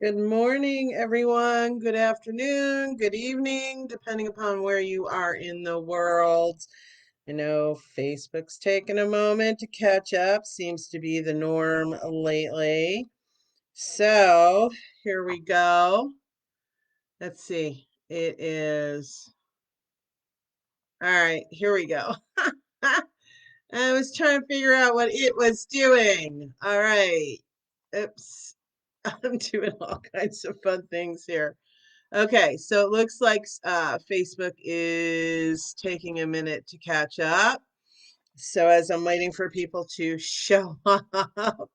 Good morning, everyone. Good afternoon, good evening, depending upon where you are in the world. I know Facebook's taken a moment to catch up, seems to be the norm lately. So here we go. Let's see. It is. All right, here we go. I was trying to figure out what it was doing. All right. Oops. I'm doing all kinds of fun things here. Okay, so it looks like Facebook is taking a minute to catch up. So as I'm waiting for people to show up,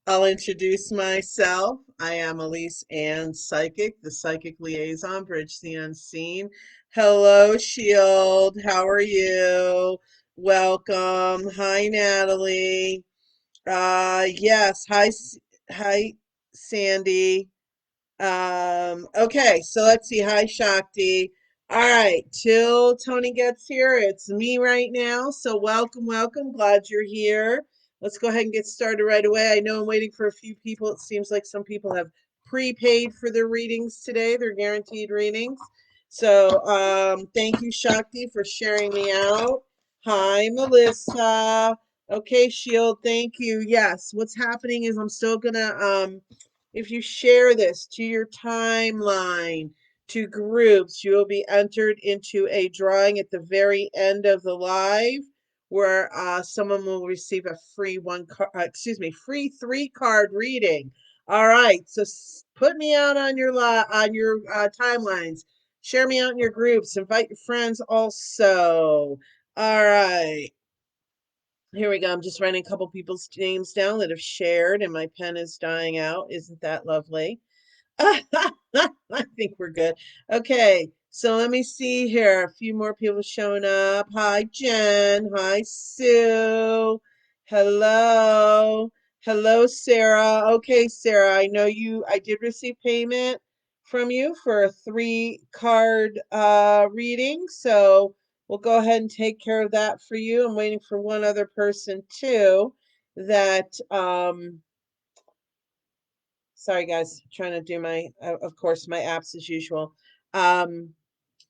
I'll introduce myself. I am Elyse Ann Psychic, the Psychic Liaison, Bridge the Unseen. Hello, Shield. How are you? Welcome. Hi, Natalie. Yes. Hi, Sandy. Okay, so let's see. Hi, Shakti. All right, till Tony gets here, it's me right now. So welcome, welcome. Glad you're here. Let's go ahead and get started right away. I know I'm waiting for a few people. It seems like some people have prepaid for their readings today, their guaranteed readings. So thank you, Shakti, for sharing me out. Hi, Melissa. Okay, Shield, thank you. Yes, what's happening is I'm still gonna if you share this to your timeline, to groups, you will be entered into a drawing at the very end of the live where someone will receive a free free 3-card reading. All right, so put me out on your timelines. Share me out in your groups. Invite your friends also. All right. Here we go. I'm just writing a couple people's names down that have shared, and my pen is dying out. Isn't that lovely? I think we're good. Okay, so let me see here. A few more people showing up. Hi, Jen. Hi, Sue. Hello. Hello, Sarah. Okay, Sarah, I know I did receive payment from you for a 3-card reading, so we'll go ahead and take care of that for you. I'm waiting for one other person too that sorry guys, trying to do my of course my apps as usual. um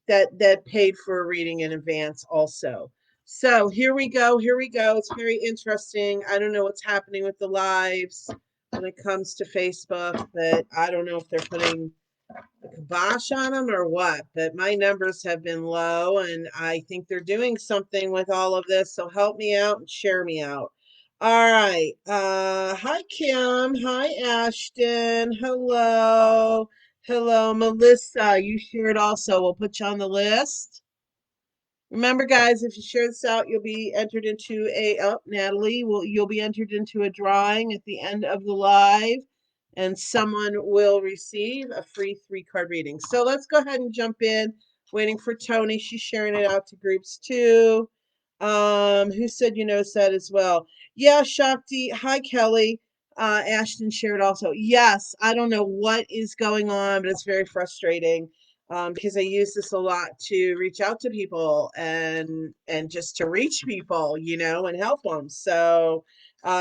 that paid for a reading in advance also. So here we go, it's very interesting. I don't know what's happening with the lives when it comes to Facebook, but I don't know if they're putting a kibosh on them or what, but my numbers have been low and I think they're doing something with all of this. So help me out and share me out. All right. Hi, Kim. Hi, Ashton. Hello. Hello, Melissa. You shared also. We'll put you on the list. Remember, guys, if you share this out, you'll be entered into Natalie, you'll be entered into a drawing at the end of the live, and someone will receive a free 3-card reading. So let's go ahead and jump in. Waiting for Tony. She's sharing it out to groups too. Who said you noticed that as well? Yeah, Shakti. Hi, Kelly. Ashton shared also. Yes, I don't know what is going on, but it's very frustrating because I use this a lot to reach out to people and just to reach people, and help them. So,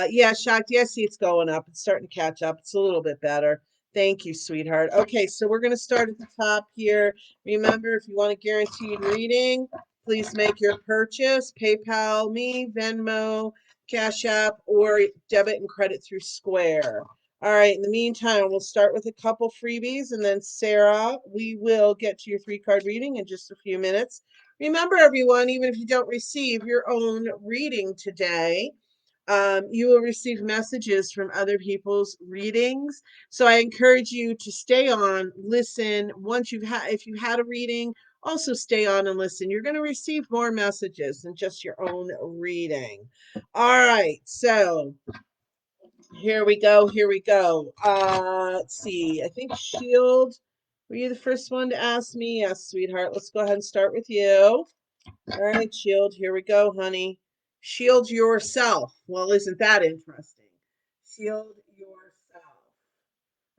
yeah, Shakti, I see it's going up. It's starting to catch up. It's a little bit better. Thank you, sweetheart. Okay, so we're going to start at the top here. Remember, if you want a guaranteed reading, please make your purchase. PayPal me, Venmo, Cash App, or debit and credit through Square. All right, in the meantime, we'll start with a couple freebies, and then Sarah, we will get to your 3-card reading in just a few minutes. Remember, everyone, even if you don't receive your own reading today, you will receive messages from other people's readings. So I encourage you to stay on, listen. If you had a reading, also stay on and listen. You're going to receive more messages than just your own reading. All right, so here we go. Here we go. Let's see. I think Shield, were you the first one to ask me? Yes, sweetheart. Let's go ahead and start with you. All right, Shield. Here we go, honey. Shield yourself. Well, isn't that interesting? Shield yourself.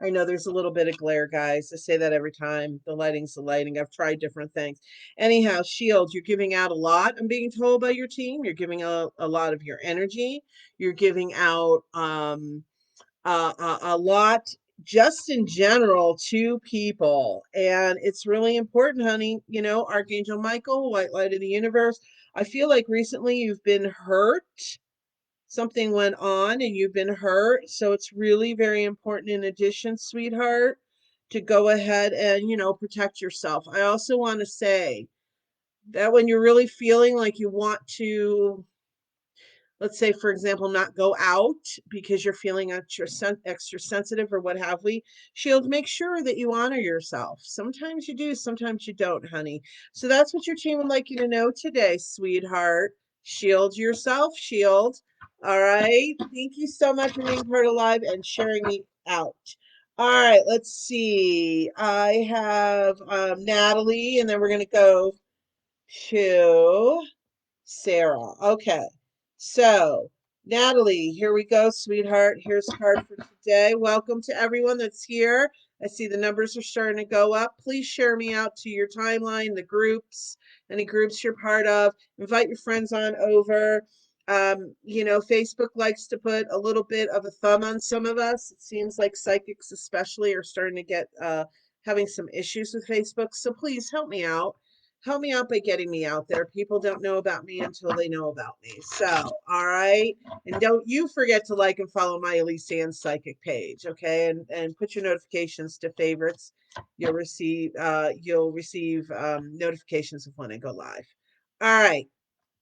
I know there's a little bit of glare, guys. I say that every time. The lighting's the lighting. I've tried different things. Anyhow, Shield, you're giving out a lot, I'm being told by your team. You're giving out a lot of your energy. You're giving out a lot just in general to people. And it's really important, honey. You know, Archangel Michael, white light of the universe. I feel like recently you've been hurt. Something went on and you've been hurt. So it's really very important, in addition, sweetheart, to go ahead and, you know, protect yourself. I also want to say that when you're really feeling like you want to, let's say, for example, not go out because you're feeling extra sensitive or what have we, shield, make sure that you honor yourself. Sometimes you do, sometimes you don't, honey. So that's what your team would like you to know today, sweetheart. Shield yourself, shield. All right. Thank you so much for being part of live and sharing me out. All right, let's see. I have Natalie, and then we're going to go to Sarah. Okay. So, Natalie, here we go, sweetheart. Here's a card for today. Welcome to everyone that's here. I see the numbers are starting to go up. Please share me out to your timeline, the groups, any groups you're part of. Invite your friends on over. You know, Facebook likes to put a little bit of a thumb on some of us. It seems like psychics especially are starting to get having some issues with Facebook. So please help me out by getting me out there. People don't know about me until they know about me. So, all right. And don't you forget to like and follow my Elyse Ann Psychic page, okay? And put your notifications to favorites. You'll receive notifications of when I go live. All right.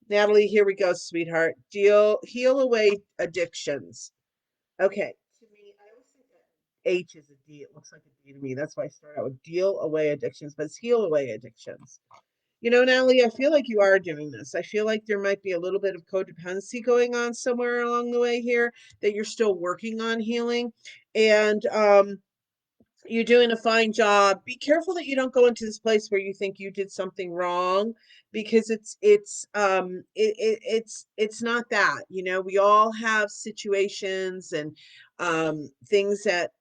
Natalie, here we go, sweetheart. Heal away addictions. Okay. To me, I always think that H is a D. It looks like a D to me. That's why I start out with deal away addictions, but it's heal away addictions. You know, Natalie, I feel like you are doing this. I feel like there might be a little bit of codependency going on somewhere along the way here that you're still working on healing. And you're doing a fine job. Be careful that you don't go into this place where you think you did something wrong, because it's not that. You know, we all have situations and things that,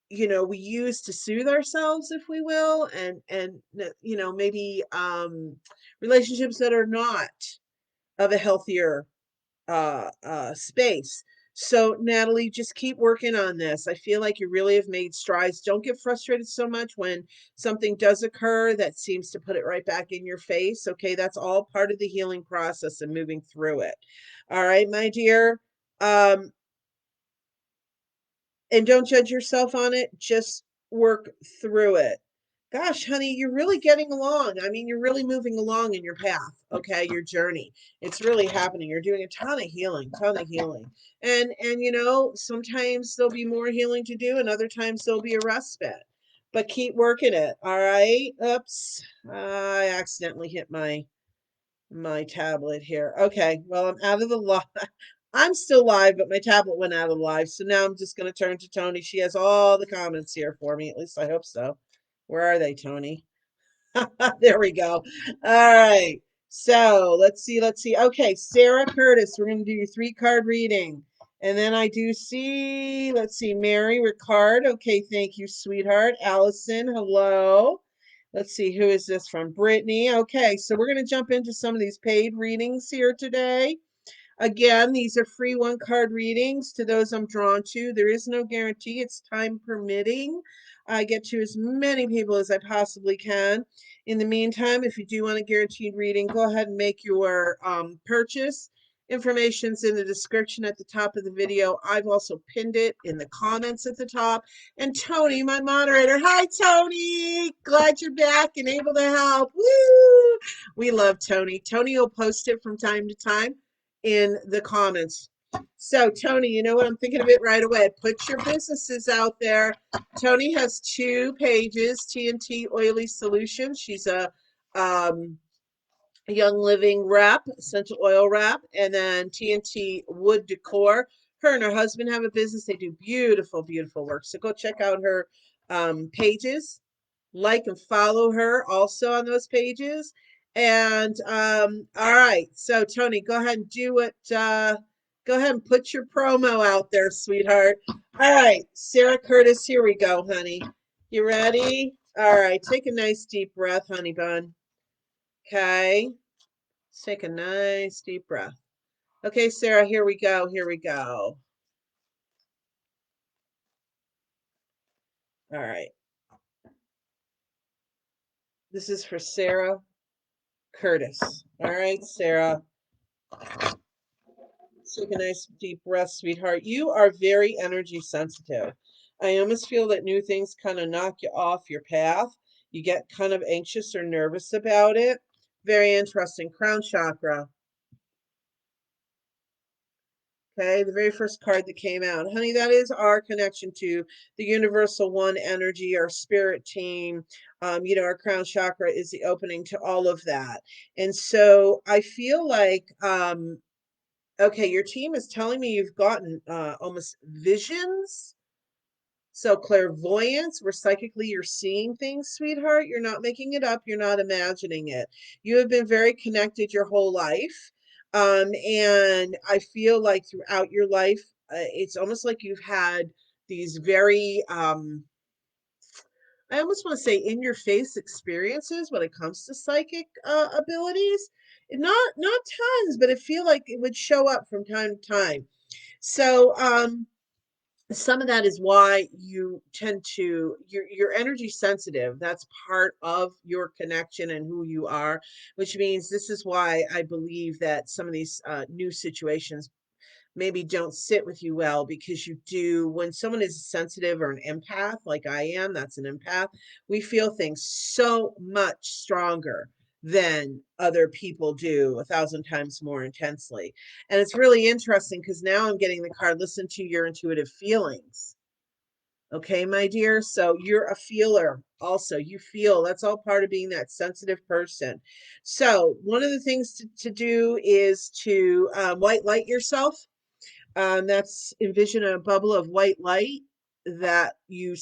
you know, we use to soothe ourselves, if we will, and you know, maybe relationships that are not of a healthier space. So, Natalie, just keep working on this. I feel like you really have made strides. Don't get frustrated so much when something does occur that seems to put it right back in your face. Okay, that's all part of the healing process and moving through it. All right, my dear. Um, and don't judge yourself on it. Just work through it. Gosh, honey, you're really getting along. I mean, you're really moving along in your path, okay, your journey. It's really happening. You're doing a ton of healing, ton of healing. And you know, sometimes there'll be more healing to do and other times there'll be a respite. But keep working it, all right? Oops. I accidentally hit my tablet here. Okay, well, I'm out of the live. I'm still live, but my tablet went out of live. So now I'm just going to turn to Tony. She has all the comments here for me. At least I hope so. Where are they, Tony? There we go. All right. So let's see. Let's see. Okay, Sarah Curtis. We're going to do your 3-card reading. And then I do see, let's see, Mary Ricard. Okay, thank you, sweetheart. Allison, hello. Let's see, who is this from? Brittany. Okay, so we're going to jump into some of these paid readings here today. Again, these are free 1-card readings to those I'm drawn to. There is no guarantee. It's time permitting. I get to as many people as I possibly can. In the meantime, if you do want a guaranteed reading, go ahead and make your purchase. Information's in the description at the top of the video. I've also pinned it in the comments at the top. And Tony, my moderator. Hi, Tony. Glad you're back and able to help. Woo! We love Tony. Tony will post it from time to time in the comments. So, Tony, you know what? I'm thinking of it right away. Put your businesses out there. Tony has 2 pages, TNT Oily Solutions. She's a Young Living rep, essential oil rep, and then TNT Wood Decor. Her and her husband have a business. They do beautiful, beautiful work. So go check out her pages. Like and follow her also on those pages. And all right, so Tony, go ahead and do what go ahead and put your promo out there, sweetheart. All right, Sarah Curtis, here we go, honey. You ready? All right, take a nice deep breath, honey bun. Okay, let's take a nice deep breath. Okay, Sarah, here we go. Here we go. All right. This is for Sarah Curtis. All right, Sarah. Take a nice deep breath, sweetheart. You are very energy sensitive. I almost feel that new things kind of knock you off your path. You get kind of anxious or nervous about it. Very interesting. Crown chakra. Okay, the very first card that came out. Honey, that is our connection to the universal one energy, our spirit team. Our crown chakra is the opening to all of that. And so I feel like okay, your team is telling me you've gotten almost visions. So clairvoyance, where psychically you're seeing things, sweetheart. You're not making it up. You're not imagining it. You have been very connected your whole life. And I feel like throughout your life, it's almost like you've had these very, I almost want to say in your face experiences when it comes to psychic abilities. Not tons, but I feel like it would show up from time to time. So, some of that is why you tend to you're energy sensitive. That's part of your connection and who you are, which means this is why I believe that some of these new situations maybe don't sit with you well, because you do, when someone is sensitive or an empath like I am, that's an empath, we feel things so much stronger than other people do, a thousand times more intensely. And it's really interesting because now I'm getting the card, listen to your intuitive feelings. Okay, my dear. So you're a feeler also. You feel, that's all part of being that sensitive person. So one of the things to do is to white light yourself. That's envision a bubble of white light that you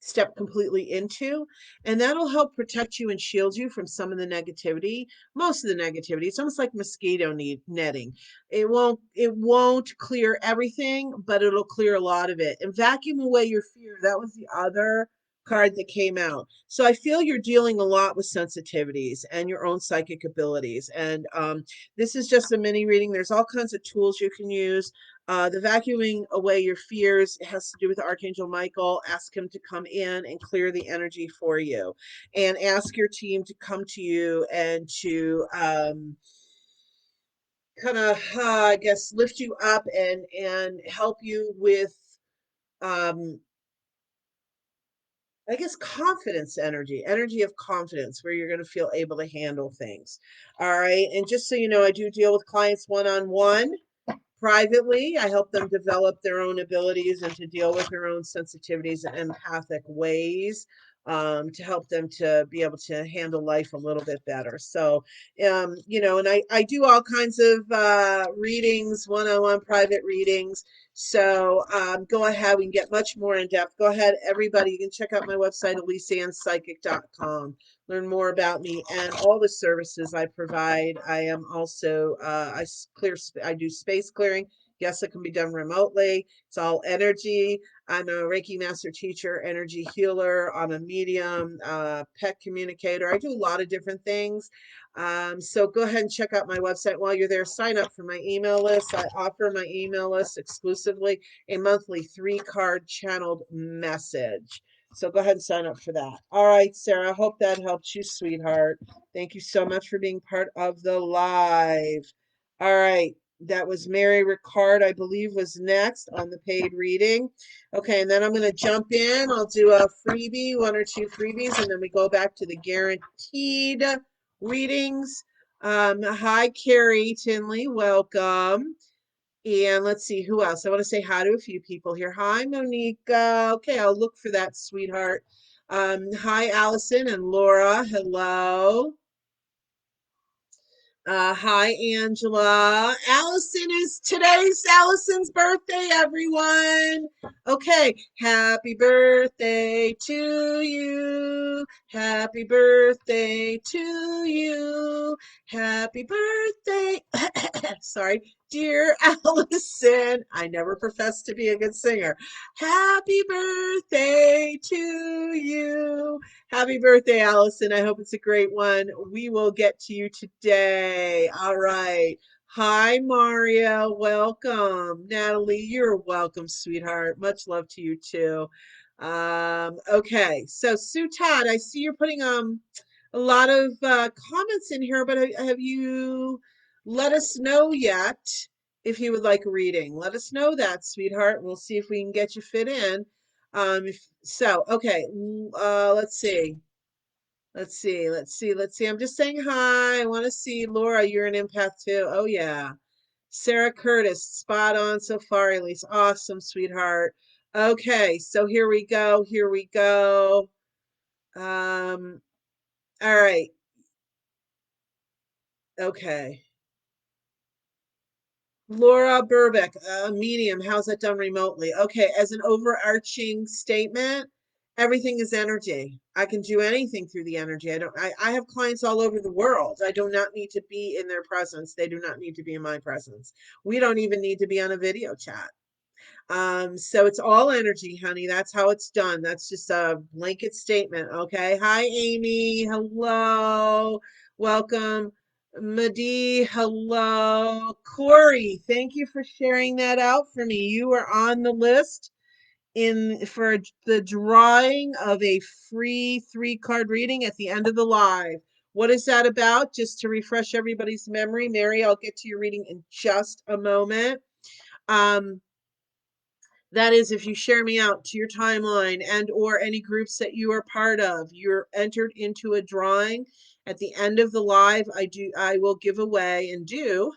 step completely into, and that'll help protect you and shield you from some of the negativity, most of the negativity. It's almost like mosquito netting. It won't clear everything, but it'll clear a lot of it. And vacuum away your fear. That was the other card that came out. So I feel you're dealing a lot with sensitivities and your own psychic abilities. And this is just a mini reading. There's all kinds of tools you can use. The vacuuming away your fears has to do with Archangel Michael. Ask him to come in and clear the energy for you, and ask your team to come to you and to kind of, I guess, lift you up and help you with, um, I guess, confidence energy of confidence, where you're going to feel able to handle things. All right. And just so you know, I do deal with clients one on one. Privately, I help them develop their own abilities and to deal with their own sensitivities and empathic ways, to help them to be able to handle life a little bit better. So, and I do all kinds of readings, one-on-one private readings. So go ahead, we can get much more in depth. Go ahead, everybody. You can check out my website, ElyseAnnPsychic.com. Learn more about me and all the services I provide. I am also I do space clearing. Yes, it can be done remotely. It's all energy. I'm a Reiki master teacher, energy healer. I'm a medium, pet communicator. I do a lot of different things. So go ahead and check out my website. While you're there, sign up for my email list. I offer my email list exclusively a monthly 3-card channeled message. So go ahead and sign up for that. All right, Sarah, I hope that helps you, sweetheart. Thank you so much for being part of the live. All right, that was Mary Ricard, I believe, was next on the paid reading. Okay, and then I'm going to jump in. I'll do a freebie, 1 or 2 freebies, and then we go back to the guaranteed readings. Hi, Carrie Tinley, welcome. And let's see who else. I want to say hi to a few people here. Hi, Monica. Okay, I'll look for that, sweetheart. Hi, Allison and Laura. Hello. Hi, Angela. Today's Allison's birthday, everyone. Okay, happy birthday to you. Happy birthday to you. Happy birthday. Sorry, dear Allison. I never professed to be a good singer. Happy birthday to you. Happy birthday, Allison. I hope it's a great one. We will get to you today. All right. Hi, Maria. Welcome. Natalie, you're welcome, sweetheart. Much love to you too. Okay, so Sue Todd, I see you're putting a lot of comments in here, but have you let us know yet if you would like a reading? Let us know that, sweetheart. We'll see if we can get you fit in. If so, okay, let's see. Let's see. I'm just saying hi. I want to see Laura. You're an empath too. Oh yeah. Sarah Curtis, spot on so far, Elyse. Awesome, sweetheart. Okay, so here we go. Here we go. All right. Okay. Laura Burbick, medium. How's that done remotely? Okay, as an overarching statement, everything is energy. I can do anything through the energy. I have clients all over the world. I do not need to be in their presence. They do not need to be in my presence. We don't even need to be on a video chat. So it's all energy, honey. That's how it's done. That's just a blanket statement. Okay. Hi, Amy. Hello. Welcome. Madi, hello. Corey, thank you for sharing that out for me. You are on the list in for the drawing of a free 3-card reading at the end of the live. What is that about? Just to refresh everybody's memory, Mary, I'll get to your reading in just a moment. Um, that is, if you share me out to your timeline and or any groups that you are part of, you're entered into a drawing. At the end of the live, I will give away and do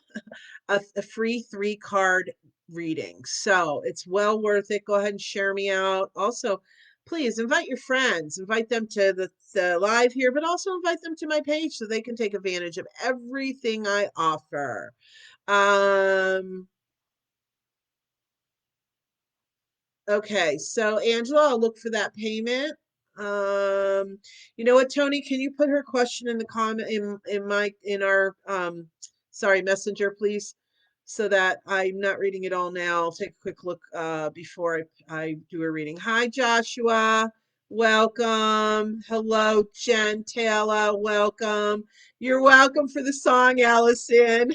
a free 3-card reading. So it's well worth it. Go ahead and share me out. Also, please invite your friends, invite them to the live here, but also invite them to my page so they can take advantage of everything I offer. Okay, so Angela, I'll look for that payment. You know what, Tony, can you put her question in the comment in our sorry, messenger, please, so that I'm not reading it all now. I'll take a quick look before I do a reading. Hi, Joshua. Welcome. Hello, Jen Taylor. Welcome. You're welcome for the song, Allison.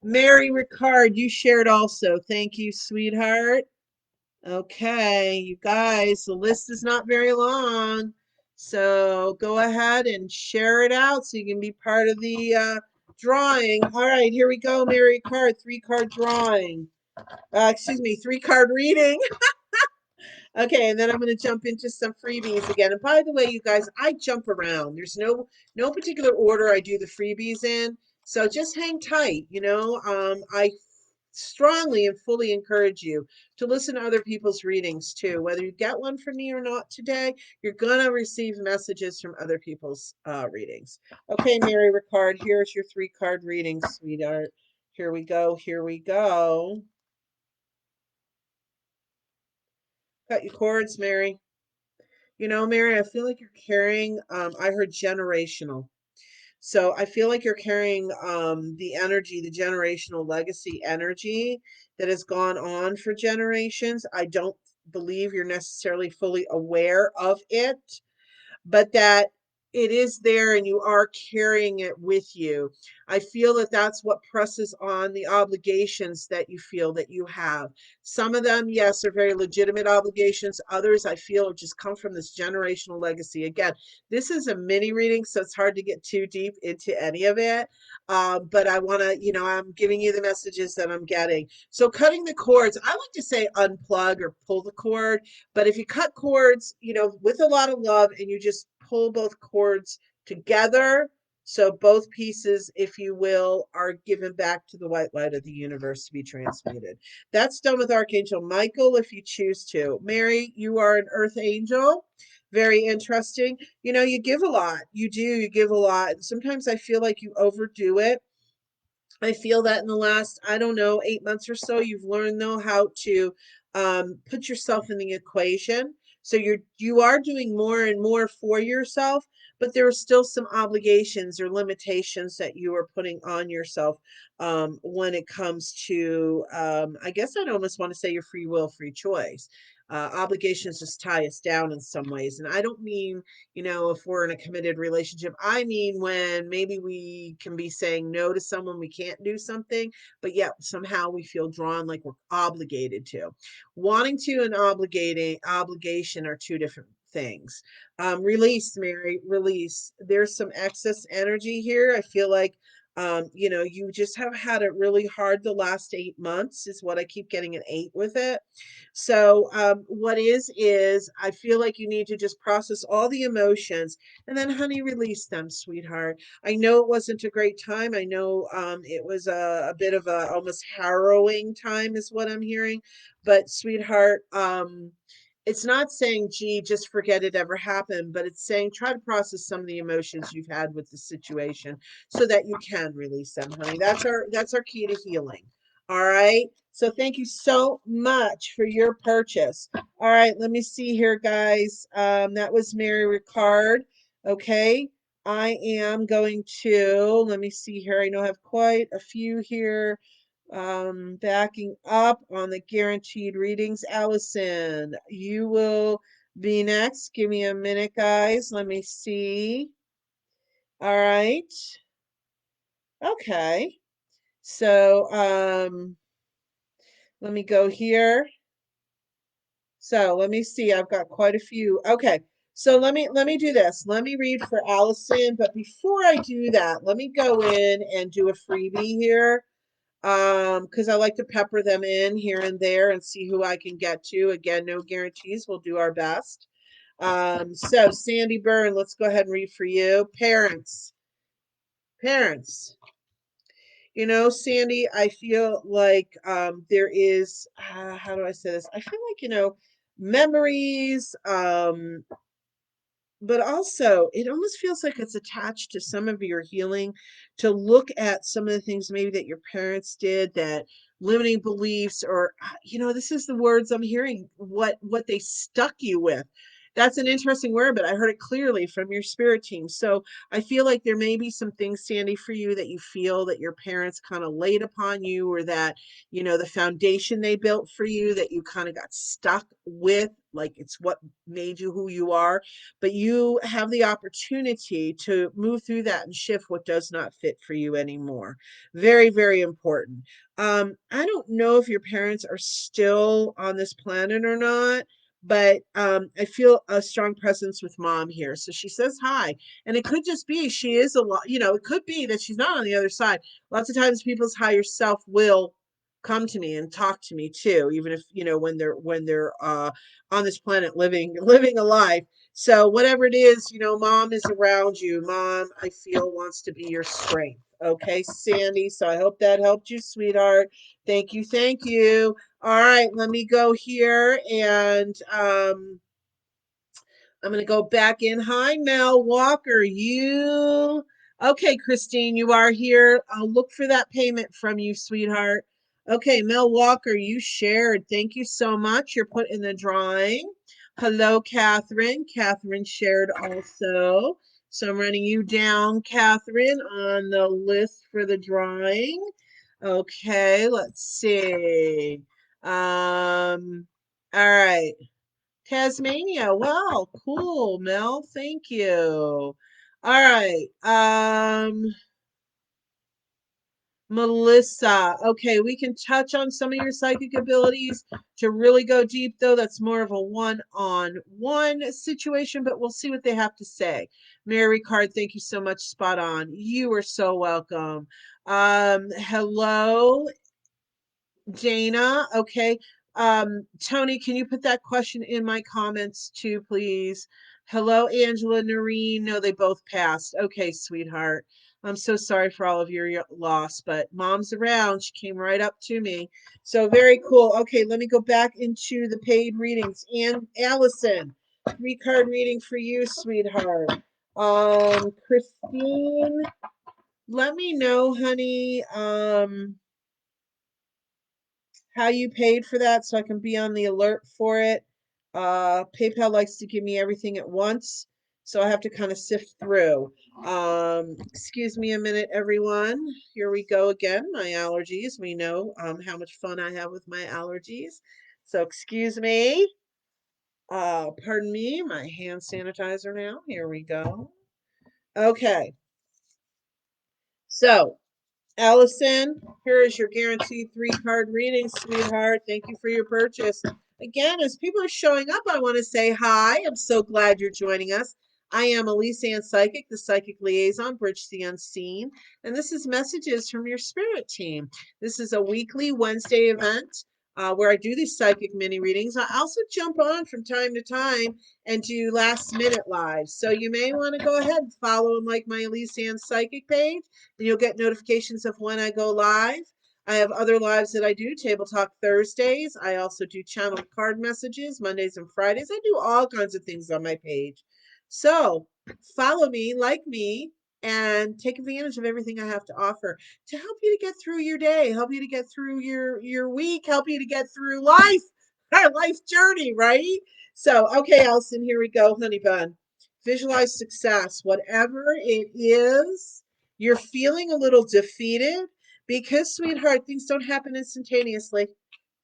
Mary Ricard, you shared also. Thank you, sweetheart. Okay, you guys, the list is not very long. So go ahead and share it out so you can be part of the drawing. All right, here we go, Mary Card, 3-card drawing. Excuse me, 3-card reading. Okay, and then I'm going to jump into some freebies again. And by the way, you guys, I jump around. There's no particular order I do the freebies in. So just hang tight, I strongly and fully encourage you to listen to other people's readings too. Whether you get one from me or not today, you're gonna receive messages from other people's readings. Okay, Mary Ricard, here's your 3-card reading, sweetheart. Here we go. Here we go. Cut your cords, Mary. Mary, I feel like you're carrying, I heard generational. So I feel like you're carrying the energy, the generational legacy energy that has gone on for generations. I don't believe you're necessarily fully aware of it, but that it is there and you are carrying it with you. I feel that that's what presses on the obligations that you feel that you have. Some of them, yes, are very legitimate obligations. Others, I feel, just come from this generational legacy. Again, this is a mini reading, so it's hard to get too deep into any of it. But I want to, I'm giving you the messages that I'm getting. So cutting the cords, I like to say unplug or pull the cord. But if you cut cords, with a lot of love and you just pull both cords together, so both pieces, if you will, are given back to the white light of the universe to be transmuted. That's done with Archangel Michael if you choose to. Mary, you are an earth angel. Very interesting. You give a lot. You do. You give a lot. And sometimes I feel like you overdo it. I feel that in the last, I don't know, 8 months or so, you've learned though how to put yourself in the equation. So you are doing more and more for yourself, but there are still some obligations or limitations that you are putting on yourself when it comes to, I guess I'd almost want to say your free will, free choice. Obligations just tie us down in some ways. And I don't mean, if we're in a committed relationship, I mean when maybe we can be saying no to someone, we can't do something, but yet somehow we feel drawn like we're obligated to. Wanting to and obligation are two different things. Release, Mary, release. There's some excess energy here. I feel like you just have had it really hard the last 8 months, is what I keep getting an 8 with it. So what is I feel like you need to just process all the emotions and then, honey, release them, sweetheart. I know it wasn't a great time. I know it was a bit of a almost harrowing time is what I'm hearing. But sweetheart, it's not saying, gee, just forget it ever happened, but it's saying try to process some of the emotions you've had with the situation so that you can release them, honey. That's our key to healing. All right. So thank you so much for your purchase. All right, let me see here, guys. That was Mary Ricard. Okay. I am going to, let me see here. I know I have quite a few here. Backing up on the guaranteed readings. Allison, you will be next. Give me a minute, guys. Let me see. All right. Okay. So, let me go here. So let me see. I've got quite a few. Okay. So let me do this. Let me read for Allison, but before I do that, let me go in and do a freebie here. Because I like to pepper them in here and there and see who I can get to. Again, no guarantees. We'll do our best. So Sandy Byrne, let's go ahead and read for you. Parents. Sandy, I feel like there is, how do I say this? I feel like, memories, but also it almost feels like it's attached to some of your healing to look at some of the things maybe that your parents did, that limiting beliefs, or this is the words I'm hearing, what they stuck you with. That's an interesting word, but I heard it clearly from your spirit team. So I feel like there may be some things, Sandy, for you that you feel that your parents kind of laid upon you, or that the foundation they built for you that you kind of got stuck with, like it's what made you who you are, but you have the opportunity to move through that and shift what does not fit for you anymore. Very, very important. I don't know if your parents are still on this planet or not, but I feel a strong presence with mom here. So she says hi. And it could just be she is a lot, it could be that she's not on the other side. Lots of times people's higher self will come to me and talk to me too, even if, when they're on this planet living a life. So whatever it is, mom is around you. Mom, I feel, wants to be your strength. Okay, Sandy. So I hope that helped you, sweetheart. Thank you. Thank you. All right, let me go here and I'm going to go back in. Hi, Mel Walker. Okay, Christine, you are here. I'll look for that payment from you, sweetheart. Okay, Mel Walker, you shared. Thank you so much. You're put in the drawing. Hello, Catherine. Catherine shared also. So I'm running you down, Catherine, on the list for the drawing. Okay, let's see. All right. Tasmania. Wow, cool, Mel. Thank you. All right. Melissa. Okay, we can touch on some of your psychic abilities. To really go deep, though, that's more of a one-on-one situation, but we'll see what they have to say. Mary Card, thank you so much. Spot on. You are so welcome. Hello, Jana, okay. Tony, can you put that question in my comments too, please? Hello, Angela, Noreen. No, they both passed. Okay, sweetheart. I'm so sorry for all of your loss, but mom's around. She came right up to me. So very cool. Okay, let me go back into the paid readings. And Allison, 3-card reading for you, sweetheart. Christine, let me know, honey. How you paid for that so I can be on the alert for it. PayPal likes to give me everything at once, so I have to kind of sift through. Excuse me a minute, everyone. Here we go again. My allergies. We know how much fun I have with my allergies. So excuse me. Pardon me, my hand sanitizer now. Here we go. Okay. So, Allison, here is your guaranteed 3-card reading, sweetheart. Thank you for your purchase. Again, as people are showing up, I want to say hi. I'm so glad you're joining us. I am Elyse Ann Psychic, the Psychic Liaison, Bridge the Unseen, and this is Messages from Your Spirit Team. This is a weekly Wednesday event where I do these psychic mini readings. I also jump on from time to time and do last minute lives. So you may want to go ahead and follow and like my Elyse Ann Psychic page, and you'll get notifications of when I go live. I have other lives that I do, Table Talk Thursdays. I also do channel card messages Mondays and Fridays. I do all kinds of things on my page. So follow me, like me, and take advantage of everything I have to offer to help you to get through your day, help you to get through your week, help you to get through life, our life journey, right? So, okay, Allison, here we go, honey bun. Visualize success, whatever it is. You're feeling a little defeated because, sweetheart, things don't happen instantaneously.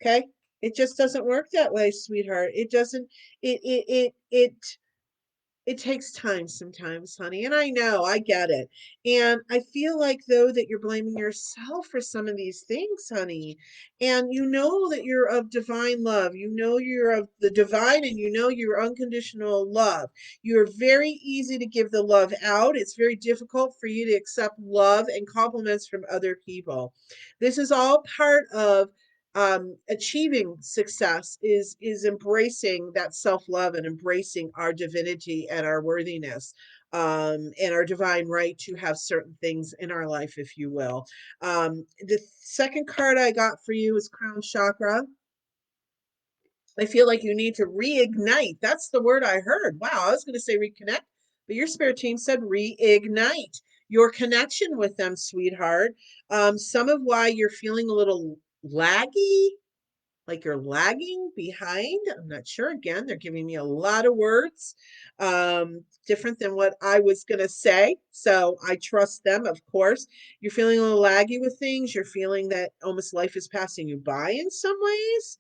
Okay? It just doesn't work that way, sweetheart. It doesn't, it takes time sometimes, honey, and I know, I get it. And I feel like, though, that you're blaming yourself for some of these things, honey. And you know that you're of divine love. You know you're of the divine, and you know you're unconditional love. You're very easy to give the love out. It's very difficult for you to accept love and compliments from other people. This is all part of achieving success is embracing that self-love and embracing our divinity and our worthiness, and our divine right to have certain things in our life, if you will. The second card I got for you is Crown Chakra. I feel like you need to reignite. That's the word I heard. Wow, I was going to say reconnect, but your spirit team said reignite your connection with them, sweetheart. Some of why you're feeling a little laggy, like you're lagging behind. I'm not sure. Again, they're giving me a lot of words, different than what I was going to say. So I trust them, of course. You're feeling a little laggy with things. You're feeling that almost life is passing you by in some ways.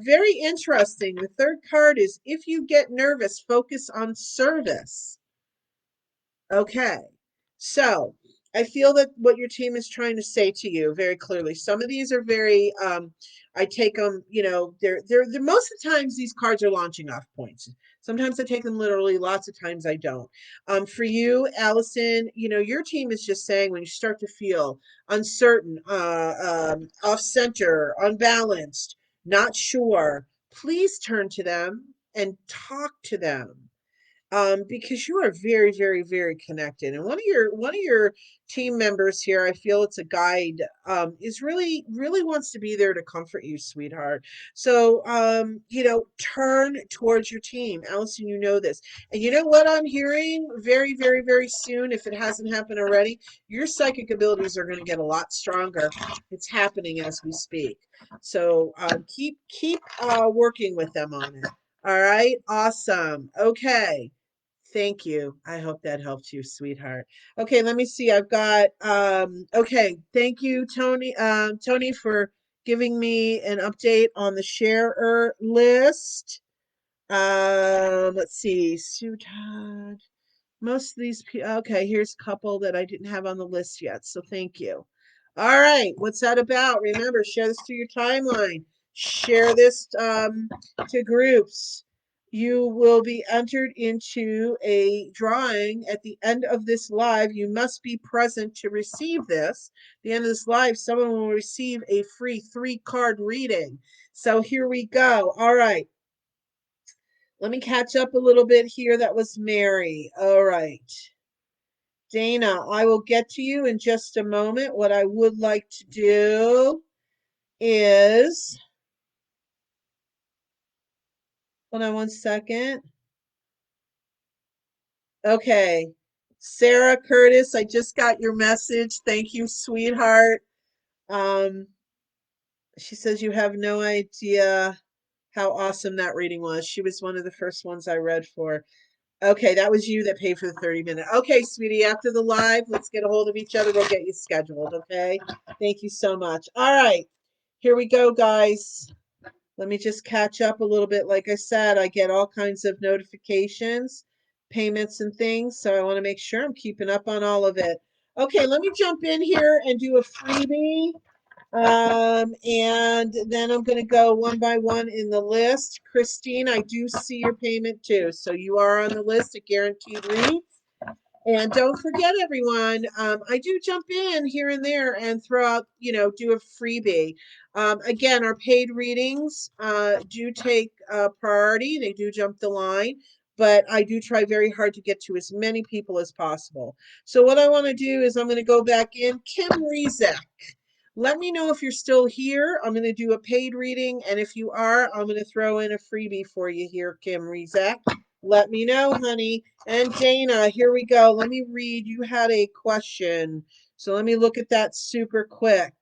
Very interesting. The third card is if you get nervous, focus on service. Okay. So I feel that what your team is trying to say to you very clearly. Some of these are very, I take them, they're most of the times these cards are launching off points. Sometimes I take them literally, lots of times I don't. For you, Allison, your team is just saying when you start to feel uncertain, off center, unbalanced, not sure, please turn to them and talk to them, because you are very, very, very connected. And one of your team members here, I feel it's a guide, is really, really wants to be there to comfort you, sweetheart. So, turn towards your team, Allison. You know this, and you know what I'm hearing very, very, very soon. If it hasn't happened already, your psychic abilities are going to get a lot stronger. It's happening as we speak. So, keep working with them on it. All right, awesome. Okay. Thank you. I hope that helped you, sweetheart. Okay, let me see. I've got okay, thank you, Tony. Tony, for giving me an update on the sharer list. Let's see. Sue Todd. Most of these people, okay, here's a couple that I didn't have on the list yet, so thank you. All right, what's that about? Remember, share this to your timeline. Share this to groups. You will be entered into a drawing at the end of this live. You must be present to receive this. At the end of this live, someone will receive a free 3-card reading. So here we go. All right. Let me catch up a little bit here. That was Mary. All right. Dana, I will get to you in just a moment. What I would like to do is, hold on one second. Okay. Sarah Curtis, I just got your message. Thank you, sweetheart. Um, she says you have no idea how awesome that reading was. She was one of the first ones I read for. Okay, that was you that paid for the 30-minute. Okay, sweetie, after the live, let's get a hold of each other. We'll get you scheduled, okay? Thank you so much. All right, here we go, guys. Let me just catch up a little bit. Like I said, I get all kinds of notifications, payments and things, so I want to make sure I'm keeping up on all of it. Okay, let me jump in here and do a freebie. And then I'm going to go one by one in the list. Christine, I do see your payment too. So you are on the list, a guaranteed read. And don't forget, everyone, I do jump in here and there and throw out, do a freebie. Again, our paid readings do take priority. They do jump the line, but I do try very hard to get to as many people as possible. So what I want to do is I'm going to go back in. Kim Rizek. Let me know if you're still here. I'm going to do a paid reading, and if you are, I'm going to throw in a freebie for you here, Kim Rizek. Let me know, honey. And Dana, here we go. Let me read. You had a question, so let me look at that super quick.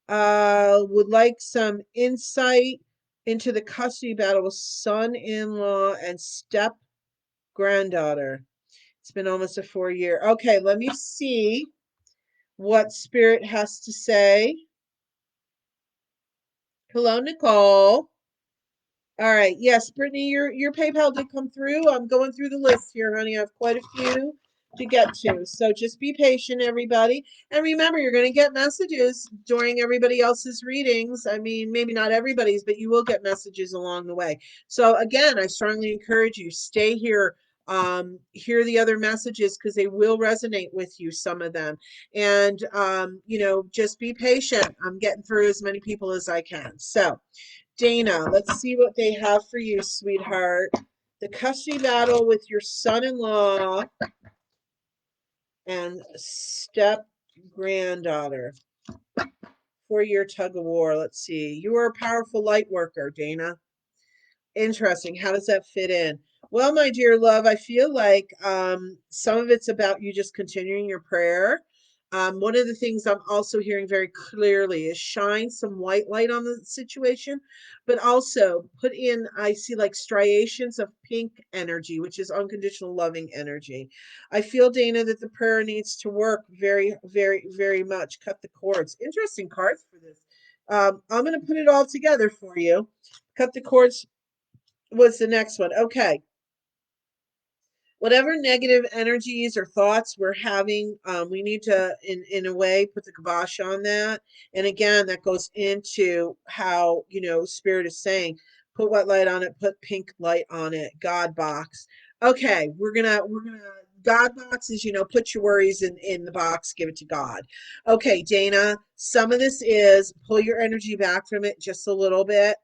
Would like some insight into the custody battle with son-in-law and step granddaughter. It's been almost a 4-year. Okay, let me see what Spirit has to say. Hello, Nicole. All right. Yes, Brittany, your PayPal did come through. I'm going through the list here, honey. I have quite a few to get to. So just be patient, everybody. And remember, you're going to get messages during everybody else's readings. I mean, maybe not everybody's, but you will get messages along the way. So again, I strongly encourage you, stay here. Hear the other messages because they will resonate with you, some of them. And, just be patient. I'm getting through as many people as I can. So, Dana, let's see what they have for you, sweetheart. The custody battle with your son-in-law and step granddaughter. 4-year tug of war. Let's see. You are a powerful light worker, Dana. Interesting. How does that fit in? Well, my dear love, I feel like some of it's about you just continuing your prayer. One of the things I'm also hearing very clearly is shine some white light on the situation, but also put in, I see like striations of pink energy, which is unconditional loving energy. I feel, Dana, that the prayer needs to work very, very, very much. Cut the cords. Interesting cards for this. I'm going to put it all together for you. Cut the cords was the next one. Okay. Whatever negative energies or thoughts we're having, we need to, in a way, put the kibosh on that. And again, that goes into how, Spirit is saying, put white light on it, put pink light on it, God box. Okay, we're gonna God box is, put your worries in the box, give it to God. Okay, Dana, some of this is pull your energy back from it just a little bit.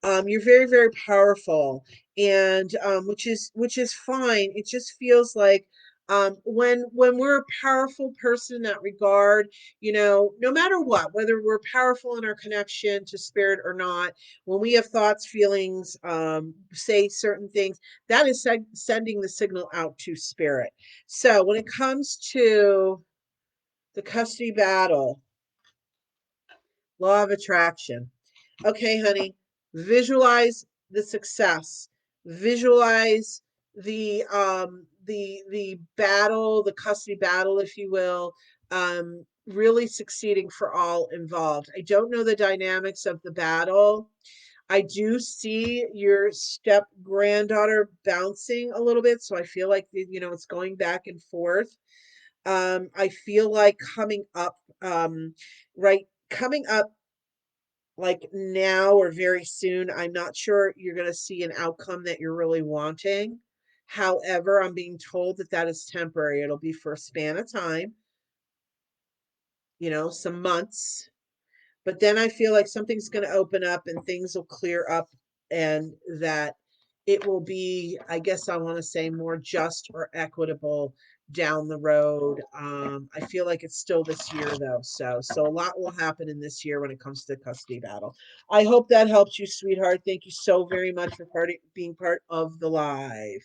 You're very, very powerful, and which is fine. It just feels like when we're a powerful person in that regard, no matter what, whether we're powerful in our connection to spirit or not, when we have thoughts, feelings, say certain things, that is sending the signal out to spirit. So when it comes to the custody battle, law of attraction. Okay, honey, visualize the success. Visualize the battle, the custody battle, if you will, really succeeding for all involved. I don't know the dynamics of the battle. I do see your step granddaughter bouncing a little bit, so I feel like it's going back and forth. I feel like coming up like now or very soon, I'm not sure you're going to see an outcome that you're really wanting. However, I'm being told that that is temporary. It'll be for a span of time, some months. But then I feel like something's going to open up and things will clear up, and that it will be, I guess I want to say, more just or equitable down the road. I feel like it's still this year though. So a lot will happen in this year when it comes to the custody battle. I hope that helps you, sweetheart. Thank you so very much for being part of the live.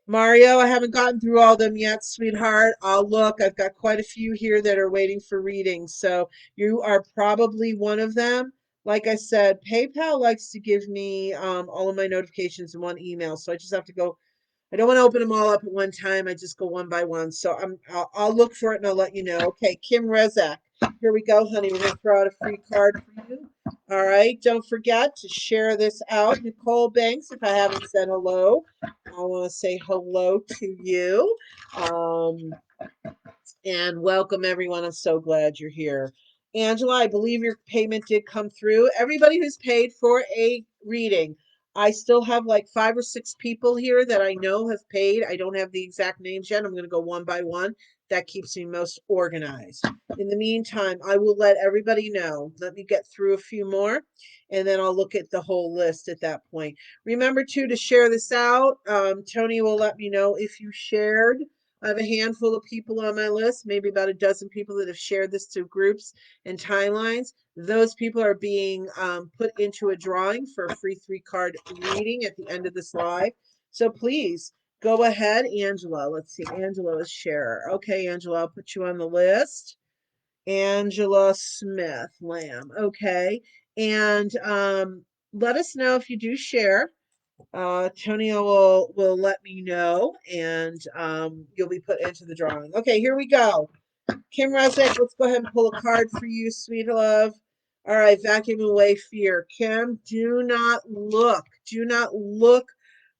Mario, I haven't gotten through all of them yet, sweetheart. I'll look. I've got quite a few here that are waiting for readings. So you are probably one of them. Like I said, PayPal likes to give me all of my notifications in one email. So I just have to go I don't want to open them all up at one time. I just go one by one. So I'll look for it and I'll let you know. Okay, Kim Rezak. Here we go, honey. We're gonna throw out a free card for you. All right. Don't forget to share this out. Nicole Banks, if I haven't said hello, I want to say hello to you. And welcome everyone. I'm so glad you're here. Angela, I believe your payment did come through. Everybody who's paid for a reading, I still have like 5 or 6 people here that I know have paid. I don't have the exact names yet. I'm going to go one by one. That keeps me most organized. In the meantime, I will let everybody know. Let me get through a few more and then I'll look at the whole list at that point. Remember too to share this out. Tony will let me know if you shared. I have a handful of people on my list, maybe about a dozen people that have shared this to groups and timelines. Those people are being put into a drawing for a free 3-card reading at the end of this live. So please go ahead, Angela. Let's see. Angela is sharer. Okay, Angela, I'll put you on the list. Angela Smith Lamb. Okay. And let us know if you do share. Tony will let me know, and you'll be put into the drawing. Okay, here we go. Kim Resnick, let's go ahead and pull a card for you, sweet love. All right, vacuum away fear. Kim, do not look. Do not look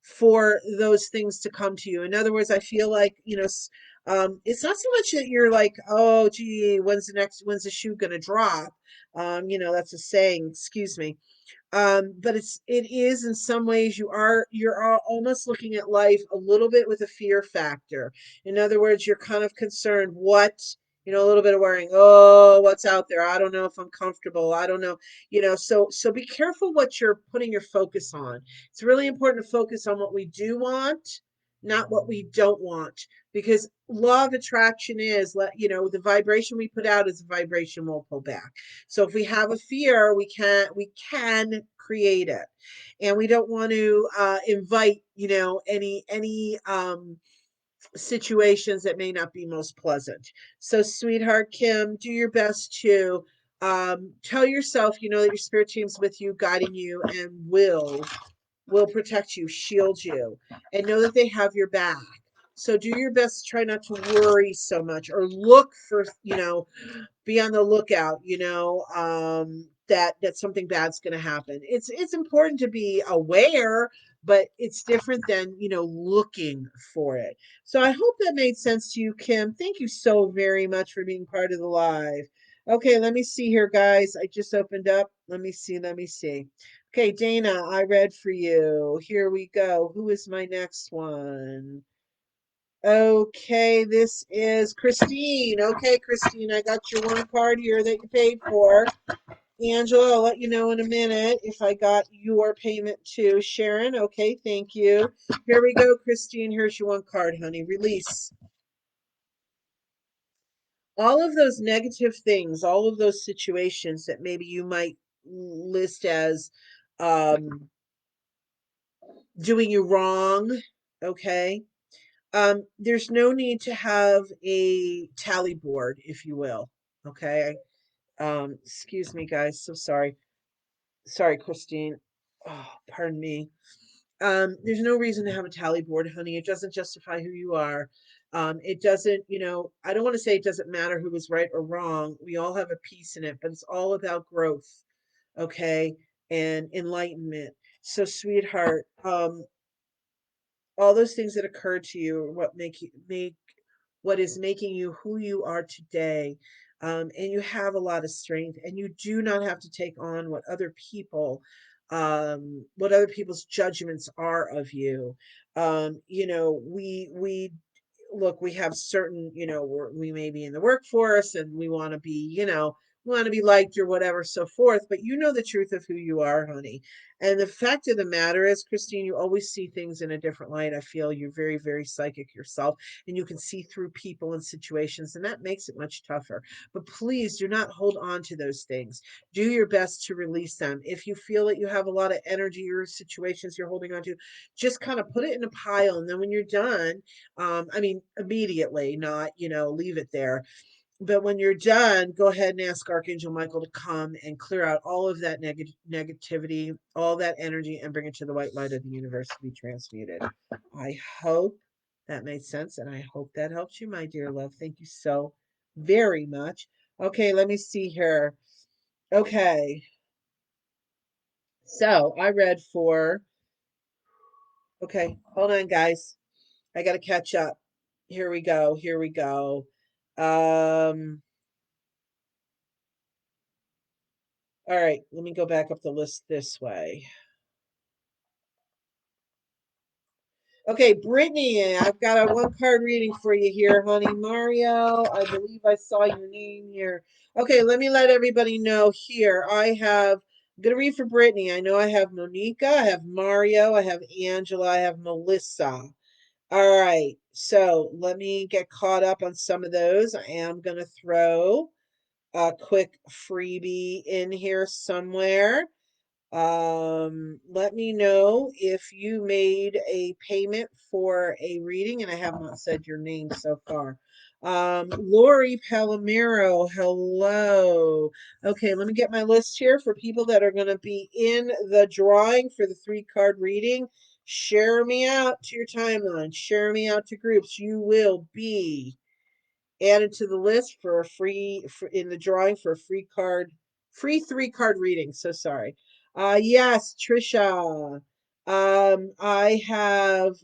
for those things to come to you. In other words, I feel like, it's not so much that you're like, oh, gee, when's the shoe gonna drop? That's a saying, excuse me. But it is in some ways you're almost looking at life a little bit with a fear factor. In other words, you're kind of concerned a little bit of worrying. Oh, what's out there? I don't know if I'm comfortable. I don't know. So be careful what you're putting your focus on. It's really important to focus on what we do want, not what we don't want, because law of attraction is, the vibration we put out is the vibration we'll pull back. So if we have a fear, we can create it, and we don't want to invite any situations that may not be most pleasant. So, sweetheart Kim, do your best to tell yourself, that your spirit team's with you, guiding you, and will protect you, shield you, and know that they have your back. So do your best to try not to worry so much or look for, be on the lookout, that something bad's going to happen. It's important to be aware, but it's different than, looking for it. So I hope that made sense to you, Kim. Thank you so very much for being part of the live. Okay, let me see here, guys. I just opened up. Let me see. Okay, Dana, I read for you. Here we go. Who is my next one? Okay, this is Christine. Okay, Christine, I got your one card here that you paid for. Angela, I'll let you know in a minute if I got your payment too. Sharon, okay, thank you. Here we go, Christine. Here's your one card, honey. Release. All of those negative things, all of those situations that maybe you might list as um, doing you wrong, okay? There's no need to have a tally board, if you will. Okay. Excuse me, guys. So sorry. Sorry, Christine. Oh, pardon me. There's no reason to have a tally board, honey. It doesn't justify who you are. It doesn't, I don't want to say it doesn't matter who was right or wrong. We all have a piece in it, but it's all about growth, okay, and enlightenment. So, sweetheart, all those things that occur to you are what make what is making you who you are today. And you have a lot of strength, and you do not have to take on what other people's judgments are of you. We look, we have certain, we may be in the workforce and we want to be, we want to be liked or whatever, so forth, but you know the truth of who you are, honey. And the fact of the matter is, Christine, you always see things in a different light. I feel you're very, very psychic yourself, and you can see through people and situations, and that makes it much tougher. But please do not hold on to those things. Do your best to release them. If you feel that you have a lot of energy or situations you're holding on to, just kind of put it in a pile. And then when you're done, immediately, not, leave it there. But when you're done, go ahead and ask Archangel Michael to come and clear out all of that negativity, all that energy, and bring it to the white light of the universe to be transmuted. I hope that made sense, and I hope that helps you, my dear love. Thank you so very much. Okay, let me see here. Okay, so I read for, okay, hold on, guys. I got to catch up. Here we go. Here we go. Um, all right, let me go back up the list this way. Okay, Brittany, I've got a one card reading for you here, honey. Mario, I believe I saw your name here. Okay, let me let everybody know here. I'm going to read for Brittany. I know I have Monica, I have Mario, I have Angela, I have Melissa. All right, so let me get caught up on some of those. I am going to throw a quick freebie in here somewhere. Let me know if you made a payment for a reading, and I have not said your name so far. Lori Palomero, hello. Okay, let me get my list here for people that are going to be in the drawing for the 3-card reading. Share me out to your timeline. Share me out to groups. You will be added to the list for a in the drawing for a free 3-card reading. So sorry. Yes, Trisha. I have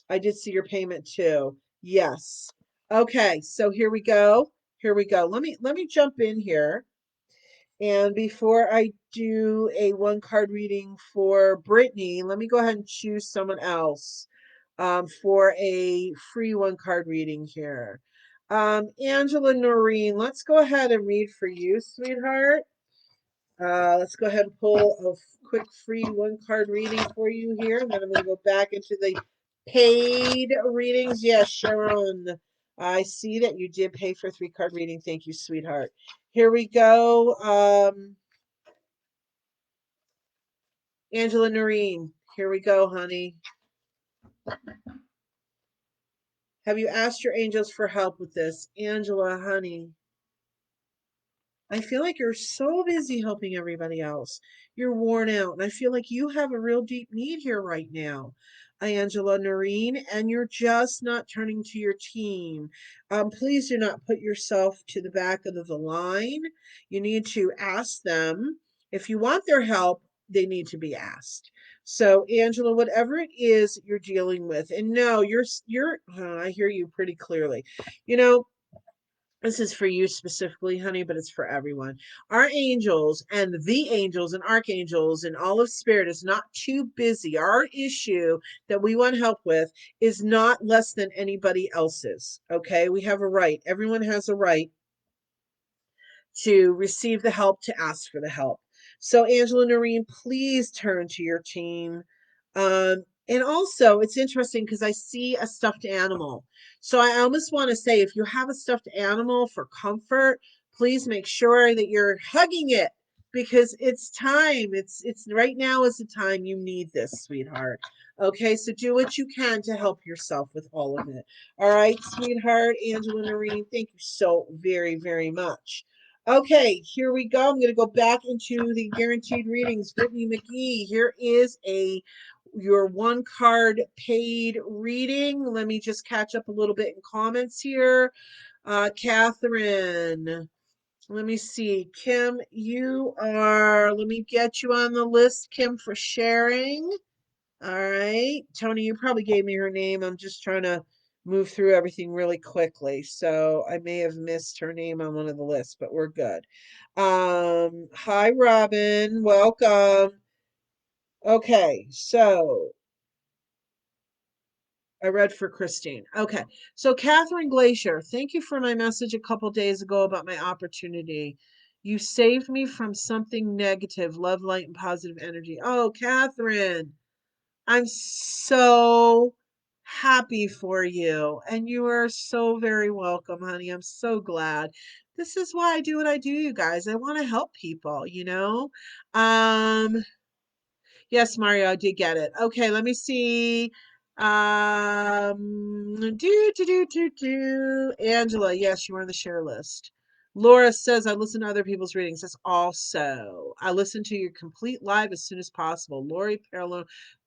I did see your payment too. Yes. Okay, so here we go. Here we go. Let me jump in here. And before I do a 1-card reading for Brittany, let me go ahead and choose someone else for a free 1-card reading here. Angela Noreen, let's go ahead and read for you, sweetheart. Let's go ahead and pull a quick free 1-card reading for you here. And then I'm going to go back into the paid readings. Yes, Sharon, I see that you did pay for a 3-card reading. Thank you, sweetheart. Here we go. Angela Noreen, here we go, honey. Have you asked your angels for help with this? Angela, honey, I feel like you're so busy helping everybody else. You're worn out, and I feel like you have a real deep need here right now, Angela Noreen, and you're just not turning to your team. Please do not put yourself to the back of the line. You need to ask them. If you want their help, they need to be asked. So, Angela, whatever it is you're dealing with, and no, I hear you pretty clearly. You know, this is for you specifically, honey, but it's for everyone. Our angels and the angels and archangels and all of spirit is not too busy. Our issue that we want help with is not less than anybody else's. Okay. We have a right. Everyone has a right to receive the help, to ask for the help. So, Angela Noreen, please turn to your team. And also, it's interesting because I see a stuffed animal. So, I almost want to say if you have a stuffed animal for comfort, please make sure that you're hugging it because it's time. It's right now is the time you need this, sweetheart. Okay, so do what you can to help yourself with all of it. All right, sweetheart, Angela Noreen, thank you so very, very much. Okay, here we go. I'm going to go back into the guaranteed readings. Brittany McGee, here is your 1-card paid reading. Let me just catch up a little bit in comments here. Catherine, let me see. Kim, let me get you on the list, Kim, for sharing. All right. Tony, you probably gave me her name. I'm just trying to move through everything really quickly. So I may have missed her name on one of the lists, but we're good. Hi, Robin. Welcome. Okay. So I read for Christine. Okay. So Catherine Glacier, thank you for my message a couple days ago about my opportunity. You saved me from something negative, love, light, and positive energy. Oh, Catherine. I'm so happy for you. And you are so very welcome, honey. I'm so glad. This is why I do what I do, you guys. I want to help people, you know? Yes, Mario, I did get it. Okay, let me see. Do. Angela, yes, you are on the share list. Laura says, I listen to other people's readings. That's also. I listen to your complete live as soon as possible. Lori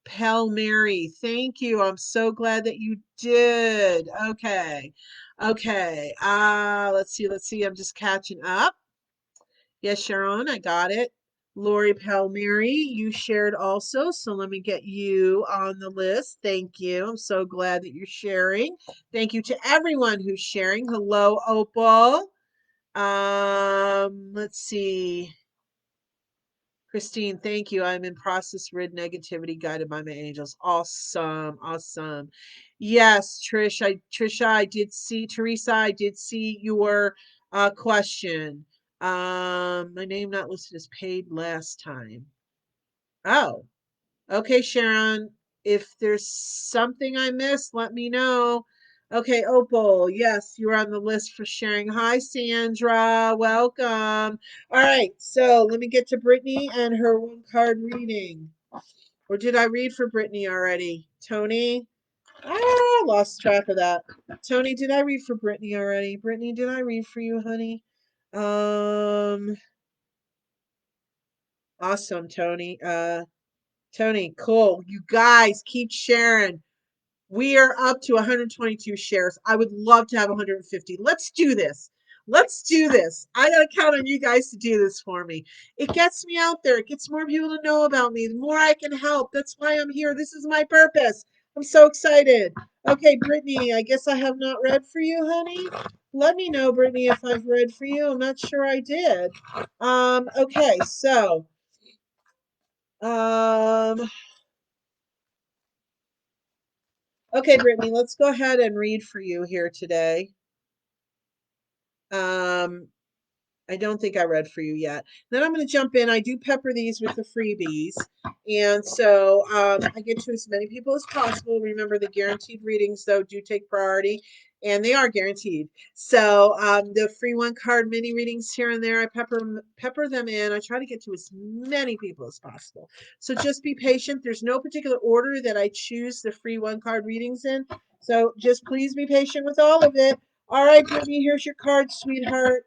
Palmieri, thank you. I'm so glad that you did. Okay. Okay. Let's see. Let's see. I'm just catching up. Yes, Sharon, I got it. Lori Palmieri, you shared also. So let me get you on the list. Thank you. I'm so glad that you're sharing. Thank you to everyone who's sharing. Hello, Opal. Let's see. Christine, thank you. I'm in process rid negativity guided by my angels. Awesome. Awesome. Yes, Trisha, I did see Teresa, I did see your question. My name not listed as paid last time. Oh, okay, Sharon. If there's something I missed, let me know. Okay, Opal, yes, you're on the list for sharing. Hi, Sandra. Welcome. All right, so let me get to Brittany and her one card reading. Or did I read for Brittany already? Tony? Lost track of that. Tony, did I read for Brittany already? Brittany, did I read for you, honey? Awesome, Tony. Tony, cool. You guys keep sharing. We are up to 122 shares. I would love to have 150. Let's do this. Let's do this. I got to count on you guys to do this for me. It gets me out there. It gets more people to know about me. The more I can help. That's why I'm here. This is my purpose. I'm so excited. Okay, Brittany, I guess I have not read for you, honey. Let me know, Brittany, if I've read for you. I'm not sure I did. Okay, so um okay, Brittany, let's go ahead and read for you here today. Um, I don't think I read for you yet. Then I'm going to jump in. I do pepper these with the freebies. And so I get to as many people as possible. Remember, the guaranteed readings, though, do take priority, and they are guaranteed. So the free one card mini readings here and there, I pepper them in. I try to get to as many people as possible. So just be patient. There's no particular order that I choose the free one card readings in. So just please be patient with all of it. All right, Brittany, here's your card, sweetheart.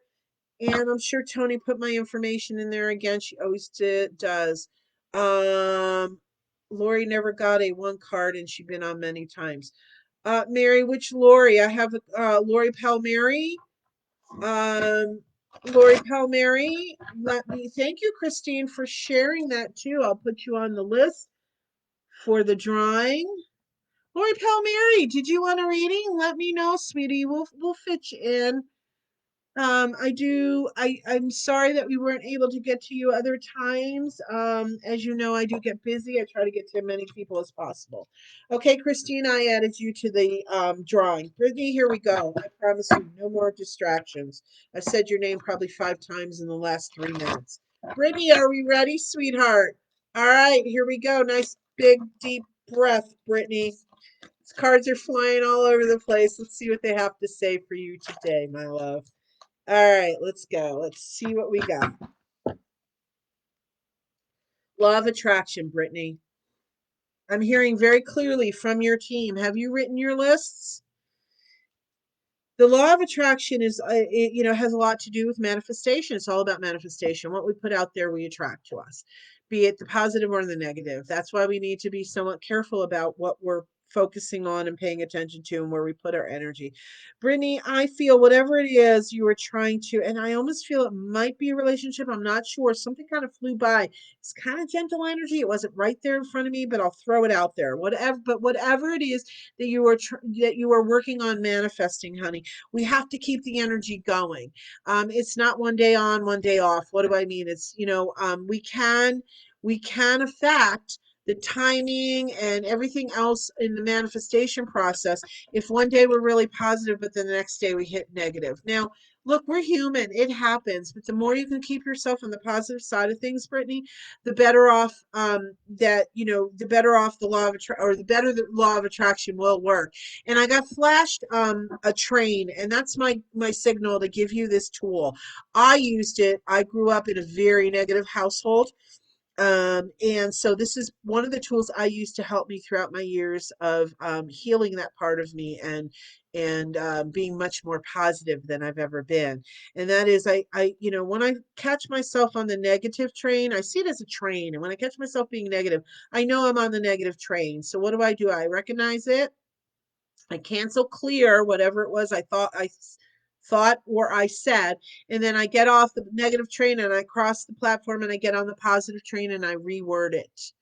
And I'm sure Tony put my information in there again. She always does. Lori never got a one card and she's been on many times. Mary, which Lori? I have Lori Palmieri. Lori Palmieri. Let me thank you, Christine, for sharing that too. I'll put you on the list for the drawing. Lori Palmieri, did you want a reading? Let me know, sweetie. We'll fit you in. I'm sorry that we weren't able to get to you other times. As you know, I do get busy. I try to get to as many people as possible. Okay, Christine, I added you to the drawing. Brittany, here we go. I promise you, no more distractions. I've said your name probably 5 times in the last 3 minutes. Brittany, are we ready, sweetheart? All right, here we go. Nice big deep breath, Brittany. These cards are flying all over the place. Let's see what they have to say for you today, my love. All right, let's go. Let's see what we got. Law of attraction, Brittany. I'm hearing very clearly from your team. Have you written your lists? The law of attraction is has a lot to do with manifestation. It's all about manifestation. What we put out there, we attract to us, be it the positive or the negative. That's why we need to be somewhat careful about what we're focusing on and paying attention to and where we put our energy. Brittany, I feel whatever it is you are trying to, and I almost feel it might be a relationship. I'm not sure. Something kind of flew by. It's kind of gentle energy. It wasn't right there in front of me, but I'll throw it out there. Whatever it is that you are working on manifesting, honey, we have to keep the energy going. It's not one day on, one day off. What do I mean? It's, we can affect the timing and everything else in the manifestation process. If one day we're really positive, but then the next day we hit negative. Now, look, we're human. It happens. But the more you can keep yourself on the positive side of things, Brittany, the better off the better off the law of or the better the law of attraction will work. And I got flashed a train, and that's my signal to give you this tool. I used it. I grew up in a very negative household. And so this is one of the tools I use to help me throughout my years of healing that part of me and being much more positive than I've ever been. And that is, when I catch myself on the negative train, I see it as a train. And when I catch myself being negative, I know I'm on the negative train. So what do? I recognize it. I cancel clear whatever it was I thought or I said, and then I get off the negative train and I cross the platform and I get on the positive train and I reword it.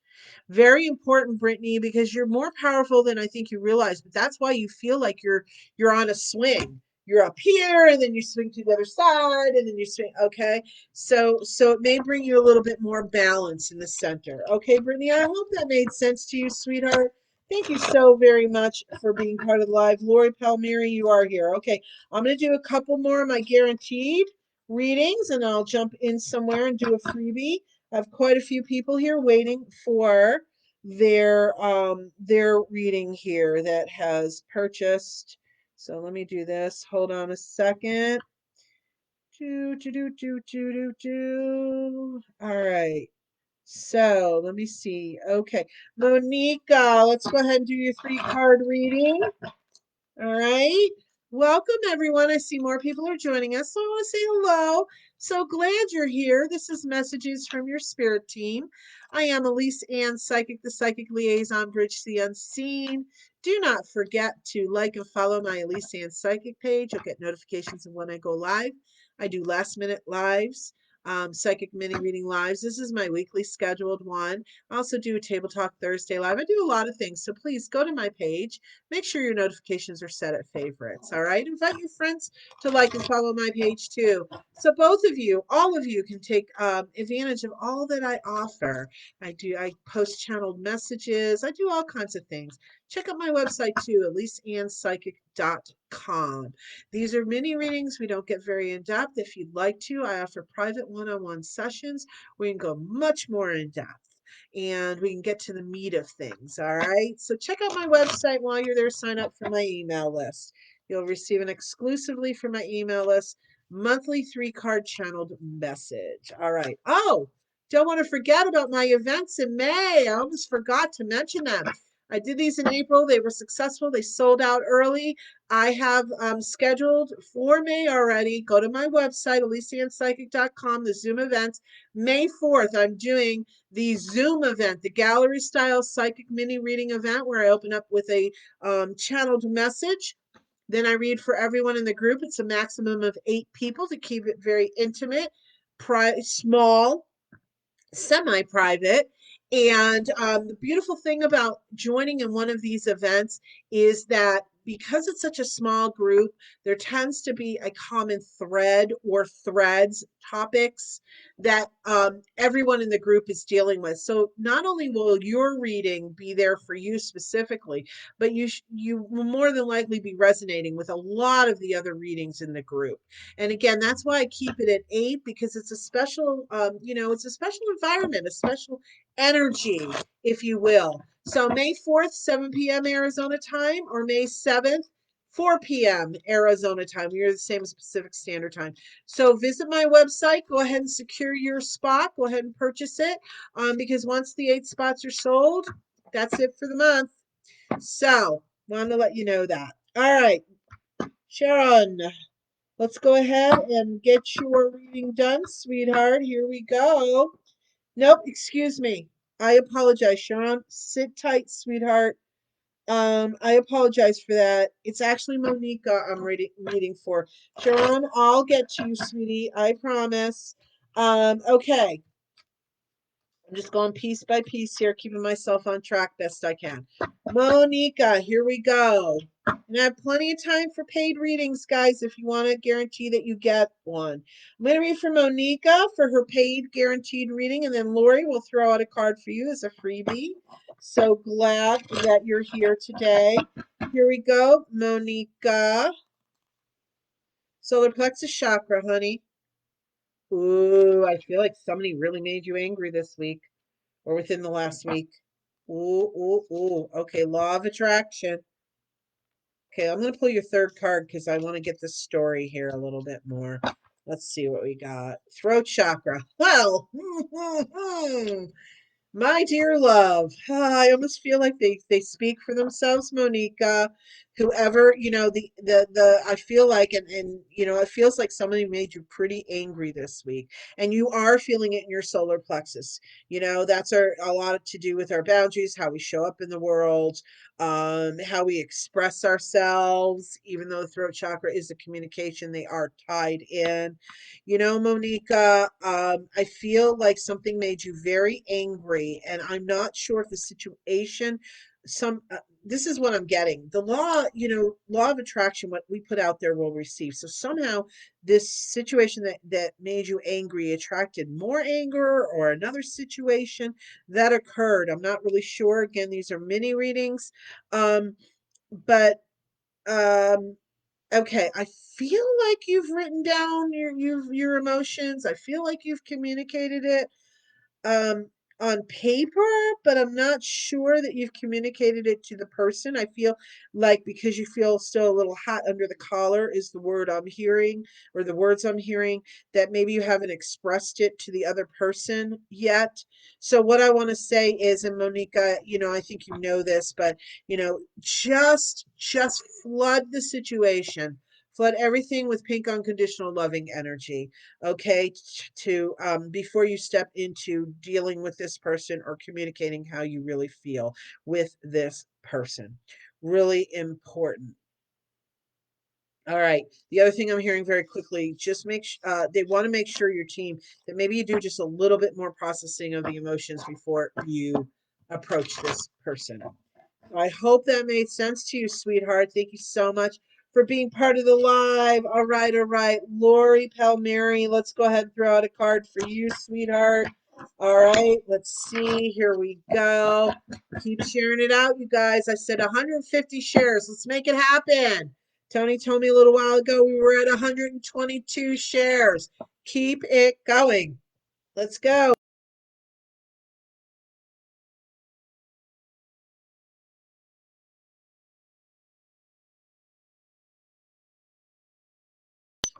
Very important, Brittany, because you're more powerful than I think you realize. But that's why you feel like you're on a swing. You're up here, and then you swing to the other side, and then you swing. Okay, so it may bring you a little bit more balance in the center. Okay, Brittany, I hope that made sense to you, sweetheart. Thank you so very much for being part of the live. Lori Palmieri, you are here. Okay, I'm going to do a couple more of my guaranteed readings, and I'll jump in somewhere and do a freebie. I have quite a few people here waiting for their reading here that has purchased. So let me do this. Hold on a second. All right. So let me see. Okay. Monica, let's go ahead and do your 3-card reading. All right. Welcome, everyone. I see more people are joining us. So I want to say hello. So glad you're here. This is Messages from Your Spirit Team. I am Elyse Ann Psychic, the Psychic Liaison, Bridge the Unseen. Do not forget to like and follow my Elyse Ann Psychic page. You'll get notifications of when I go live. I do last-minute lives, psychic mini reading lives. This is my weekly scheduled one. I also do a Table Talk Thursday live. I do a lot of things. So please go to my page. Make sure your notifications are set at favorites. All right. Invite your friends to like and follow my page too. So both of you, all of you can take advantage of all that I offer. I post channeled messages. I do all kinds of things. Check out my website too, ElyseAnnPsychic.com. These are mini readings. We don't get very in depth. If you'd like to, I offer private one-on-one sessions. We can go much more in depth and we can get to the meat of things. All right. So check out my website while you're there. Sign up for my email list. You'll receive an exclusively from my email list monthly 3-card channeled message. All right. Oh, don't want to forget about my events in May. I almost forgot to mention them. I did these in April. They were successful. They sold out early. I have scheduled for May already. Go to my website, ElyseAnnPsychic.com, the Zoom events. May 4th, I'm doing the Zoom event, the gallery style psychic mini reading event where I open up with a channeled message. Then I read for everyone in the group. It's a maximum of 8 people to keep it very intimate, small, semi-private. And the beautiful thing about joining in one of these events is that because it's such a small group, there tends to be a common thread or threads, topics that everyone in the group is dealing with. So not only will your reading be there for you specifically, but you will more than likely be resonating with a lot of the other readings in the group. And again, that's why I keep it at 8, because it's a special, it's a special environment, a special energy, if you will. So May 4th, 7 p.m. Arizona time, or May 7th, 4 p.m. Arizona time. We are the same as Pacific Standard Time. So visit my website. Go ahead and secure your spot. Go ahead and purchase it, because once the 8 spots are sold, that's it for the month. So wanted to let you know that. All right, Sharon. Let's go ahead and get your reading done, sweetheart. Here we go. Nope, excuse me. I apologize, Sharon. Sit tight, sweetheart. I apologize for that. It's actually Monica I'm reading for. Sharon, I'll get to you, sweetie. I promise. Okay. I'm just going piece by piece here, keeping myself on track best I can. Monica, here we go. And I have plenty of time for paid readings, guys, if you want to guarantee that you get one. I'm going to read for Monica for her paid guaranteed reading, and then Lori will throw out a card for you as a freebie. So glad that you're here today. Here we go, Monica. Solar plexus chakra, honey. Ooh, I feel like somebody really made you angry this week or within the last week. Ooh, ooh, ooh. Okay, law of attraction. Okay, I'm going to pull your third card because I want to get the story here a little bit more. Let's see what we got. Throat chakra. Well, my dear love, I almost feel like they speak for themselves, Monica. Whoever, I feel like, and it feels like somebody made you pretty angry this week, and you are feeling it in your solar plexus. That's a lot to do with our boundaries, how we show up in the world, how we express ourselves. Even though the throat chakra is a communication, they are tied in. Monica, I feel like something made you very angry, and I'm not sure if the situation, this is what I'm getting. The law of attraction, what we put out there will receive. So somehow this situation that made you angry attracted more anger, or another situation that occurred. I'm not really sure. Again, these are mini readings. But um Okay, I feel like you've written down your emotions. I feel like you've communicated it um on paper, but I'm not sure that you've communicated it to the person. I feel like, because you feel still a little hot under the collar is the word I'm hearing, or the words I'm hearing, that maybe you haven't expressed it to the other person yet. So what I want to say is, and Monica, I think you know this, but just flood the situation. Flood everything with pink unconditional loving energy, okay, to before you step into dealing with this person or communicating how you really feel with this person. Really important. All right. The other thing I'm hearing very quickly, just they want to make sure, your team, that maybe you do just a little bit more processing of the emotions before you approach this person. I hope that made sense to you, sweetheart. Thank you so much for being part of the live. All right, all right. Lori Palmieri, let's go ahead and throw out a card for you, sweetheart. All right, let's see. Here we go. Keep sharing it out, you guys. I said 150 shares. Let's make it happen. Tony told me a little while ago we were at 122 shares. Keep it going. Let's go.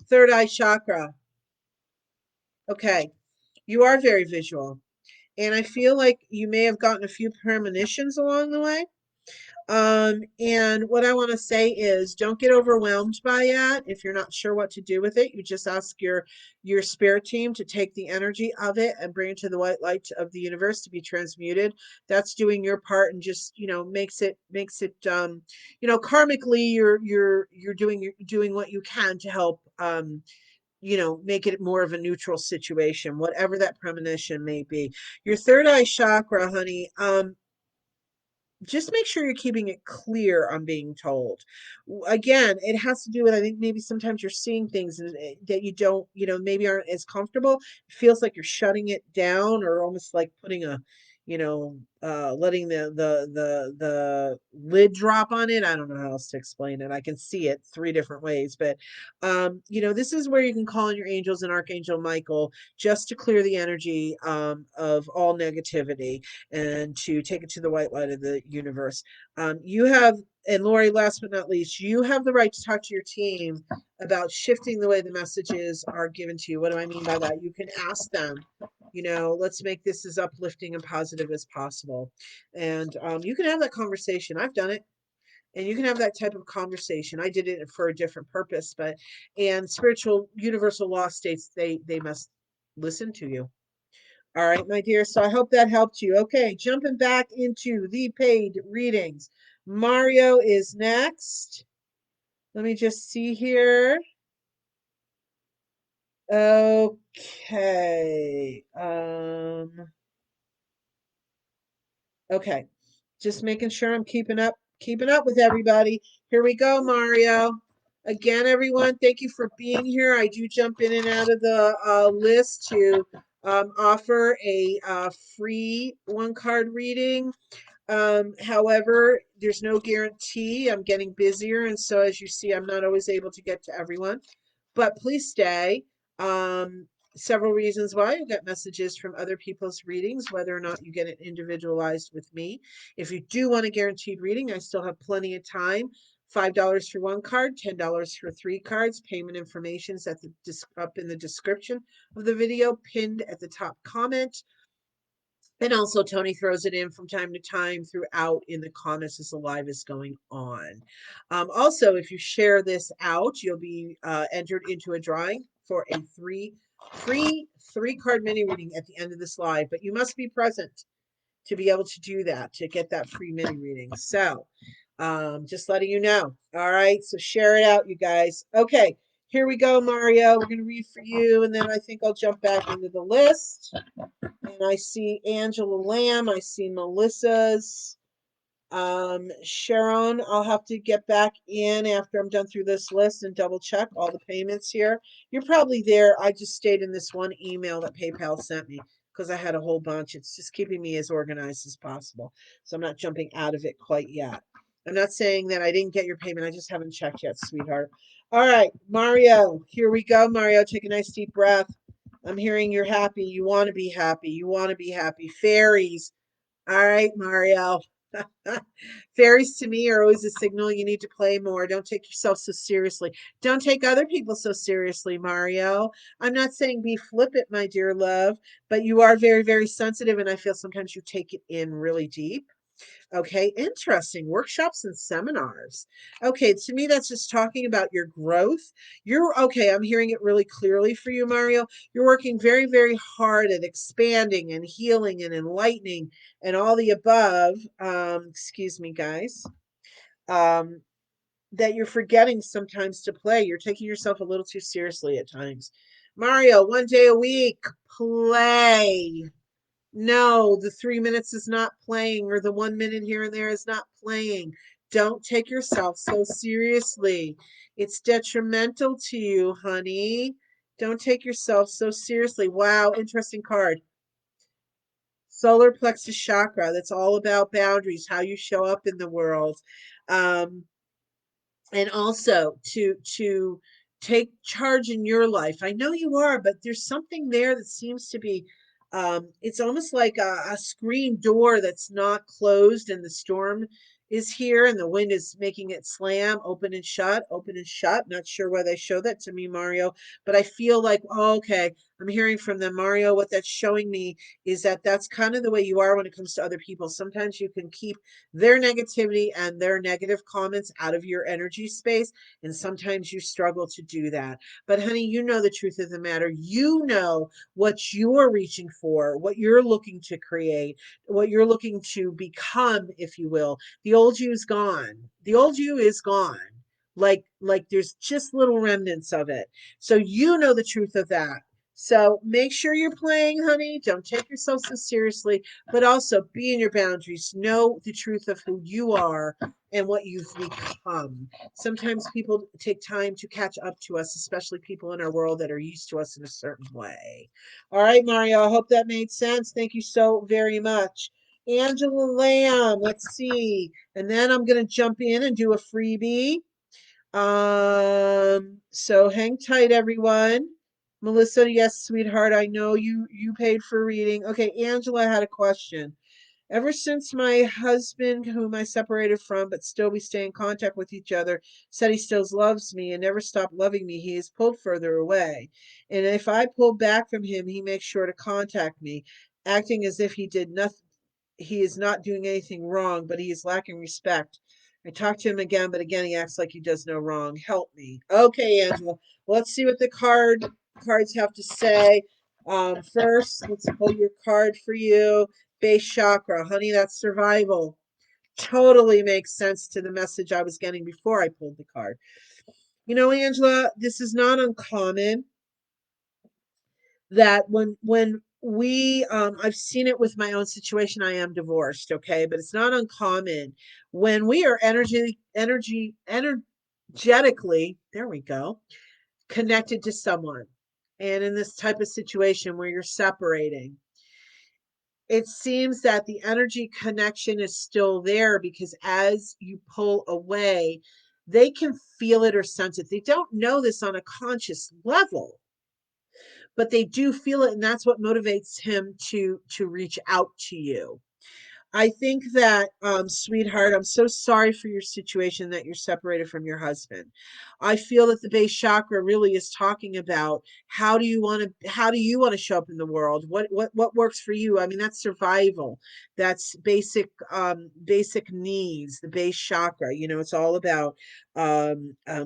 Third eye chakra. Okay, you are very visual. And I feel like you may have gotten a few premonitions along the way. And what I want to say is, don't get overwhelmed by it. If you're not sure what to do with it, you just ask your spirit team to take the energy of it and bring it to the white light of the universe to be transmuted. That's doing your part, and just makes it karmically you're doing what you can to help make it more of a neutral situation, whatever that premonition may be. Your third eye chakra, honey, just make sure you're keeping it clear on being told. Again, it has to do with, I think, maybe sometimes you're seeing things that you don't, maybe aren't as comfortable. It feels like you're shutting it down, or almost like putting letting the lid drop on it. I don't know how else to explain it. I can see it three different ways, but this is where you can call on your angels and Archangel Michael, just to clear the energy of all negativity, and to take it to the white light of the universe. You have, and Lori, last but not least, you have the right to talk to your team about shifting the way the messages are given to you. What do I mean by that? You can ask them, let's make this as uplifting and positive as possible. And you can have that conversation. I've done it. And you can have that type of conversation. I did it for a different purpose, and spiritual universal law states they must listen to you. All right, my dear. So I hope that helped you. Okay, jumping back into the paid readings. Mario is next. Let me just see here. Okay. Okay. Just making sure I'm keeping up with everybody. Here we go, Mario. Again, everyone, thank you for being here. I do jump in and out of the list to offer a free one card reading. However, there's no guarantee. I'm getting busier, and so as you see, I'm not always able to get to everyone. But please stay. Um, Several reasons why. You get messages from other people's readings, whether or not you get it individualized with me. If you do want a guaranteed reading, I still have plenty of time. $5 for one card, $10 for three cards. Payment information is up in the description of the video, pinned at the top comment. And also, Tony throws it in from time to time throughout in the comments as the live is going on. Also, if you share this out, you'll be entered into a drawing for a free three-card mini reading at the end of this live. But you must be present to be able to do that, to get that free mini reading. So just letting you know. All right, so share it out, you guys. Okay, here we go, Mario. We're going to read for you, and then I think I'll jump back into the list. And I see Angela Lamb. I see Melissa's. Sharon, I'll have to get back in after I'm done through this list and double check all the payments here. You're probably there. I just stayed in this one email that PayPal sent me because I had a whole bunch. It's just keeping me as organized as possible. So I'm not jumping out of it quite yet. I'm not saying that I didn't get your payment. I just haven't checked yet, sweetheart. All right, Mario, here we go. Mario, take a nice deep breath. I'm hearing you're happy. You want to be happy. You want to be happy. Fairies. All right, Mario. Fairies to me are always a signal you need to play more. Don't take yourself so seriously. Don't take other people so seriously, Mario. I'm not saying be flippant, my dear love, but you are very, very sensitive, and I feel sometimes you take it in really deep. Okay, interesting. Workshops and seminars. Okay, to me, that's just talking about your growth. You're okay. I'm hearing it really clearly for you, Mario. You're working very, very hard at expanding and healing and enlightening and all the above. Excuse me, guys. Um, that you're forgetting sometimes to play. You're taking yourself a little too seriously at times. Mario, 1 day a week, play. No, the 3 minutes is not playing, or the 1 minute here and there is not playing. Don't take yourself so seriously. It's detrimental to you, honey. Don't take yourself so seriously. Wow, interesting card. Solar plexus chakra. That's all about boundaries, how you show up in the world. And also to take charge in your life. I know you are, but there's something there that seems to be it's almost like a screen door that's not closed, and the storm is here and the wind is making it slam, open and shut, open and shut. Not sure why they show that to me, Mario, but I feel like, oh, okay, I'm hearing from them, Mario. What that's showing me is that that's kind of the way you are when it comes to other people. Sometimes you can keep their negativity and their negative comments out of your energy space, and sometimes you struggle to do that. But honey, you know the truth of the matter. You know what you're reaching for, what you're looking to create, what you're looking to become, if you will. The old you is gone. The old you is gone. Like there's just little remnants of it. So you know the truth of that. So make sure you're playing, honey. Don't take yourself so seriously, but also be in your boundaries. Know the truth of who you are and what you've become. Sometimes people take time to catch up to us, especially people in our world that are used to us in a certain way. All right, Mario, I hope that made sense. Thank you so very much. Angela Lamb, let's see. And then I'm going to jump in and do a freebie. So hang tight, everyone. Melissa, yes, sweetheart, I know you paid for reading. Okay, Angela had a question. Ever since my husband, whom I separated from, but still we stay in contact with each other, said he still loves me and never stopped loving me, he is pulled further away. And if I pull back from him, he makes sure to contact me, acting as if he is not doing anything wrong, but he is lacking respect. I talk to him again, but again he acts like he does no wrong. Help me. Okay, Angela. Let's see what the cards have to say. First, let's pull your card for you. Base chakra, honey, that's survival. Totally makes sense to the message I was getting before I pulled the card. You know, Angela, this is not uncommon that when we I've seen it with my own situation. I am divorced, okay, but it's not uncommon when we are energetically, there we go, connected to someone, and in this type of situation where you're separating, it seems that the energy connection is still there, because as you pull away, they can feel it or sense it. They don't know this on a conscious level, but they do feel it, and that's what motivates him to reach out to you. I think that, sweetheart, I'm so sorry for your situation that you're separated from your husband. I feel that the base chakra really is talking about how do you want to show up in the world? What works for you? I mean, that's survival. That's basic needs, the base chakra. You know, it's all about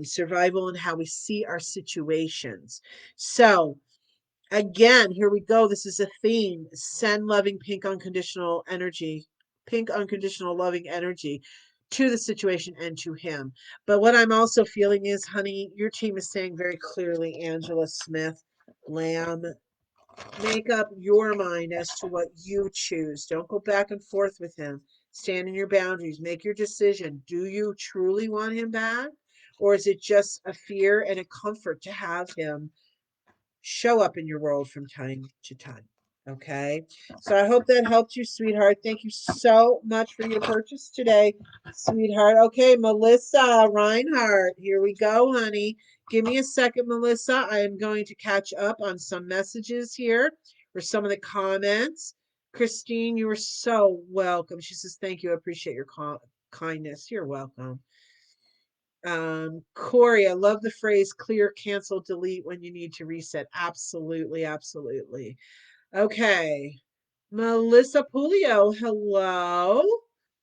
survival and how we see our situations. So again, here we go. This is a theme. Send loving pink unconditional loving energy to the situation and to him. But what I'm also feeling is, honey, your team is saying very clearly, Angela Smith, Lamb, make up your mind as to what you choose. Don't go back and forth with him. Stand in your boundaries. Make your decision. Do you truly want him back? Or is it just a fear and a comfort to have him show up in your world from time to time? Okay. So I hope that helped you, sweetheart. Thank you so much for your purchase today, sweetheart. Okay, Melissa Reinhardt. Here we go, honey. Give me a second, Melissa. I am going to catch up on some messages here or some of the comments. Christine, you are so welcome. She says, thank you. I appreciate your kindness. You're welcome. Corey, I love the phrase clear, cancel, delete when you need to reset. Absolutely, absolutely. Okay. Melissa Pulio, hello.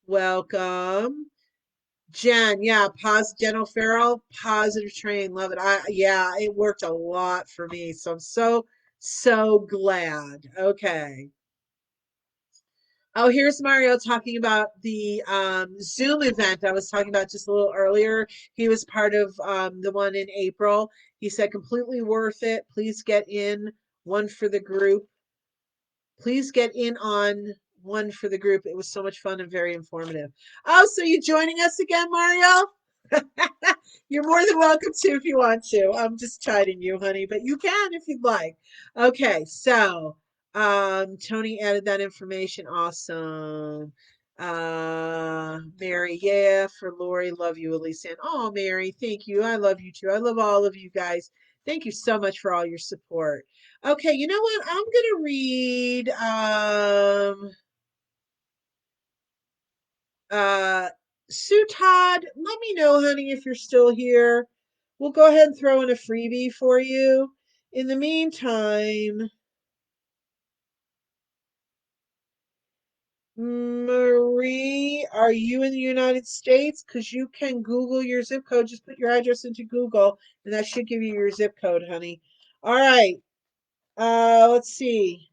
Welcome. Jen, yeah, Jennifer Farrell, positive train, love it. Yeah, it worked a lot for me. So I'm so glad. Okay. Oh, here's Mario talking about the Zoom event I was talking about just a little earlier. He was part of the one in April. He said completely worth it. Please get in one for the group. Please get in on one for the group. It was so much fun and very informative. Oh, so you joining us again, Mario? You're more than welcome to if you want to. I'm just chiding you, honey, but you can if you'd like. Okay, so Tony added that information. Awesome. Mary, yeah, for Lori, love you, Elyse Ann. Oh, Mary, thank you. I love you too. I love all of you guys. Thank you so much for all your support. Okay, you know what? I'm gonna read uh, Sue Todd, let me know, honey, if you're still here. We'll go ahead and throw in a freebie for you. In the meantime, Marie, are you in the United States? Because you can Google your zip code. Just put your address into Google, and that should give you your zip code, honey. All right. Let's see.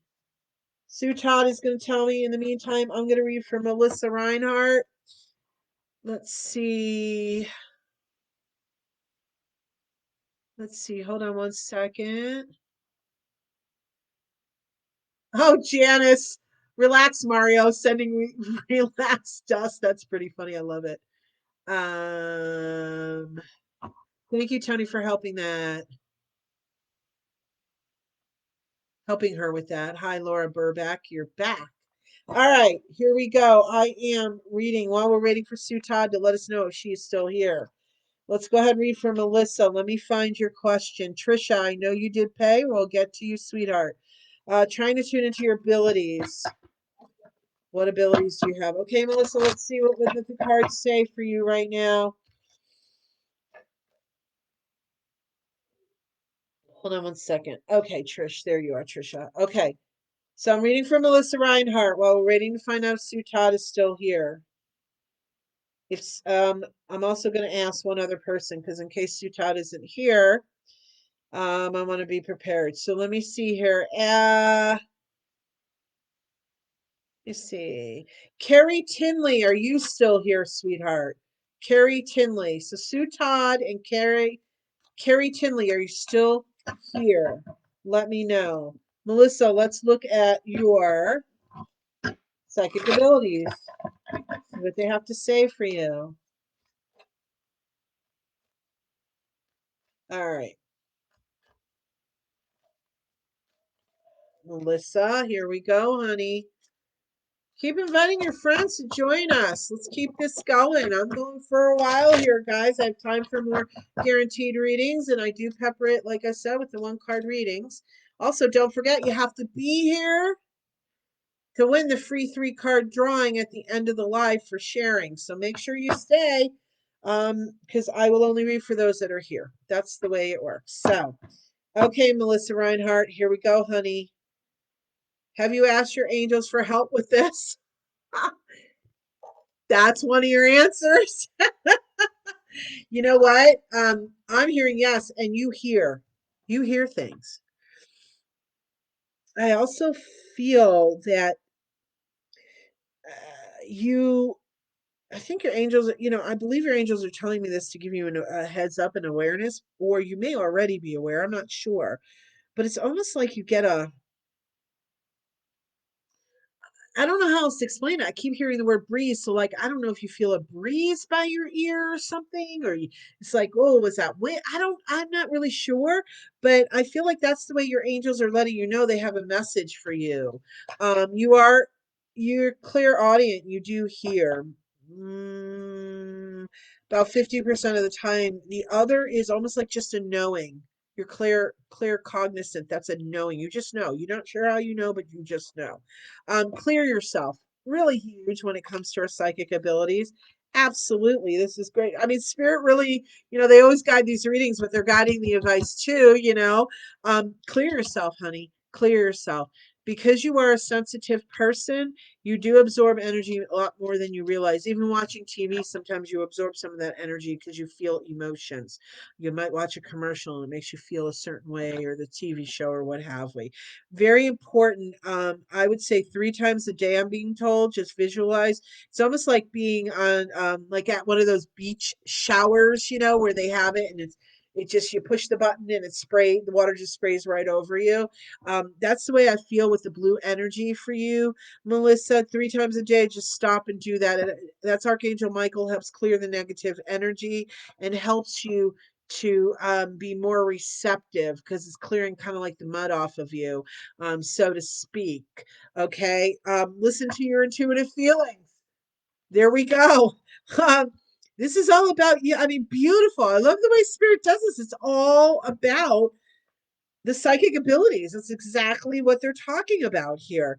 Sue Todd is going to tell me. In the meantime, I'm going to read from Melissa Reinhardt. Let's see. Let's see. Hold on one second. Oh, Janice. Relax, Mario. Sending relax dust. That's pretty funny. I love it. Um, Thank you, Tony, for helping her with that. Hi, Laura Burback. You're back. All right, here we go. I am reading while we're waiting for Sue Todd to let us know if she is still here. Let's go ahead and read for Melissa. Let me find your question. Trisha, I know you did pay. We'll get to you, sweetheart. Trying to tune into your abilities. What abilities do you have? Okay, Melissa, let's see what the cards say for you right now. Hold on one second. Okay, Trish, there you are, Trisha. Okay, so I'm reading for Melissa Reinhardt while we're waiting to find out if Sue Todd is still here. If I'm also going to ask one other person because in case Sue Todd isn't here, I want to be prepared. So let me see here. Let's see. Carrie Tinley, are you still here, sweetheart? Carrie Tinley. So Sue Todd and Carrie Tinley, are you still here? Let me know. Melissa, let's look at your psychic abilities. See what they have to say for you. All right. Melissa, here we go, honey. Keep inviting your friends to join us. Let's keep this going. I'm going for a while here, guys. I have time for more guaranteed readings, and I do pepper it, like I said, with the one card readings. Also, don't forget, you have to be here to win the free 3-card drawing at the end of the live for sharing. So make sure you stay, because I will only read for those that are here. That's the way it works. So, okay, Melissa Reinhart, here we go, honey. Have you asked your angels for help with this? That's one of your answers. You know what? I'm hearing yes, and you hear things. I also feel that you, I think your angels, I believe your angels are telling me this to give you a heads up and awareness, or you may already be aware. I'm not sure, but it's almost like you get I don't know how else to explain it. I keep hearing the word breeze. So, like, I don't know if you feel a breeze by your ear or something, or it's like, oh, was that wind? I'm not really sure, but I feel like that's the way your angels are letting you know they have a message for you. You're clairaudient. You do hear. About 50% of the time. The other is almost like just a knowing. You're clear cognizant. That's a knowing. You just know. You're not sure how you know, but you just know. Clear yourself. Really huge when it comes to our psychic abilities. Absolutely. This is great. I mean, spirit really, they always guide these readings, but they're guiding the advice too. Clear yourself, honey. Clear yourself. Because you are a sensitive person, you do absorb energy a lot more than you realize. Even watching TV, sometimes you absorb some of that energy because you feel emotions. You might watch a commercial and it makes you feel a certain way, or the TV show, or what have we. Very important. I would say 3 times a day, I'm being told, just visualize. It's almost like being on, like at one of those beach showers, where they have it and it just, you push the button and the water just sprays right over you. That's the way I feel with the blue energy for you, Melissa. 3 times a day, just stop and do that. And that's Archangel Michael, helps clear the negative energy and helps you to be more receptive, because it's clearing kind of like the mud off of you, so to speak. Okay. Listen to your intuitive feelings. There we go. Um, this is all about you. I mean, beautiful. I love the way Spirit does this. It's all about the psychic abilities. That's exactly what they're talking about here.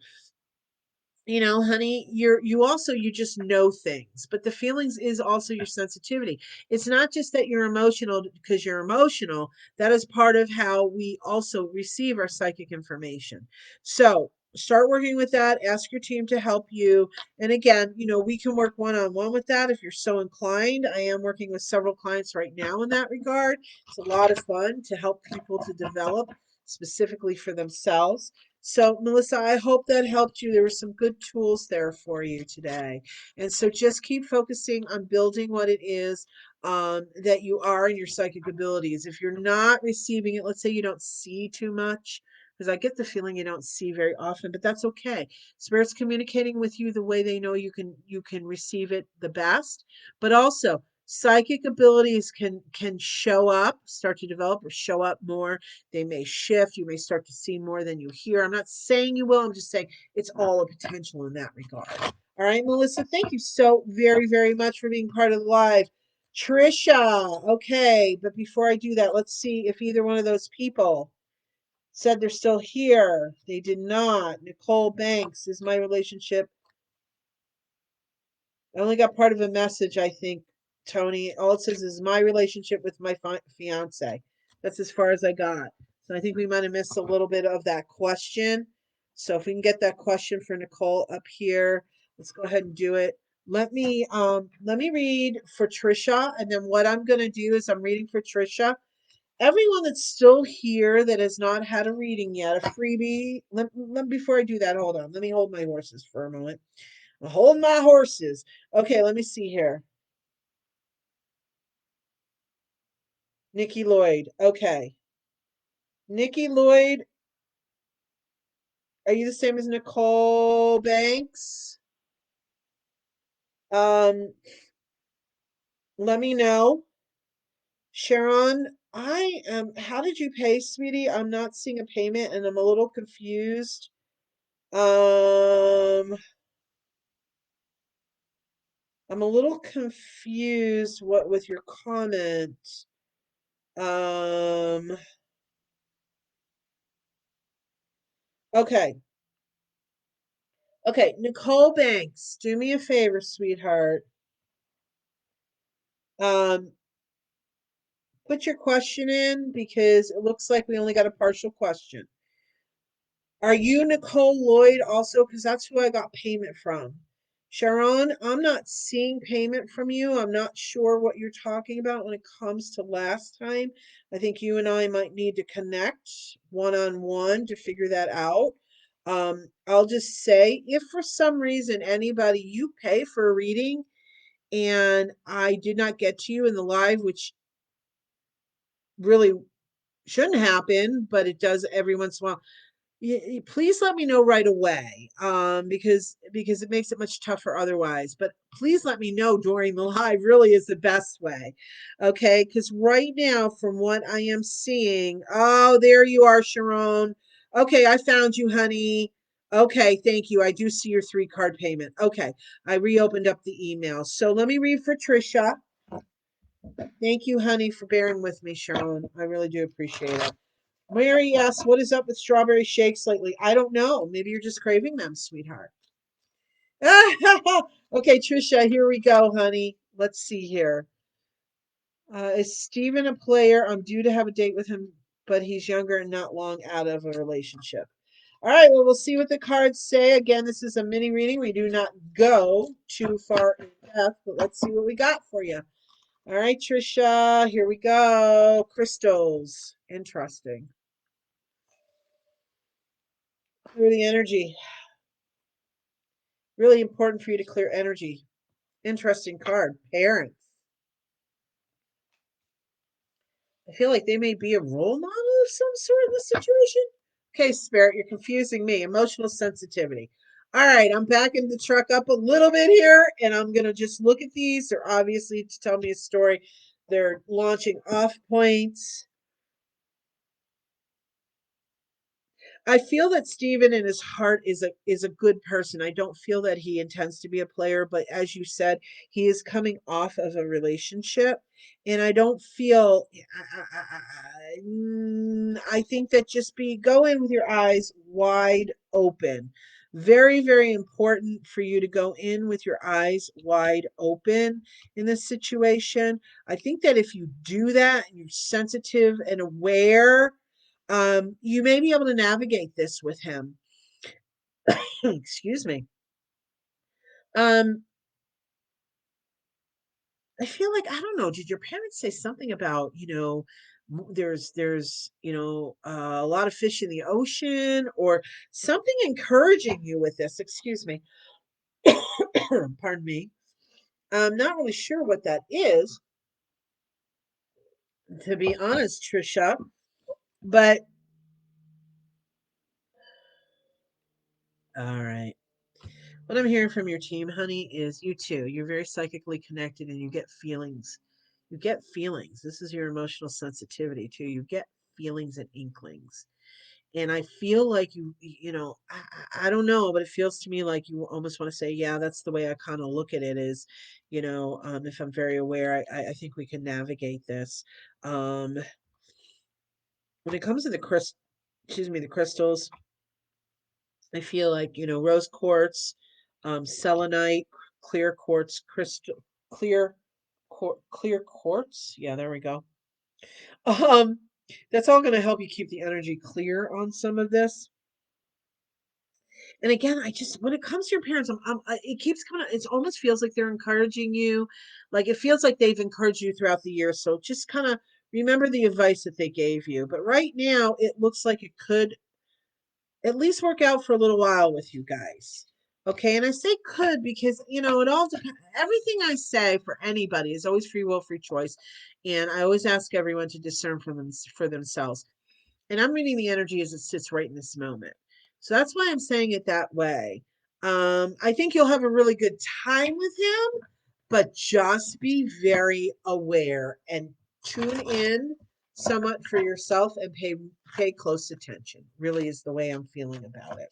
Honey, you just know things, but the feelings is also your sensitivity. It's not just that you're emotional because you're emotional. That is part of how we also receive our psychic information. So start working with that. Ask your team to help you. And again, we can work one-on-one with that if you're so inclined. I am working with several clients right now in that regard. It's a lot of fun to help people to develop specifically for themselves. So, Melissa, I hope that helped you. There were some good tools there for you today. And so just keep focusing on building what it is, that you are in your psychic abilities. If you're not receiving it, let's say you don't see too much, because I get the feeling you don't see very often, but that's okay. Spirit's communicating with you the way they know you can receive it the best. But also, psychic abilities can show up, start to develop, or show up more. They may shift. You may start to see more than you hear. I'm not saying you will. I'm just saying it's all a potential in that regard. All right, Melissa, thank you so very, very much for being part of the live. Trisha, okay, but before I do that, let's see if either one of those people said they're still here. They did not. Nicole Banks, is my relationship. I only got part of a message, I think, Tony. All it says is my relationship with my fiance. That's as far as I got. So I think we might have missed a little bit of that question. So if we can get that question for Nicole up here, let's go ahead and do it. Let me read for Trisha, and then what I'm going to do is I'm reading for Trisha. Everyone that's still here that has not had a reading yet, a freebie. Before I do that, hold on. Let me hold my horses for a moment. Hold my horses. Okay, let me see here. Nikki Lloyd. Okay. Nikki Lloyd, are you the same as Nicole Banks? Um, let me know. Sharon, I am, how did you pay, sweetie? I'm not seeing a payment and I'm a little confused. Um, I'm a little confused what with your comment. Um, okay. Okay, Nicole Banks, do me a favor, sweetheart. Um, put your question in because it looks like we only got a partial question. Are you Nicole Lloyd also? Because that's who I got payment from. Sharon, I'm not seeing payment from you. I'm not sure what you're talking about when it comes to last time. I think you and I might need to connect one-on-one to figure that out. I'll just say if for some reason anybody you pay for a reading and I did not get to you in the live, which really shouldn't happen, but it does every once in a while. Please let me know right away, because it makes it much tougher otherwise. But please let me know during the live. Really is the best way, okay? Because right now, from what I am seeing, oh, there you are, Sharon. Okay, I found you, honey. Okay, thank you. I do see your 3-card payment. Okay, I reopened up the email. So let me read for Trisha. Thank you, honey, for bearing with me, Sharon. I really do appreciate it. Mary asks, what is up with strawberry shakes lately? I don't know. Maybe you're just craving them, sweetheart. Okay, Trisha, here we go, honey. Let's see here. Is Steven a player? I'm due to have a date with him, but he's younger and not long out of a relationship. All right, well, we'll see what the cards say. Again, this is a mini reading. We do not go too far in depth, but let's see what we got for you. All right, Trisha, here we go. Crystals. Interesting. Clear the energy. Really important for you to clear energy. Interesting card. Parents. I feel like they may be a role model of some sort in this situation. Okay, Spirit, you're confusing me. Emotional sensitivity. All right, I'm backing the truck up a little bit here, and I'm going to just look at these. They're obviously to tell me a story. They're launching off points. I feel that Steven in his heart is a good person. I don't feel that he intends to be a player, but as you said, he is coming off of a relationship, and I don't feel. I think that just go in with your eyes wide open. Very, very important for you to go in with your eyes wide open in this situation. I think that if you do that, and you're sensitive and aware, you may be able to navigate this with him. Excuse me. Um, I feel like I don't know. Did your parents say something about there's a lot of fish in the ocean or something encouraging you with this? Excuse me. Pardon me. I'm not really sure what that is, to be honest, Trisha. But all right. What I'm hearing from your team, honey, is you too. You're very psychically connected and you get feelings. You get feelings. This is your emotional sensitivity too. You get feelings and inklings. And I feel like I don't know, but it feels to me like you almost want to say, yeah, that's the way I kind of look at it is, if I'm very aware, I think we can navigate this. Um, when it comes to the crystals, I feel like, rose quartz, selenite, clear quartz, clear quartz. Yeah, there we go. Um, that's all going to help you keep the energy clear on some of this. And again, when it comes to your parents, it keeps coming. It almost feels like they're encouraging you. Like it feels like they've encouraged you throughout the year. So just kind of remember the advice that they gave you. But right now, it looks like it could at least work out for a little while with you guys. Okay, and I say could because it all depends. Everything I say for anybody is always free will, free choice, and I always ask everyone to discern for themselves. And I'm reading the energy as it sits right in this moment, so that's why I'm saying it that way. I think you'll have a really good time with him, but just be very aware and tune in somewhat for yourself and pay close attention. Really is the way I'm feeling about it.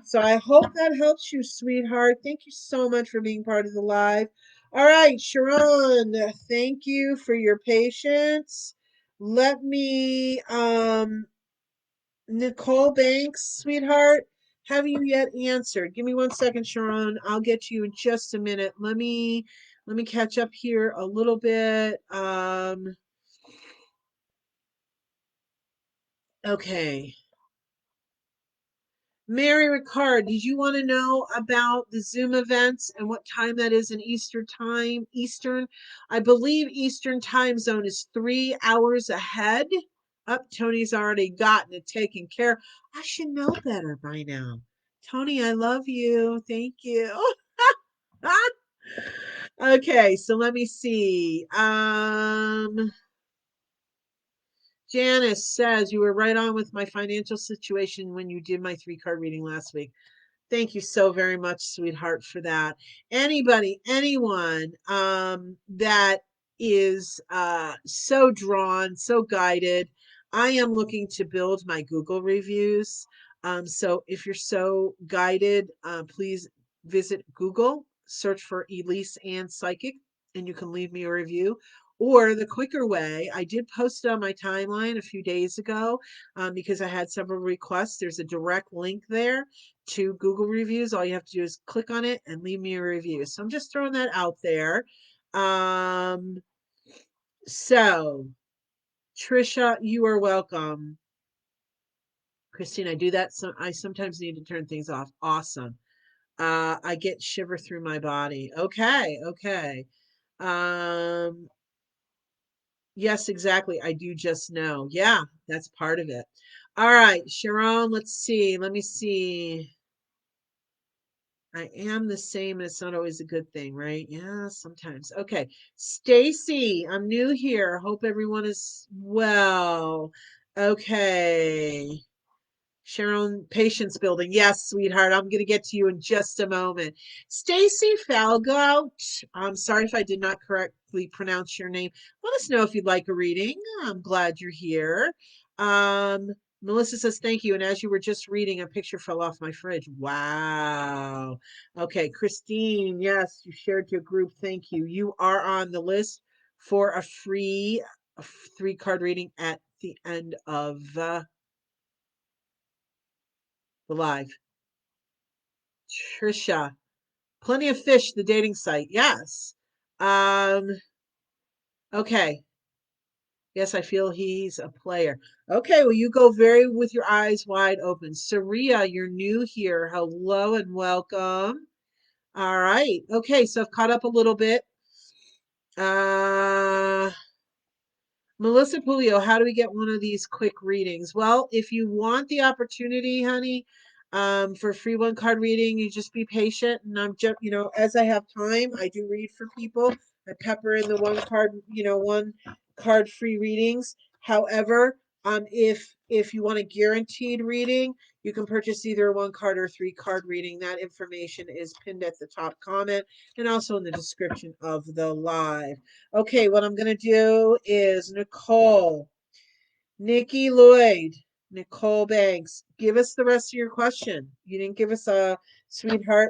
So I hope that helps you, sweetheart. Thank you so much for being part of the live. All right, Sharon, thank you for your patience. Let me Nicole Banks, sweetheart, Have you yet answered? Give me 1 second, Sharon. I'll get to you in just a minute. Let me catch up here a little bit. Okay. Mary Ricard, did you want to know about the Zoom events and what time that is in Eastern time? Eastern, I believe Eastern time zone is 3 hours ahead. Up, Tony's already gotten it taken care. I should know better by now. Tony, I love you. Thank you. Okay, so let me see. Janice says you were right on with my financial situation when you did my 3 card reading last week. Thank you so very much, sweetheart, for that. Anybody, anyone that is so drawn, so guided. I am looking to build my Google reviews. So if you're so guided, please visit Google, search for Elyse Ann Psychic, and you can leave me a review. Or the quicker way, I did post it on my timeline a few days ago because I had several requests. There's a direct link there to Google reviews. All you have to do is click on it and leave me a review. So I'm just throwing that out there. Um, so Trisha, you are welcome. Christine, I do that. So I sometimes need to turn things off. Awesome. I get shiver through my body. Okay, okay. Um, yes, exactly. I do just know. Yeah, that's part of it. All right, Sharon, let's see. Let me see. I am the same, and it's not always a good thing, right? Yeah, sometimes. Okay. Stacy, I'm new here. Hope everyone is well. Okay. Sharon, patience building. Yes, sweetheart. I'm going to get to you in just a moment. Stacy Falgout. I'm sorry if I did not correctly pronounce your name. Let us know if you'd like a reading. I'm glad you're here. Um, Melissa says thank you. And as you were just reading, a picture fell off my fridge. Wow. Okay, Christine. Yes, you shared your group. Thank you. You are on the list for a free 3 card reading at the end of the live. Trisha. Plenty of Fish, the dating site. Yes. Um, okay. Yes, I feel he's a player. Okay, well, you go very with your eyes wide open. Saria, you're new here. Hello and welcome. All right. Okay, so I've caught up a little bit. Uh Melissa Pulio, how do we get one of these quick readings? Well, if you want the opportunity, honey, for a free 1 card reading, you just be patient. And I'm just, as I have time, I do read for people. I pepper in the 1 card, 1 card free readings. However, if you want a guaranteed reading, you can purchase either a 1 card or 3 card reading. That information is pinned at the top comment and also in the description of the live. Okay, what I'm going to do is Nicole, Nikki Lloyd, Nicole Banks, give us the rest of your question. You didn't give us a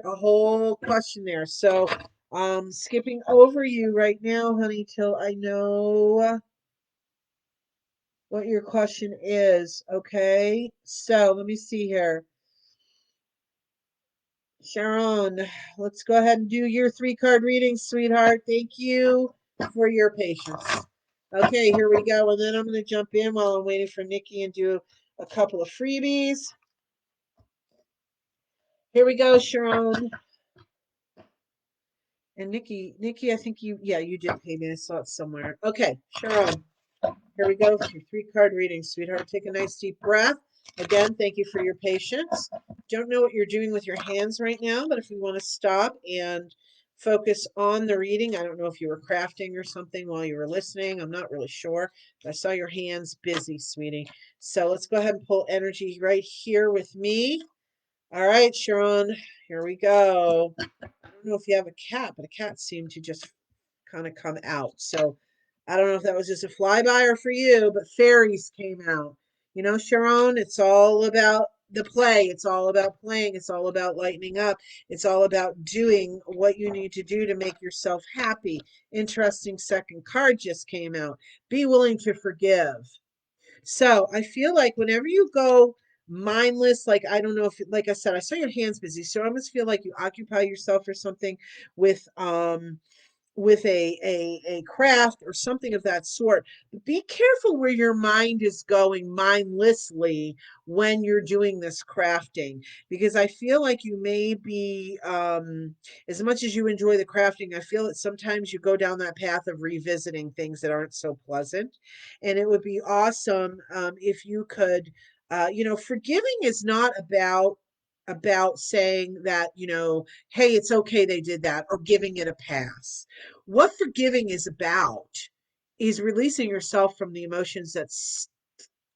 whole question there. So skipping over you right now, honey, till I know what your question is. Okay, so let me see here. Sharon, let's go ahead and do your 3 card reading, sweetheart. Thank you for your patience. Okay, here we go. And then I'm going to jump in while I'm waiting for Nikki and do a couple of freebies. Here we go, Sharon. And Nikki, I think you did pay me. I saw it somewhere. Okay, Sharon. Here we go for your 3 card reading, sweetheart. Take a nice deep breath. Again, thank you for your patience. Don't know what you're doing with your hands right now, but if you want to stop and focus on the reading, I don't know if you were crafting or something while you were listening. I'm not really sure, but I saw your hands busy, sweetie. So let's go ahead and pull energy right here with me. All right, Sharon, here we go. I don't know if you have a cat, but a cat seemed to just kind of come out. So I don't know if that was just a flyby or for you, but fairies came out. Sharon, it's all about the play. It's all about playing. It's all about lightening up. It's all about doing what you need to do to make yourself happy. Interesting 2nd card just came out. Be willing to forgive. So I feel like whenever you go mindless. Like, I don't know if, like I said, I saw your hands busy, so I almost feel like you occupy yourself or something with a craft or something of that sort. But be careful where your mind is going mindlessly when you're doing this crafting, because I feel like you may be, as much as you enjoy the crafting, I feel that sometimes you go down that path of revisiting things that aren't so pleasant. And it would be awesome, if you could, forgiving is not about saying that, hey, it's okay they did that, or giving it a pass. What forgiving is about is releasing yourself from the emotions that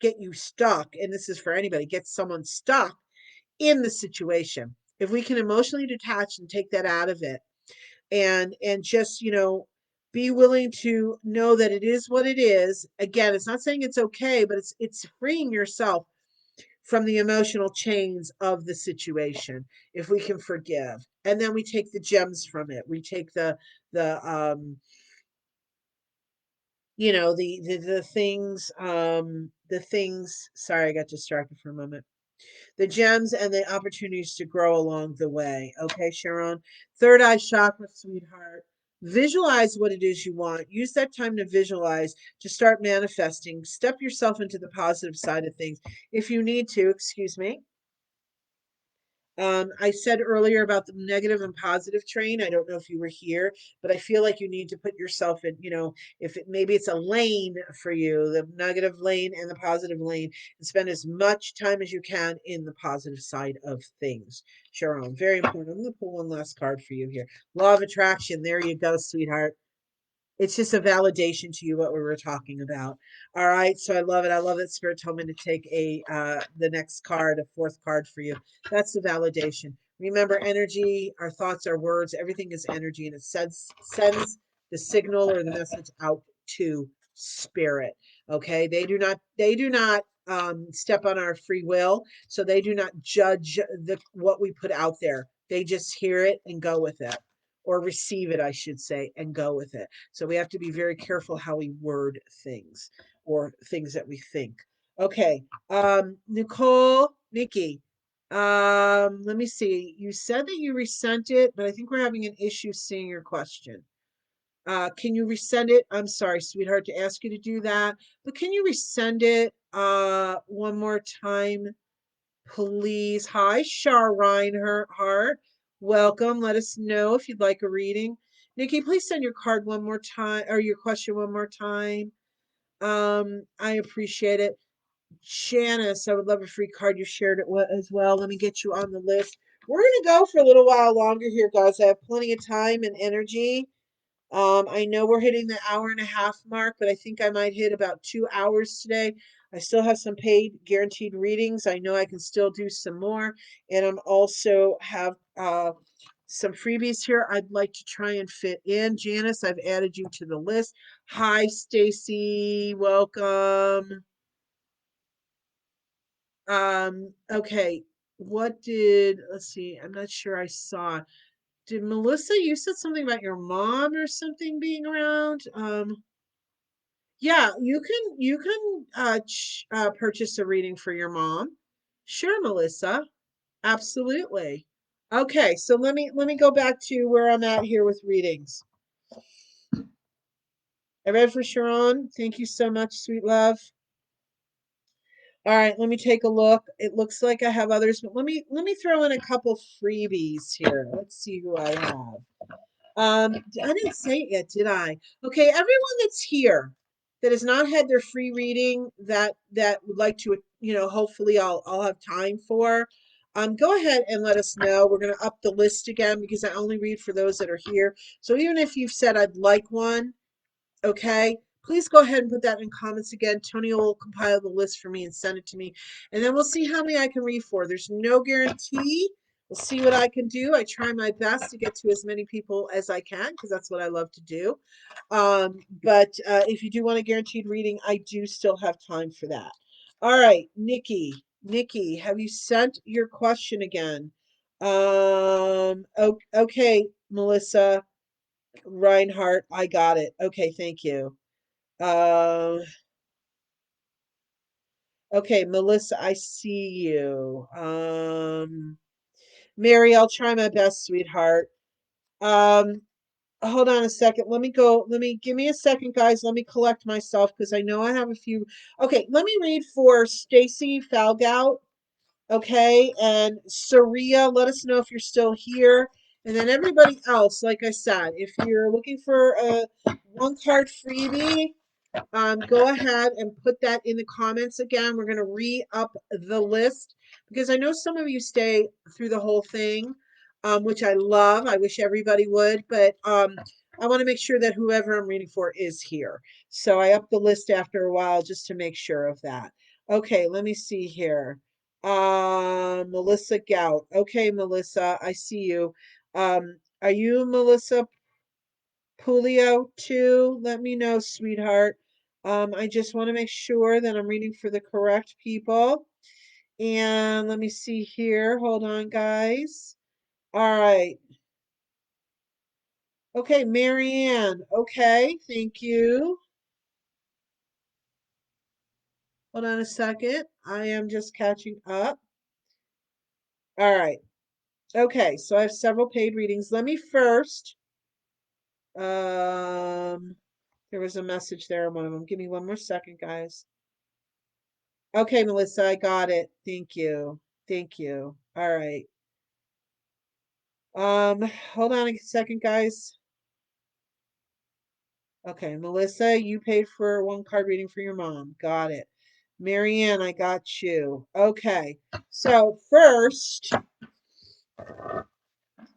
get you stuck. And this is for anybody, get someone stuck in the situation. If we can emotionally detach and take that out of it, and just, be willing to know that it is what it is. Again, it's not saying it's okay, but it's freeing yourself from the emotional chains of the situation. If we can forgive, and then we take the gems from it, we take the the things, sorry, I got distracted for a moment, the gems and the opportunities to grow along the way. Okay, Sharon. Third eye chakra, sweetheart. Visualize what it is you want. Use that time to visualize, to start manifesting. Step yourself into the positive side of things. If you need to, excuse me. I said earlier about the negative and positive train. I don't know if you were here, but I feel like you need to put yourself in, if maybe it's a lane for you, the negative lane and the positive lane, and spend as much time as you can in the positive side of things. Sharon, very important. I'm going to pull one last card for you here. Law of attraction. There you go, sweetheart. It's just a validation to you what we were talking about. All right, so I love it. I love that Spirit told me to take the next card, a fourth card for you. That's the validation. Remember, energy, our thoughts, our words, everything is energy, and it sends the signal or the message out to spirit. Okay, they do not step on our free will, so they do not judge what we put out there. They just hear it and go with it, or receive it, I should say, and go with it. So we have to be very careful how we word things, or things that we think. Okay. Nikki, let me see. You said that you resent it, but I think we're having an issue seeing your question. Can you resend it? I'm sorry, sweetheart, to ask you to do that, but can you resend it one more time, please? Hi, Shar Reinhardt. Welcome. Let us know if you'd like a reading. Nikki, please send your card one more time, or your question one more time. I appreciate it. Janice, I would love a free card. You shared it as well. Let me get you on the list. We're going to go for a little while longer here, guys. I have plenty of time and energy. I know we're hitting the hour and a half mark, but I think I might hit about 2 hours today. I still have some paid guaranteed readings. I know I can still do some more. And I'm also have some freebies here I'd like to try and fit in. Janice, I've added you to the list. Hi, Stacy. Welcome. Okay. Let's see, I'm not sure I saw. Did Melissa, you said something about your mom or something being around? Yeah, you can purchase a reading for your mom. Sure, Melissa. Absolutely. Okay, so let me go back to where I'm at here with readings. I read for Sharon. Thank you so much, sweet love. All right, let me take a look. It looks like I have others, but let me throw in a couple freebies here. Let's see who I have. I didn't say it yet, did I? Okay, everyone that's here that has not had their free reading that would like to, hopefully I'll have time for. Go ahead and let us know. We're gonna up the list again because I only read for those that are here. So even if you've said I'd like one, okay, please go ahead and put that in comments again. Tony will compile the list for me and send it to me, and then we'll see how many I can read for. There's no guarantee. We'll see what I can do. I try my best to get to as many people as I can because that's what I love to do. But if you do want a guaranteed reading, I do still have time for that. All right, Nikki. Nikki, have you sent your question again? Okay, Melissa Reinhardt, I got it. Okay, thank you. Uh, Okay, Melissa, I see you. Mary, I'll try my best, sweetheart. Um, Hold on a second. Let me go. Give me a second, guys. Let me collect myself because I know I have a few. Okay, let me read for Stacy Falgout. Okay, and Saria, let us know if you're still here. And then everybody else, like I said, if you're looking for a one card freebie, go ahead and put that in the comments again. We're going to re-up the list because I know some of you stay through the whole thing, which I love. I wish everybody would, but I want to make sure that whoever I'm reading for is here. So I up the list after a while just to make sure of that. Okay, let me see here. Melissa Gout. Okay, Melissa, I see you. Are you Melissa Pulio too? Let me know, sweetheart. I just want to make sure that I'm reading for the correct people. And let me see here. Hold on, guys. All right. Okay, Marianne. Okay, thank you. Hold on a second. I am just catching up. All right. Okay, so I have several paid readings. Let me first. There was a message there on one of them. Give me one more second, guys. Okay, Melissa, I got it. Thank you. Thank you. All right. Hold on a second, guys. Okay, Melissa, you paid for one card reading for your mom. Got it. Marianne, I got you. Okay. So first,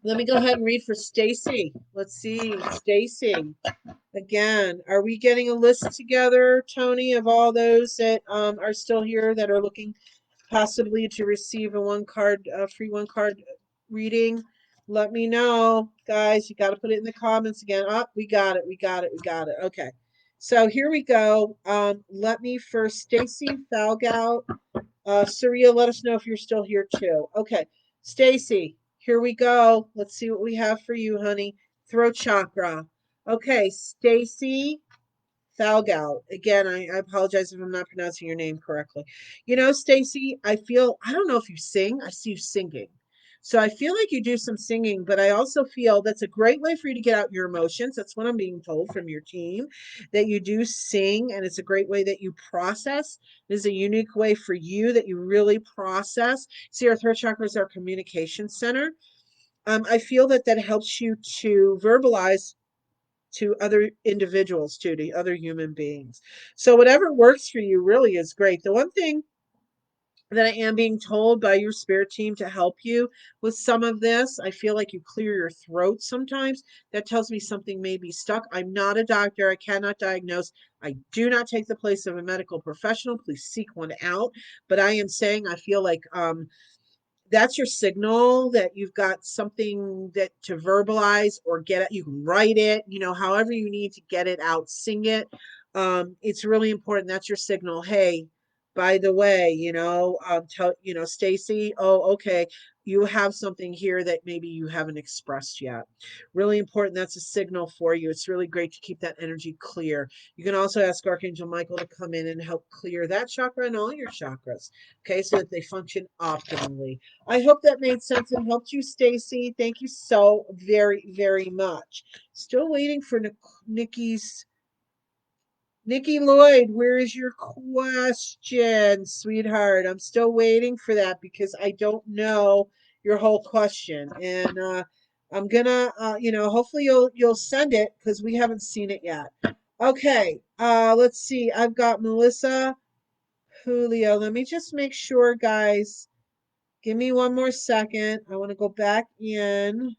let me go ahead and read for Stacy. Let's see, Stacy. Again, are we getting a list together, Tony, of all those that are still here that are looking possibly to receive a free one card reading? Let me know, guys. You got to put it in the comments again. Oh, we got it. We got it. We got it. Okay. So here we go. Let me first, Stacy Falgout. Saria, let us know if you're still here too. Okay. Stacy, here we go. Let's see what we have for you, honey. Throat chakra. Okay, Stacy Falgout. Again, I apologize if I'm not pronouncing your name correctly. You know, Stacy, I don't know if you sing. I see you singing. So I feel like you do some singing, but I also feel that's a great way for you to get out your emotions. That's what I'm being told from your team, that you do sing, and it's a great way that you process. It is a unique way for you that you really process. See, our throat chakra is our communication center. I feel that that helps you to verbalize to other individuals too, to other human beings. So whatever works for you really is great. The one thing that I am being told by your spirit team to help you with some of this, I feel like you clear your throat sometimes. That tells me something may be stuck. I'm not a doctor. I cannot diagnose. I do not take the place of a medical professional. Please seek one out. But I am saying I feel like that's your signal that you've got something that to verbalize or get it. You can write it, however you need to get it out, sing it. It's really important. That's your signal. Hey, by the way, tell, Stacy, oh, okay, you have something here that maybe you haven't expressed yet. Really important. That's a signal for you. It's really great to keep that energy clear. You can also ask Archangel Michael to come in and help clear that chakra and all your chakras, okay, so that they function optimally. I hope that made sense and helped you, Stacy. Thank you so very, very much. Still waiting for Nikki Lloyd. Where is your question, sweetheart? I'm still waiting for that because I don't know your whole question, and I'm gonna, hopefully you'll send it because we haven't seen it yet. Okay, let's see. I've got Melissa Julio. Let me just make sure, guys. Give me one more second. I want to go back in.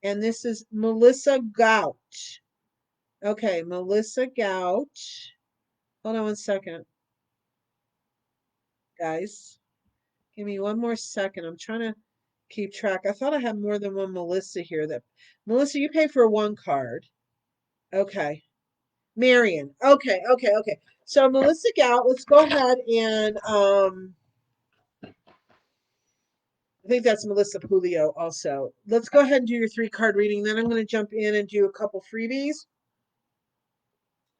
And this is Melissa Gout. Okay, Melissa Gout. Hold on one second, guys. Give me one more second. I'm trying to keep track. I thought I had more than one Melissa here. That Melissa, you pay for one card. Okay. Marion. Okay, okay, okay. So Melissa Gout, let's go ahead and I think that's Melissa Pulio also. Let's go ahead and do your 3 card reading. Then I'm going to jump in and do a couple freebies.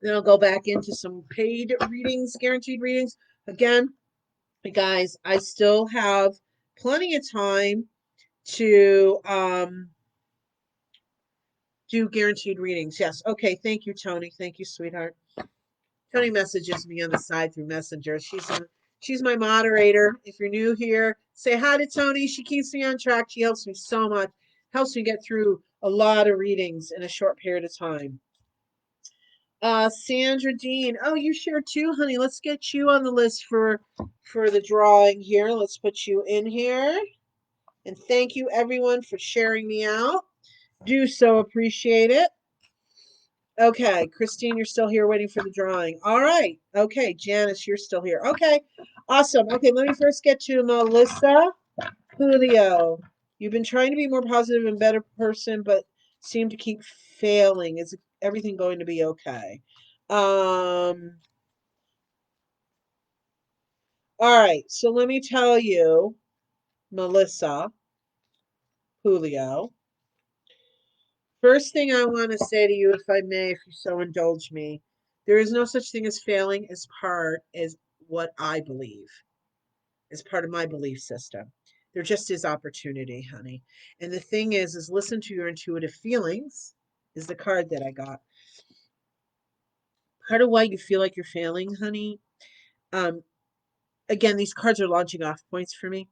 Then I'll go back into some paid readings, guaranteed readings. Again, guys, I still have plenty of time to do guaranteed readings. Yes. Okay. Thank you, Tony. Thank you, sweetheart. Tony messages me on the side through Messenger. She's my moderator. If you're new here, say hi to Tony. She keeps me on track. She helps me so much. Helps me get through a lot of readings in a short period of time. Sandra Dean. Oh, you share too, honey. Let's get you on the list for the drawing here. Let's put you in here. And thank you everyone for sharing me out. Do so appreciate it. Okay, Christine, you're still here waiting for the drawing. All right. Okay, Janice, you're still here. Okay, awesome. Okay, let me first get to Melissa Julio. You've been trying to be more positive and better person, but seem to keep failing. Is everything going to be okay? All right, so let me tell you, Melissa Julio. First thing I want to say to you, if I may, if you so indulge me, there is no such thing as failing as part as what I believe, as part of my belief system. There just is opportunity, honey. And the thing is listen to your intuitive feelings is the card that I got. Part of why you feel like you're failing, honey. Um, again, these cards are launching off points for me.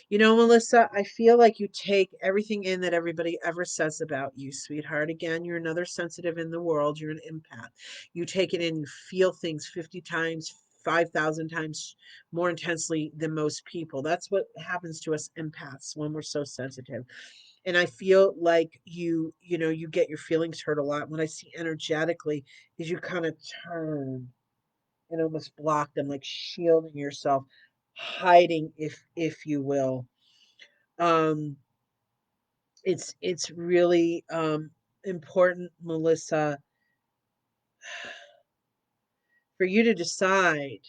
You know, Melissa, I feel like you take everything in that everybody ever says about you, sweetheart. Again, you're another sensitive in the world. You're an empath. You take it in, you feel things 50 times, 5,000 times more intensely than most people. That's what happens to us empaths when we're so sensitive. And I feel like you get your feelings hurt a lot. What I see energetically is you kind of turn and almost block them, like shielding yourself, hiding, if you will. um it's really important, Melissa, for you to decide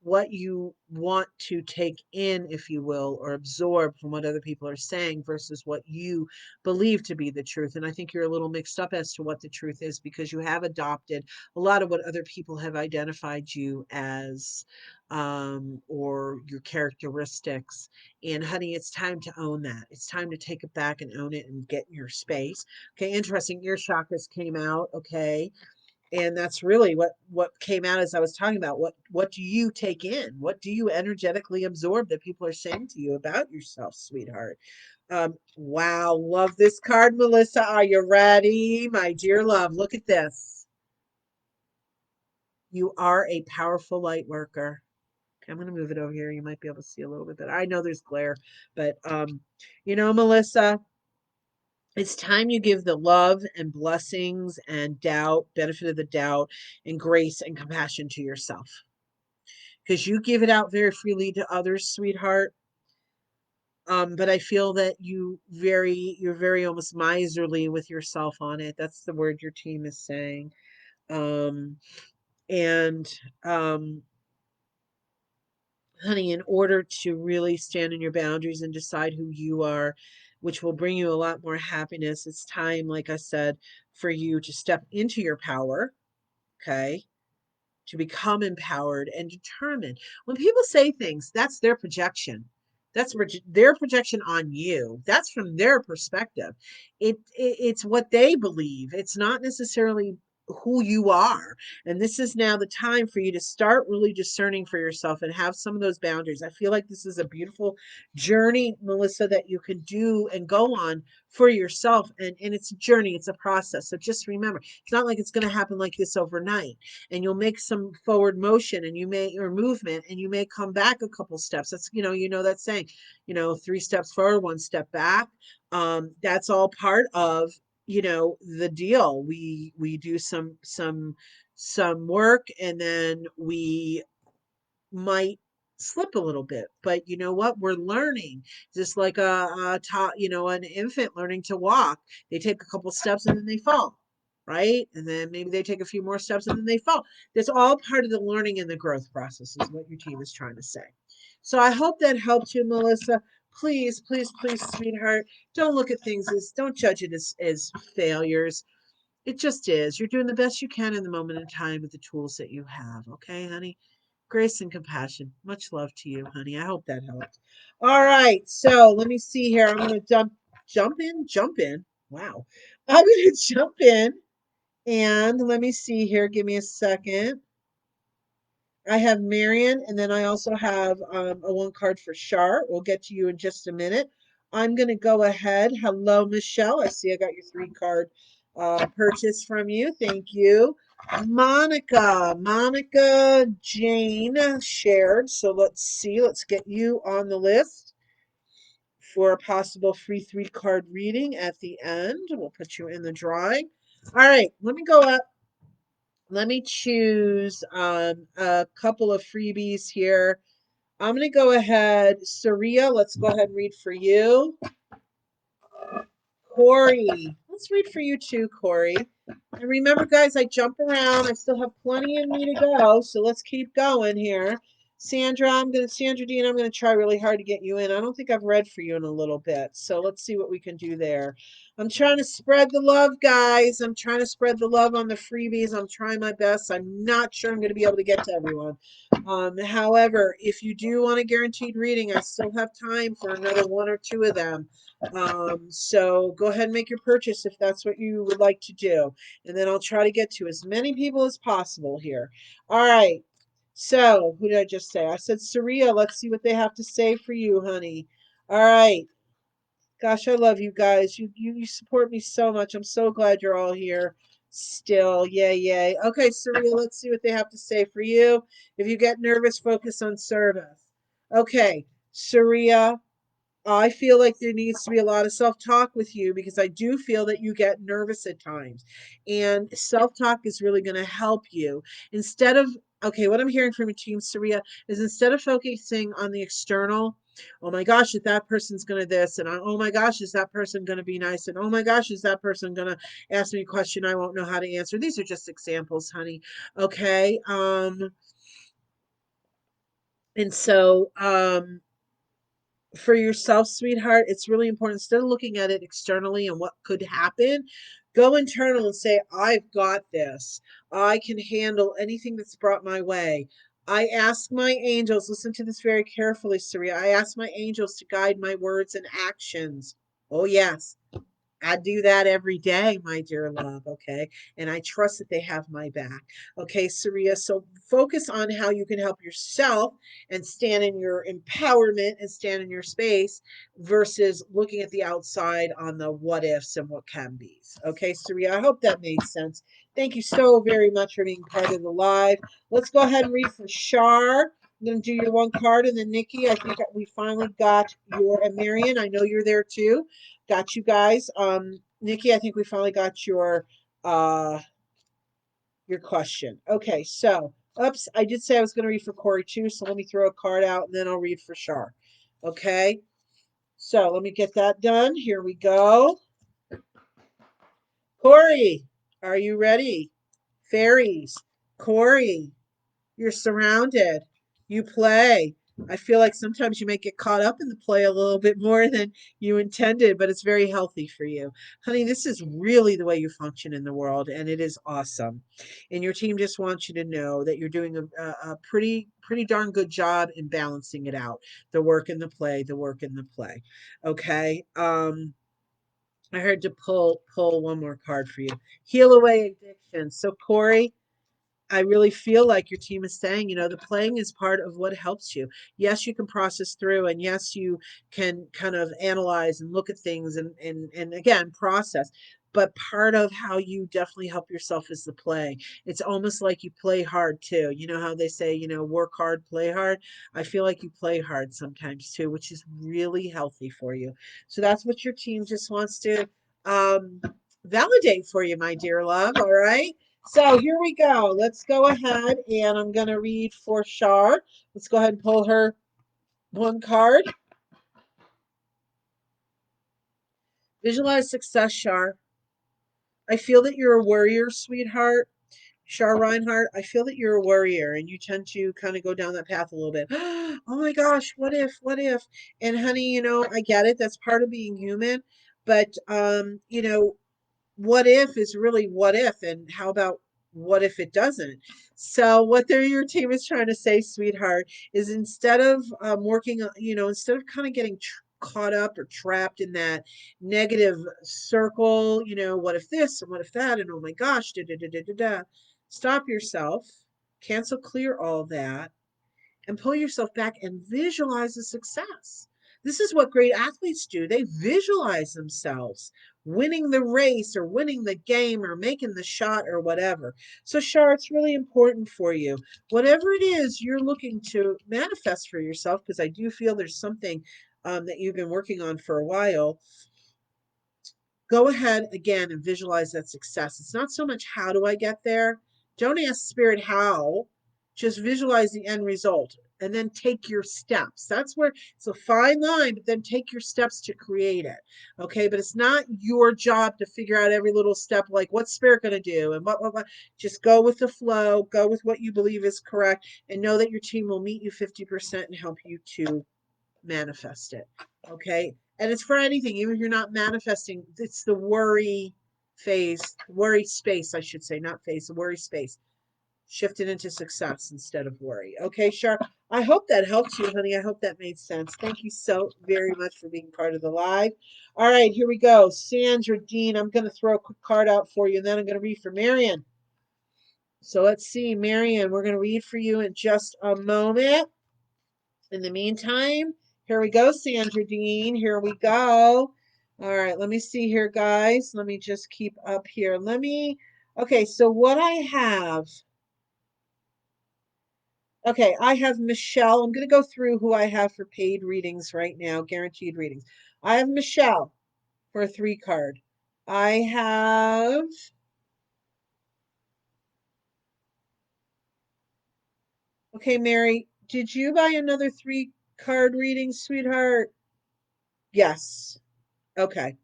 what you want to take in, if you will, or absorb from what other people are saying versus what you believe to be the truth. And I think you're a little mixed up as to what the truth is because you have adopted a lot of what other people have identified you as, or your characteristics. And honey, it's time to own that. It's time to take it back and own it and get your space. Okay, interesting. Ear chakras came out. Okay, and that's really what came out as I was talking about. What do you take in? What do you energetically absorb that people are saying to you about yourself, sweetheart? Wow, love this card, Melissa. Are you ready, my dear love? Look at this. You are a powerful light worker. Okay, I'm going to move it over here. You might be able to see a little bit better. I know there's glare, but Melissa, it's time you give the love and blessings and doubt, benefit of the doubt, and grace and compassion to yourself. Because you give it out very freely to others, sweetheart. But I feel that you're very almost miserly with yourself on it. That's the word your team is saying. Um, and honey, in order to really stand in your boundaries and decide who you are, which will bring you a lot more happiness, it's time, like I said, for you to step into your power. Okay, to become empowered and determined. When people say things, that's their projection. That's their projection on you. That's from their perspective. It's what they believe. It's not necessarily who you are. And this is now the time for you to start really discerning for yourself and have some of those boundaries. I feel like this is a beautiful journey, Melissa, that you can do and go on for yourself. And it's a journey, it's a process. So just remember, it's not like it's going to happen like this overnight, and you'll make some forward motion and or movement, and you may come back a couple steps. That's that saying, 3 steps forward, 1 step back. That's all part of the deal. We do some work, and then we might slip a little bit, but you know what, we're learning, just like an infant learning to walk. They take a couple steps and then they fall, right? And then maybe they take a few more steps and then they fall. That's all part of the learning and the growth process, is what your team is trying to say. So I hope that helped you, Melissa. Please, please, please, sweetheart, don't look at things don't judge it as failures. It just is. You're doing the best you can in the moment in time with the tools that you have. Okay, honey? Grace and compassion. Much love to you, honey. I hope that helped. All right. So let me see here. I'm going to jump in. Wow. I'm going to jump in and let me see here. Give me a second. I have Marion, and then I also have a one card for Shar. We'll get to you in just a minute. I'm going to go ahead. Hello, Michelle. I see I got your three card purchase from you. Thank you. Monica Jane shared. So let's see. Let's get you on the list for a possible free three card reading at the end. We'll put you in the drawing. All right. Let me go up. Let me choose a couple of freebies here. I'm going to go ahead. Saria, let's go ahead and read for you. Corey, let's read for you too, Corey. And remember, guys, I jump around. I still have plenty in me to go, so let's keep going here. Sandra Dean, I'm gonna try really hard to get you in. I don't think I've read for you in a little bit, so let's see what we can do there. I'm trying to spread the love, guys. I'm trying to spread the love on the freebies. I'm trying my best. I'm not sure I'm gonna be able to get to everyone. However, if you do want a guaranteed reading, I still have time for another one or two of them. So go ahead and make your purchase if that's what you would like to do. And then I'll try to get to as many people as possible here. All right. So who did I just say? I said Saria. Let's see what they have to say for you, honey. All right. Gosh, I love you guys. You support me so much. I'm so glad you're all here still. Yay, yay. Okay, Saria, let's see what they have to say for you. If you get nervous, focus on service. Okay, Saria, I feel like there needs to be a lot of self talk with you because I do feel that you get nervous at times. And self talk is really going to help you. Instead of, okay, what I'm hearing from your team, Saria, is instead of focusing on the external, oh my gosh, is that person's going to this? And oh my gosh, is that person going to be nice? And oh my gosh, is that person going to ask me a question I won't know how to answer? These are just examples, honey. Okay. And so, for yourself, sweetheart, it's really important. Instead of looking at it externally and what could happen, go internal and say, I've got this. I can handle anything that's brought my way. I ask my angels, listen to this very carefully, Saria. I ask my angels to guide my words and actions. Oh, yes. I do that every day, my dear love, okay? And I trust that they have my back. Okay, Saria, so focus on how you can help yourself and stand in your empowerment and stand in your space versus looking at the outside on the what ifs and what can be's. Okay, Saria, I hope that made sense. Thank you so very much for being part of the live. Let's go ahead and read for Shar. I'm going to do your one card, and then Nikki, I think we finally got your, and Marion, I know you're there too. Got you guys. Nikki, I think we finally got your question. Okay, so oops, I did say I was going to read for Corey too, so let me throw a card out and then I'll read for Shar. Okay, so let me get that done. Here we go. Corey, are you ready? Fairies, Corey, you're surrounded. You play. I feel like sometimes you may get caught up in the play a little bit more than you intended, but it's very healthy for you. Honey, this is really the way you function in the world, and it is awesome. And your team just wants you to know that you're doing a pretty darn good job in balancing it out. The work and the play, the work and the play. Okay. I heard to pull one more card for you. Heal away addiction. So Corey, I really feel like your team is saying, the playing is part of what helps you. Yes, you can process through, and yes, you can kind of analyze and look at things and again process. But part of how you definitely help yourself is the play. It's almost like you play hard too. You know how they say, work hard, play hard. I feel like you play hard sometimes too, which is really healthy for you. So that's what your team just wants to um, validate for you, my dear love. All right. So here we go. Let's go ahead and I'm going to read for Shar. Let's go ahead and pull her one card. Visualize success, Shar. I feel that you're a warrior, sweetheart. Shar Reinhardt, I feel that you're a warrior and you tend to kind of go down that path a little bit. Oh my gosh, what if, what if? And honey, I get it. That's part of being human. But, what if is really what if, and how about what if it doesn't? So what your team is trying to say, sweetheart, is instead of working, instead of kind of getting caught up or trapped in that negative circle, what if this and what if that, and oh my gosh, da da da da da da. Stop yourself, cancel, clear all that, and pull yourself back and visualize the success. This is what great athletes do. They visualize themselves winning the race or winning the game or making the shot or whatever. So, Shar, it's really important for you. Whatever it is you're looking to manifest for yourself, because I do feel there's something that you've been working on for a while, go ahead again and visualize that success. It's not so much how do I get there? Don't ask spirit how, just visualize the end result and then take your steps. That's where it's a fine line, but then take your steps to create it. Okay, but it's not your job to figure out every little step, like what's spirit going to do and what. Just go with the flow, go with what you believe is correct, and know that your team will meet you 50% and help you to manifest it. Okay. And it's for anything, even if you're not manifesting, it's the worry phase, worry space, I should say, not phase, the worry space. Shift it into success instead of worry. Okay, Sharp. I hope that helped you, honey. I hope that made sense. Thank you so very much for being part of the live. All right, here we go. Sandra Dean, I'm going to throw a quick card out for you, and then I'm going to read for Marion. So let's see, Marion, we're going to read for you in just a moment. In the meantime, here we go, Sandra Dean. Here we go. All right, let me see here, guys. Let me just keep up here. Okay, so what I have. Okay, I have Michelle. I'm going to go through who I have for paid readings right now, guaranteed readings. I have Michelle for a 3 card. I have. Okay, Mary, did you buy another 3 card reading, sweetheart? Yes. Okay.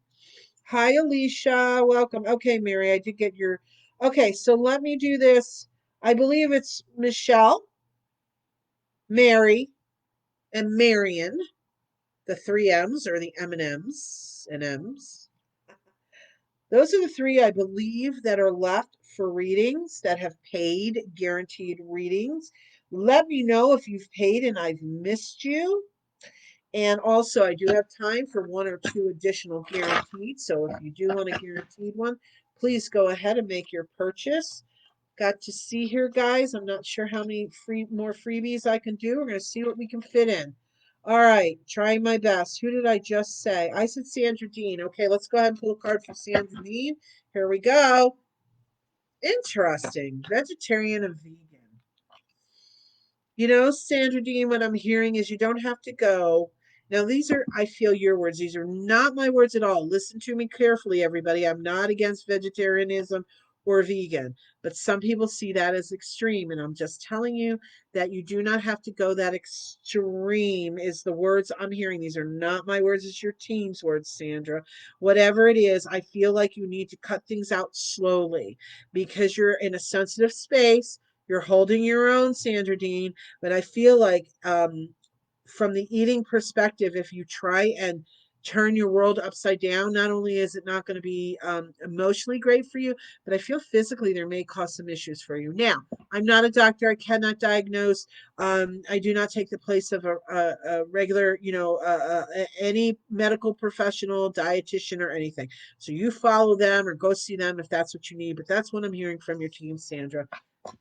Hi, Alicia. Welcome. Okay, Mary, I did get your. Okay, so let me do this. I believe it's Michelle, Mary, and Marion, the 3 M's or the M&M's and M's. Those are the 3 I believe that are left for readings that have paid guaranteed readings. Let me know if you've paid and I've missed you. And also, I do have time for 1 or 2 additional guaranteed. So if you do want a guaranteed one, please go ahead and make your purchase. Got to see here, guys. I'm not sure how many more freebies I can do. We're going to see what we can fit in. All right, trying my best. Who did I just say? I said Sandra Dean. Okay, let's go ahead and pull a card for Sandra Dean. Here we go. Interesting. Vegetarian and vegan. Sandra Dean, what I'm hearing is you don't have to go. Now, these are, I feel, your words. These are not my words at all. Listen to me carefully, everybody. I'm not against vegetarianism or vegan, but some people see that as extreme. And I'm just telling you that you do not have to go that extreme, is the words I'm hearing. These are not my words, it's your team's words, Sandra. Whatever it is, I feel like you need to cut things out slowly because you're in a sensitive space. You're holding your own, Sandra Dean, but I feel like from the eating perspective, if you try and turn your world upside down, not only is it not going to be emotionally great for you, but I feel physically there may cause some issues for you. Now, I'm not a doctor. I cannot diagnose. I do not take the place of a regular, any medical professional, dietitian, or anything. So you follow them or go see them if that's what you need. But that's what I'm hearing from your team, Sandra.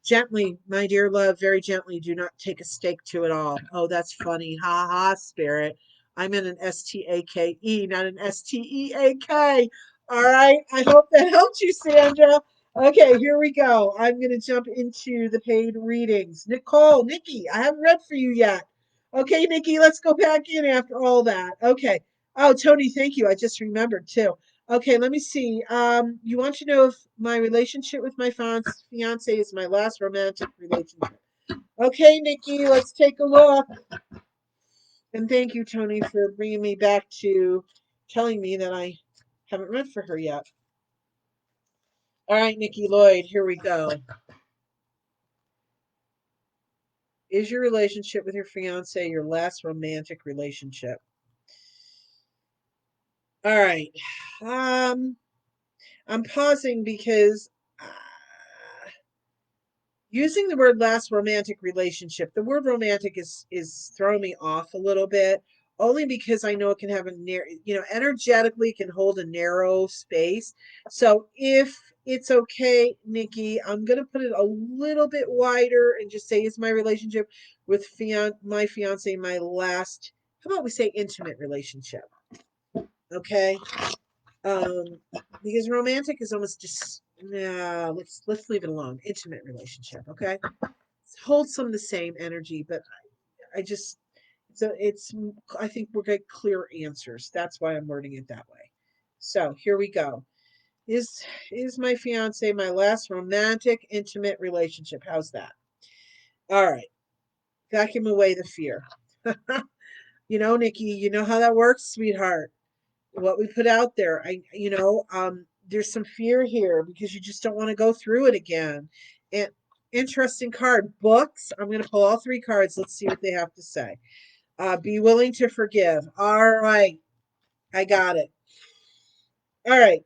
Gently, my dear love, very gently. Do not take a stake to it all. Oh, that's funny. Ha ha, spirit. I'm in an STAKE, not an STEAK. All right. I hope that helped you, Sandra. Okay, here we go. I'm going to jump into the paid readings. Nikki, I haven't read for you yet. Okay, Nikki, let's go back in after all that. Okay. Oh, Tony, thank you. I just remembered too. Okay, let me see. You want to know if my relationship with my fiance is my last romantic relationship. Okay, Nikki, let's take a look. And thank you, Tony, for bringing me back to telling me that I haven't read for her yet. All right, Nikki Lloyd, here we go. Is your relationship with your fiance your last romantic relationship? All right. I'm pausing because using the word last romantic relationship, the word romantic is throwing me off a little bit, only because I know it can have a narrow, energetically it can hold a narrow space. So if it's okay, Nikki, I'm gonna put it a little bit wider and just say it's my relationship with my fiance, my last, how about we say intimate relationship? Okay. Um, because romantic is almost just, no, let's leave it alone. Intimate relationship, okay? Holds some of the same energy, but I just, so it's, I think we'll get clear answers. That's why I'm wording it that way. So here we go. Is my fiance my last romantic intimate relationship? How's that? All right. Vacuum away the fear. Nikki, you know how that works, sweetheart. What we put out there, there's some fear here because you just don't want to go through it again. And interesting card, books. I'm going to pull all three cards. Let's see what they have to say. Be willing to forgive. All right. I got it. All right.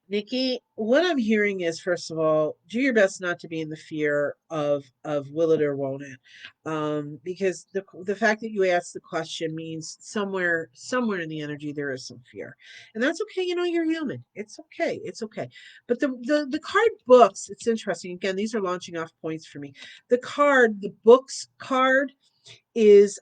Nikki, what I'm hearing is, first of all, do your best not to be in the fear of will it or won't it, because the fact that you asked the question means somewhere in the energy there is some fear, and that's okay. You're human. It's okay. It's okay. But the card books. It's interesting. Again, these are launching off points for me. The books card is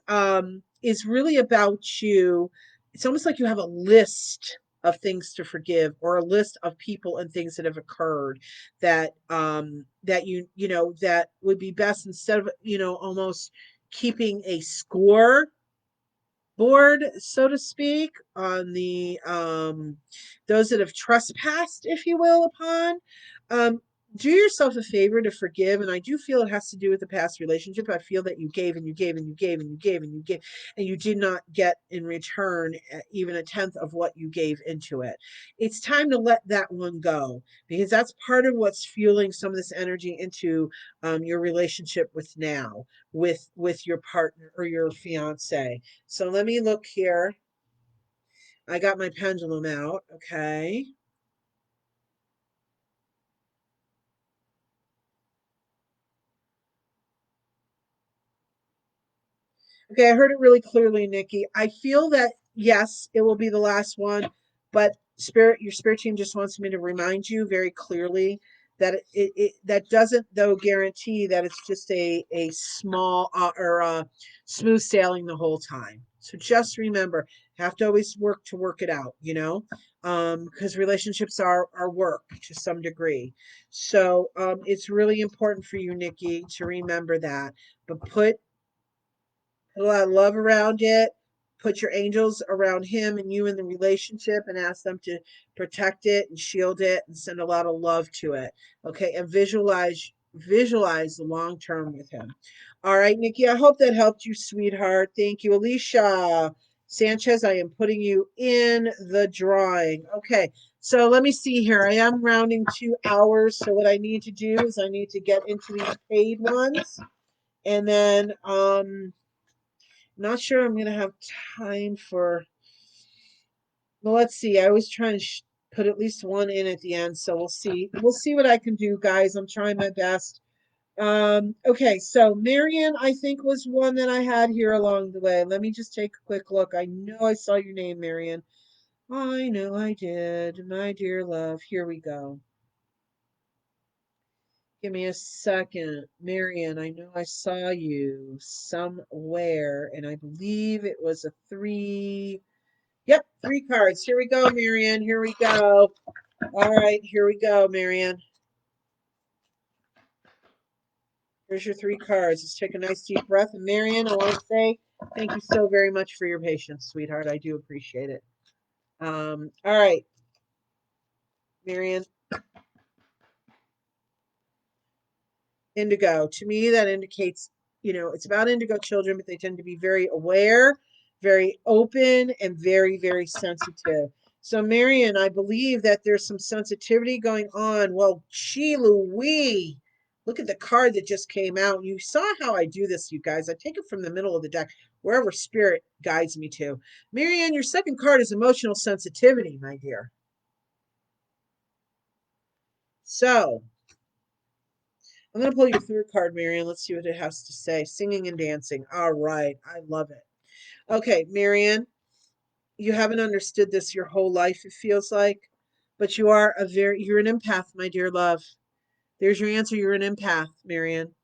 really about you. It's almost like you have a list of things to forgive, or a list of people and things that have occurred that that would be best, instead of almost keeping a score board, so to speak, on the those that have trespassed, if you will, upon. Um, do yourself a favor to forgive, and I do feel it has to do with the past relationship. I feel that you gave and you gave and you gave and you gave and you gave, and you did not get in return even a tenth of what you gave into it. It's time to let that one go, because that's part of what's fueling some of this energy into your relationship with your partner or your fiance. So let me look here. I got my pendulum out. Okay. Okay, I heard it really clearly, Nikki. I feel that yes, it will be the last one, but your spirit team just wants me to remind you very clearly that that doesn't though guarantee that it's just a small or smooth sailing the whole time. So just remember, have to always work to work it out, because relationships are work to some degree. So it's really important for you, Nikki, to remember that. But put a lot of love around it. Put your angels around him and you in the relationship, and ask them to protect it and shield it and send a lot of love to it. Okay. And visualize the long term with him. All right, Nikki, I hope that helped you, sweetheart. Thank you. Alicia Sanchez, I am putting you in the drawing. Okay. So let me see here. I am rounding 2 hours. So what I need to do is I need to get into these paid ones. And then not sure I'm gonna have time for. Well, let's see. I was trying to put at least one in at the end, so we'll see. We'll see what I can do, guys. I'm trying my best. Okay, so Marion, I think, was one that I had here along the way. Let me just take a quick look. I know I saw your name, Marion. I know I did, my dear love. Here we go. Give me a second. Marion, I know I saw you somewhere, and I believe it was a three. Yep, three cards. Here we go, Marianne. Here we go. All right, here we go, Marianne. Here's your three cards. Let's take a nice deep breath. And Marianne, I want to say thank you so very much for your patience, sweetheart. I do appreciate it. All right, Marianne. Indigo. To me, that indicates, it's about indigo children, but they tend to be very aware, very open, and very, very sensitive. So, Marion, I believe that there's some sensitivity going on. Well, gee Louise, look at the card that just came out. You saw how I do this, you guys. I take it from the middle of the deck, wherever spirit guides me to. Marianne, your second card is emotional sensitivity, my dear. So I'm going to pull your third card, Marianne. Let's see what it has to say. Singing and dancing. All right. I love it. Okay, Marianne, you haven't understood this your whole life, it feels like, but you're an empath, my dear love. There's your answer. You're an empath, Marianne.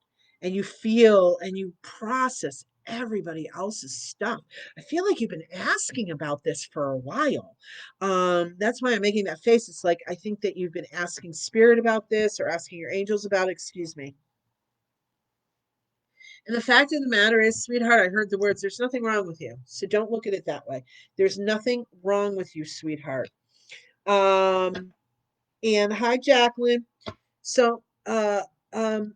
And you feel and you process everybody else's stuff. I feel like you've been asking about this for a while. That's why I'm making that face. It's like I think that you've been asking spirit about this or asking your angels about it. Excuse me. And the fact of the matter is, sweetheart, I heard the words, there's nothing wrong with you. So don't look at it that way. There's nothing wrong with you, sweetheart. And hi, Jacqueline. So, um,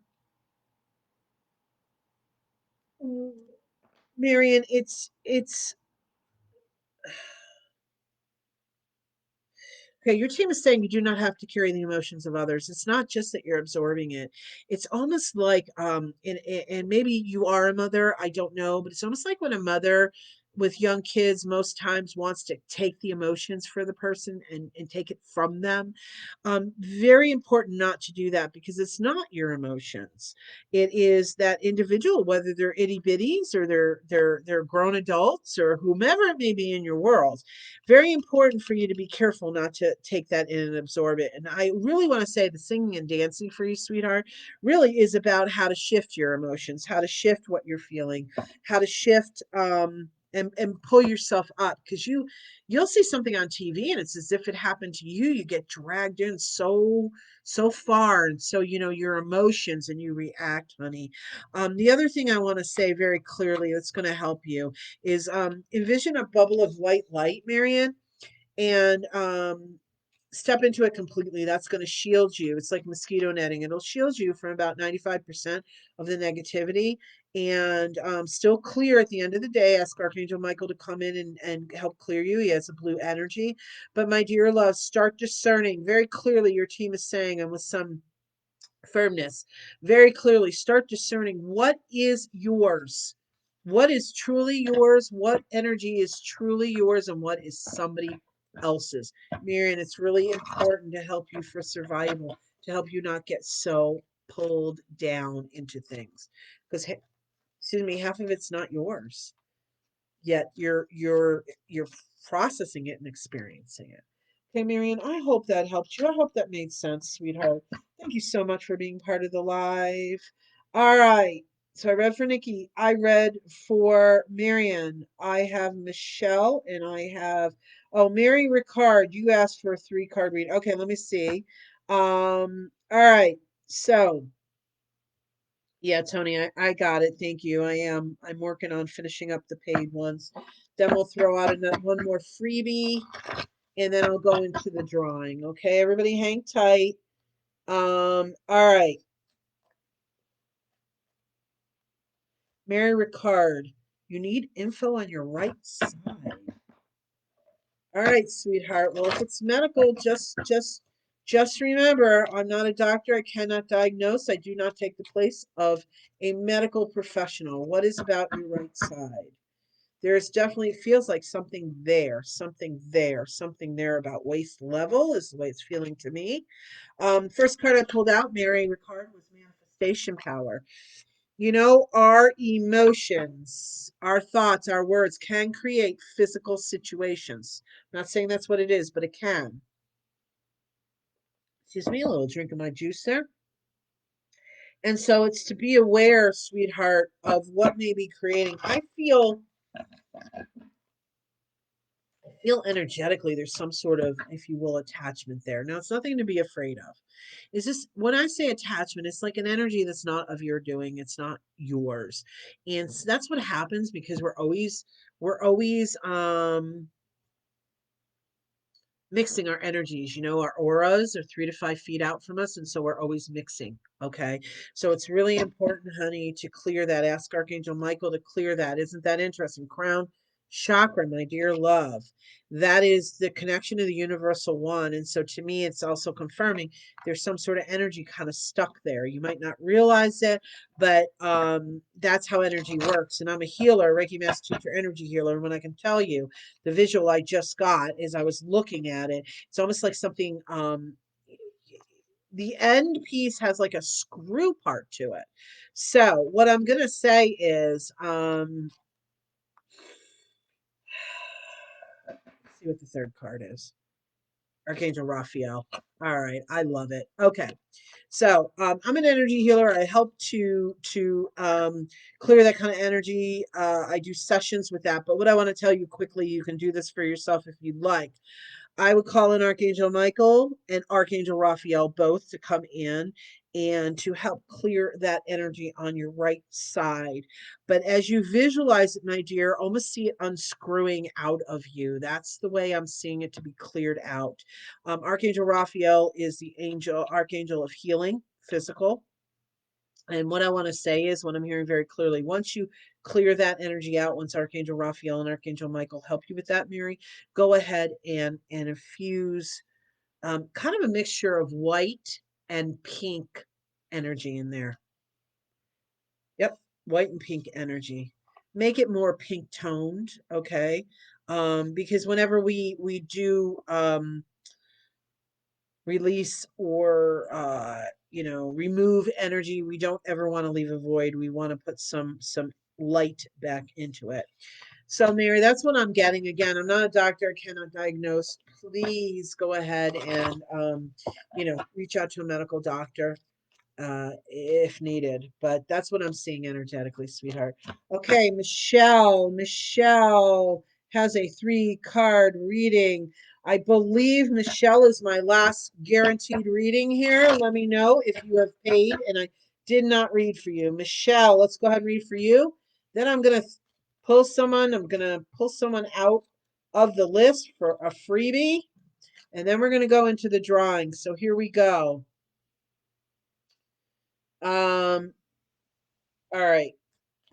Marion, it's okay. Your team is saying you do not have to carry the emotions of others. It's not just that you're absorbing it. It's almost like and maybe you are a mother, I don't know, but it's almost like when a mother with young kids most times wants to take the emotions for the person and take it from them. Very important not to do that because it's not your emotions. It is that individual, whether they're itty bitties or they're grown adults or whomever it may be in your world. Very important for you to be careful not to take that in and absorb it. And I really want to say the singing and dancing for you, sweetheart, really is about how to shift your emotions, how to shift what you're feeling, how to shift and pull yourself up because you'll see something on TV and it's as if it happened to you. You get dragged in so far, and so your emotions and you react, honey. The other thing I want to say very clearly that's going to help you is envision a bubble of white light, Marianne, and step into it completely. That's going to shield you. It's like mosquito netting. It'll shield you from about 95% of the negativity and still clear at the end of the day. Ask Archangel Michael to come in and help clear you. He has a blue energy. But my dear love, start discerning very clearly. Your team is saying, and with some firmness, very clearly start discerning what is yours, what is truly yours, what energy is truly yours, and what is somebody else's. Marion, it's really important to help you for survival, to help you not get so pulled down into things because excuse me, half of it's not yours, yet you're processing it and experiencing it. Okay, Marion, I hope that helped you. I hope that made sense, sweetheart. Thank you so much for being part of the live. All right. So I read for Nikki. I read for Marion. I have Michelle and I have Mary Ricard. You asked for a 3-card read. Okay, let me see. All right. So yeah, Tony, I got it. Thank you. I'm working on finishing up the paid ones. Then we'll throw out one more freebie and then I'll go into the drawing. Okay, everybody hang tight. All right. Mary Ricard, you need info on your right side. All right, sweetheart. Well, if it's medical, just remember, I'm not a doctor. I cannot diagnose. I do not take the place of a medical professional. What is about your right side? There's definitely feels like something there, something there about waist level is the way it's feeling to me. First card I pulled out, Mary Ricard, was manifestation power. Our emotions, our thoughts, our words can create physical situations. I'm not saying that's what it is, but it can. Excuse me, a little drink of my juice there. And so it's to be aware, sweetheart, of what may be creating. I feel energetically there's some sort of, if you will, attachment there. Now, it's nothing to be afraid of. Is this, when I say attachment, it's like an energy that's not of your doing, it's not yours. And that's what happens because we're always mixing our energies. Our auras are 3 to 5 feet out from us, and so we're always mixing. Okay, so it's really important, honey, to clear that. Ask Archangel Michael to clear that. Isn't that interesting? Crown chakra, my dear love, that is the connection to the universal one. And so to me, it's also confirming there's some sort of energy kind of stuck there. You might not realize it, but that's how energy works. And I'm a healer, Reiki Master Teacher, energy healer. And when I can tell you, the visual I just got as I was looking at it, it's almost like something the end piece has like a screw part to it. So what I'm gonna say is, let's see what the third card is. Archangel Raphael. All right, I love it. Okay, so I'm an energy healer. I help to clear that kind of energy. I do sessions with that. But what I want to tell you quickly, you can do this for yourself if you'd like. I would call in Archangel Michael and Archangel Raphael both to come in and to help clear that energy on your right side. But as you visualize it, my dear, almost see it unscrewing out of you. That's the way I'm seeing it to be cleared out. Archangel Raphael is the archangel of healing, physical. And what I want to say is, what I'm hearing very clearly, once you clear that energy out, once Archangel Raphael and Archangel Michael help you with that, Mary, go ahead and infuse kind of a mixture of white and pink energy in there. Yep, white and pink energy. Make it more pink toned, okay? Because whenever we do release or remove energy, we don't ever want to leave a void. We want to put some light back into it. So Mary, that's what I'm getting. Again, I'm not a doctor, I cannot diagnose. Please go ahead and reach out to a medical doctor if needed. But that's what I'm seeing energetically, sweetheart. Okay, Michelle has a 3-card reading. I believe Michelle is my last guaranteed reading here. Let me know if you have paid and I did not read for you. Michelle, let's go ahead and read for you. Then I'm going to pull someone. I'm going to pull someone out of the list for a freebie. And then we're going to go into the drawing. So here we go. All right.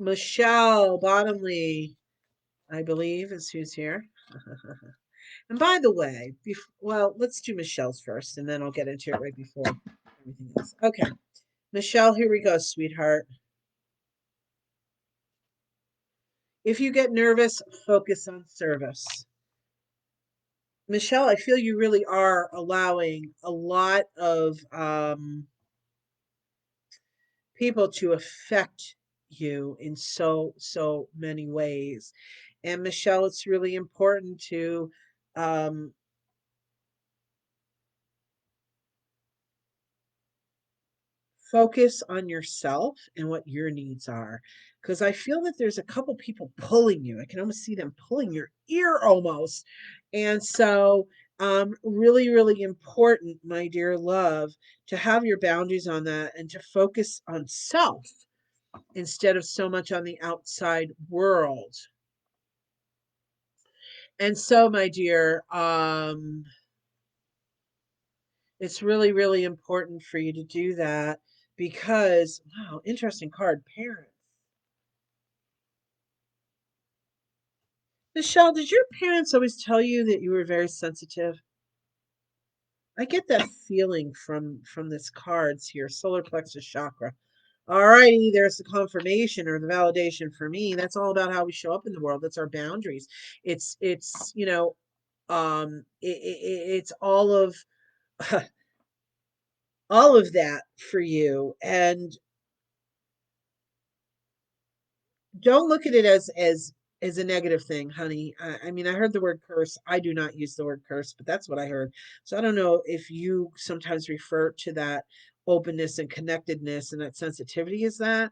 Michelle Bottomley, I believe, is who's here. And by the way, well, let's do Michelle's first, and then I'll get into it right before everything else. Okay. Michelle, here we go, sweetheart. If you get nervous, focus on service. Michelle, I feel you really are allowing a lot of people to affect you in so many ways. And Michelle, it's really important to um, focus on yourself and what your needs are. Because I feel that there's a couple people pulling you. I can almost see them pulling your ear almost. And so, really, really important, my dear love, to have your boundaries on that and to focus on self instead of so much on the outside world. And so, my dear, it's really, really important for you to do that because, wow, interesting card, parents. Michelle, did your parents always tell you that you were very sensitive? I get that feeling from this cards here, solar plexus chakra. All righty, there's the confirmation or the validation for me. That's all about how we show up in the world. That's our boundaries. It's it's all of that for you. And don't look at it as a negative thing, honey. I mean, I heard the word curse. I do not use the word curse, but that's what I heard. So I don't know if you sometimes refer to that openness and connectedness and that sensitivity as that,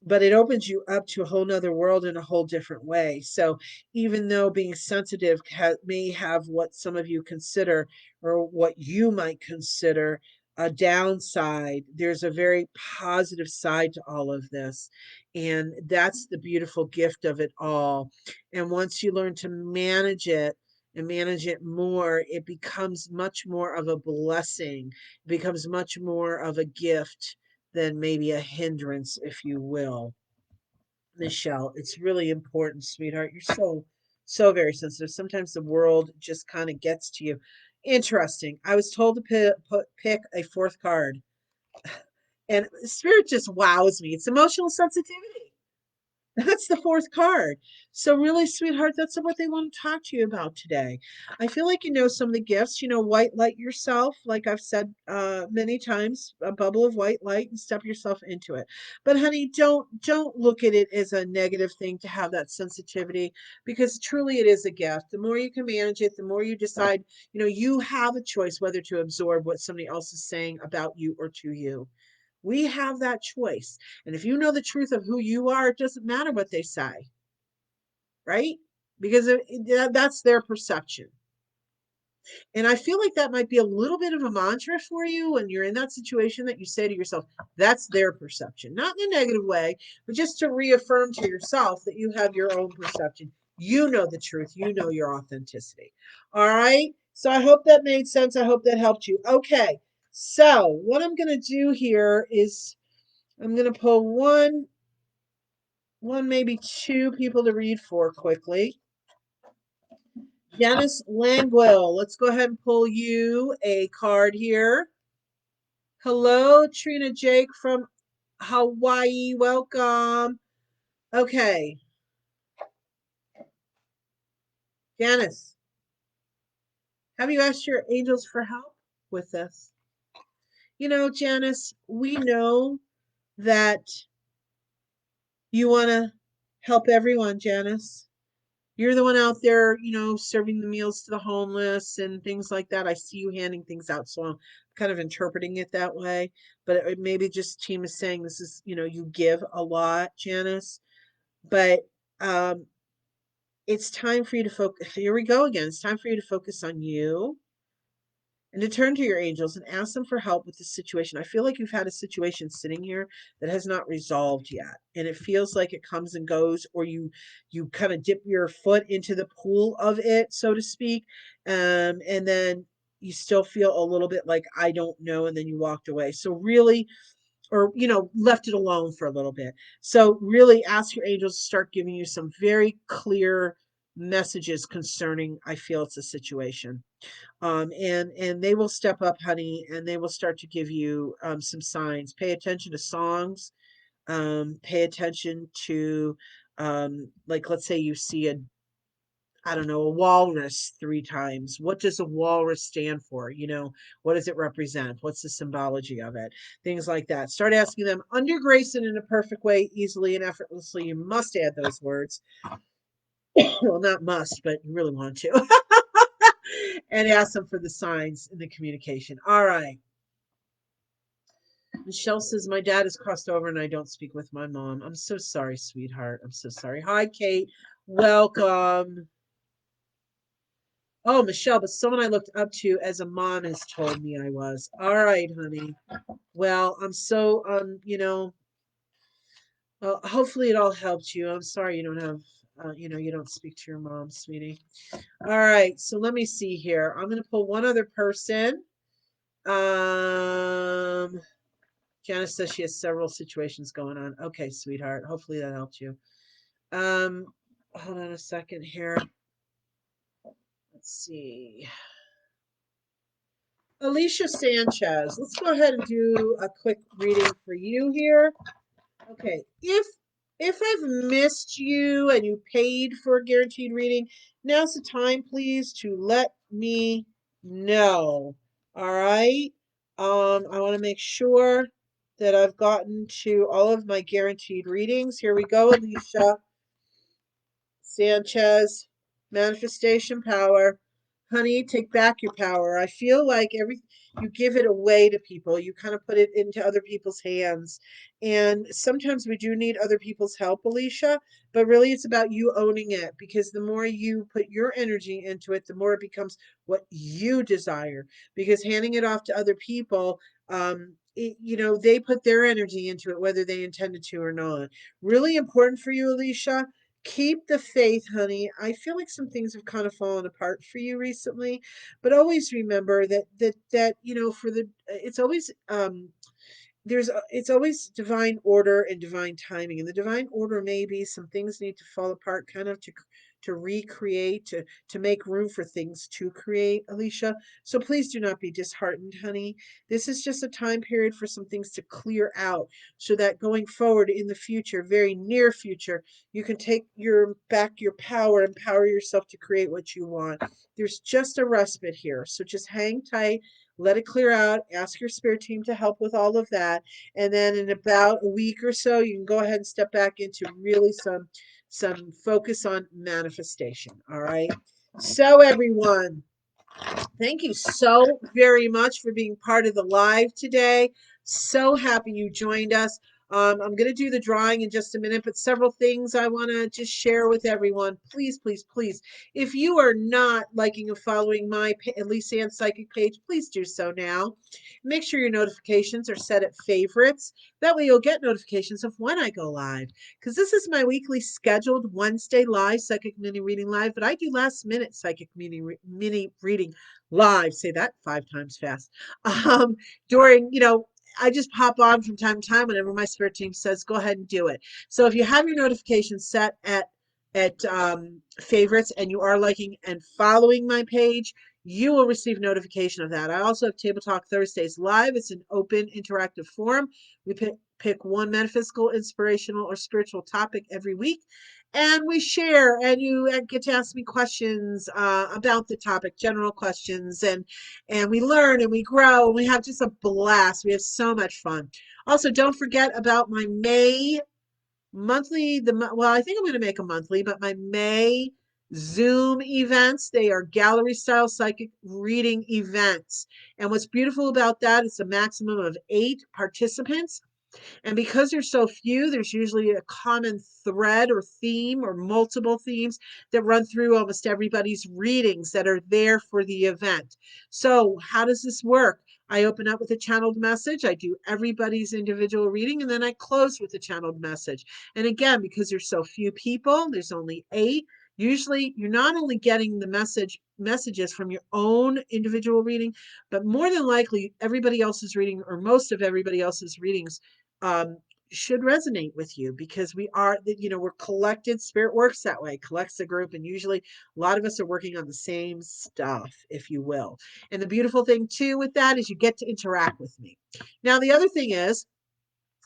but it opens you up to a whole nother world in a whole different way. So even though being sensitive may have what some of you consider or what you might consider a downside, there's a very positive side to all of this. And that's the beautiful gift of it all. And once you learn to manage it and manage it more, it becomes much more of a blessing. It becomes much more of a gift than maybe a hindrance, if you will. Michelle, it's really important, sweetheart. You're so very sensitive. Sometimes the world just kind of gets to you. Interesting. I was told to pick a 4th card, and Spirit just wows me. It's emotional sensitivity. That's the fourth card. So really, sweetheart, that's what they want to talk to you about today. I feel like you know some of the gifts, white light yourself, like I've said many times, a bubble of white light and step yourself into it. But honey, don't look at it as a negative thing to have that sensitivity, because truly it is a gift. The more you can manage it, the more you decide, you have a choice whether to absorb what somebody else is saying about you or to you. We have that choice. And if you know the truth of who you are, it doesn't matter what they say, right? Because that's their perception. And I feel like that might be a little bit of a mantra for you when you're in that situation, that you say to yourself, that's their perception, not in a negative way, but just to reaffirm to yourself that you have your own perception. You know the truth, you know your authenticity. All right. So I hope that made sense. I hope that helped you. Okay. So what I'm going to do here is I'm going to pull one, maybe two people to read for quickly. Janice Langwell, let's go ahead and pull you a card here. Hello, Trina Jake from Hawaii. Welcome. Okay, Janice, have you asked your angels for help with this? Janice, we know that you want to help everyone, Janice. You're the one out there, serving the meals to the homeless and things like that. I see you handing things out, so I'm kind of interpreting it that way. But maybe just team is saying this is, you give a lot, Janice. But it's time for you to focus. Here we go again. It's time for you to focus on you and to turn to your angels and ask them for help with this situation. I feel like you've had a situation sitting here that has not resolved yet, and it feels like it comes and goes, or you kind of dip your foot into the pool of it, so to speak, and then you still feel a little bit like I don't know, and then you walked away. So really, or left it alone for a little bit. So really ask your angels to start giving you some very clear messages concerning, I feel it's a situation, and they will step up, honey, and they will start to give you some signs. Pay attention to songs. Pay attention to, like, let's say you see I don't know, a walrus 3 times. What does a walrus stand for? What does it represent? What's the symbology of it? Things like that. Start asking them under grace and in a perfect way, easily and effortlessly. You must add those words. Well, not must, but you really want to. And ask them for the signs in the communication. All right. Michelle says, my dad is crossed over and I don't speak with my mom. I'm so sorry, sweetheart. I'm so sorry. Hi, Kate. Welcome. Oh, Michelle, but someone I looked up to as a mom has told me I was. All right, honey. Well, I'm so, well, hopefully it all helped you. I'm sorry you don't have, you don't speak to your mom, sweetie. All right, so let me see here. I'm going to pull one other person. Um, Janice says she has several situations going on. Okay, sweetheart. Hopefully that helped you. Um, Hold on a second here. Let's see. Alicia Sanchez. Let's go ahead and do a quick reading for you here. Okay. If I've missed you and you paid for a guaranteed reading, now's the time, please, to let me know. All right. I want to make sure that I've gotten to all of my guaranteed readings. Here we go, Alicia Sanchez. Manifestation power. Honey, take back your power. I feel like you give it away to people. You kind of put it into other people's hands. And sometimes we do need other people's help, Alicia, but really it's about you owning it, because the more you put your energy into it, the more it becomes what you desire. Because handing it off to other people, they put their energy into it, whether they intended to or not. Really important for you, Alicia. Keep the faith, honey. I feel like some things have kind of fallen apart for you recently, but always remember that for the it's always it's always divine order and divine timing, and the divine order may be some things need to fall apart kind of to recreate, to make room for things to create, Alicia. So please do not be disheartened, honey. This is just a time period for some things to clear out so that going forward in the future, very near future, you can take your power, empower yourself to create what you want. There's just a respite here. So just hang tight, let it clear out, ask your spirit team to help with all of that. And then in about a week or so, you can go ahead and step back into really some focus on manifestation. All right. So everyone, thank you so very much for being part of the live today. So happy you joined us. I'm going to do the drawing in just a minute, but several things I want to just share with everyone. Please, please, please. If you are not liking and following my Elyse Ann Psychic page, please do so now. Make sure your notifications are set at favorites. That way you'll get notifications of when I go live. Because this is my weekly scheduled Wednesday live Psychic Mini Reading Live, but I do last minute Psychic Mini Reading live, say that 5 times fast. During, I just pop on from time to time whenever my spirit team says go ahead and do it. So if you have your notifications set at favorites and you are liking and following my page, you will receive notification of that. I also have Table Talk Thursdays live. It's an open interactive forum. We pick one metaphysical, inspirational, or spiritual topic every week, and we share, and you get to ask me questions about the topic, general questions, and we learn and we grow and we have just a blast. We have so much fun. Also, don't forget about my May monthly, well, I think I'm going to make a monthly, but my May Zoom events, they are gallery style psychic reading events. And what's beautiful about that is a maximum of 8 participants. And because there's so few, there's usually a common thread or theme or multiple themes that run through almost everybody's readings that are there for the event. So how does this work? I open up with a channeled message. I do everybody's individual reading, and then I close with a channeled message. And again, because there's so few people, there's only 8. Usually you're not only getting the messages from your own individual reading, but more than likely everybody else's reading or most of everybody else's readings um, should resonate with you, because we're collected. Spirit works that way, collects a group, and usually a lot of us are working on the same stuff, if you will. And the beautiful thing too with that is you get to interact with me. Now, the other thing is,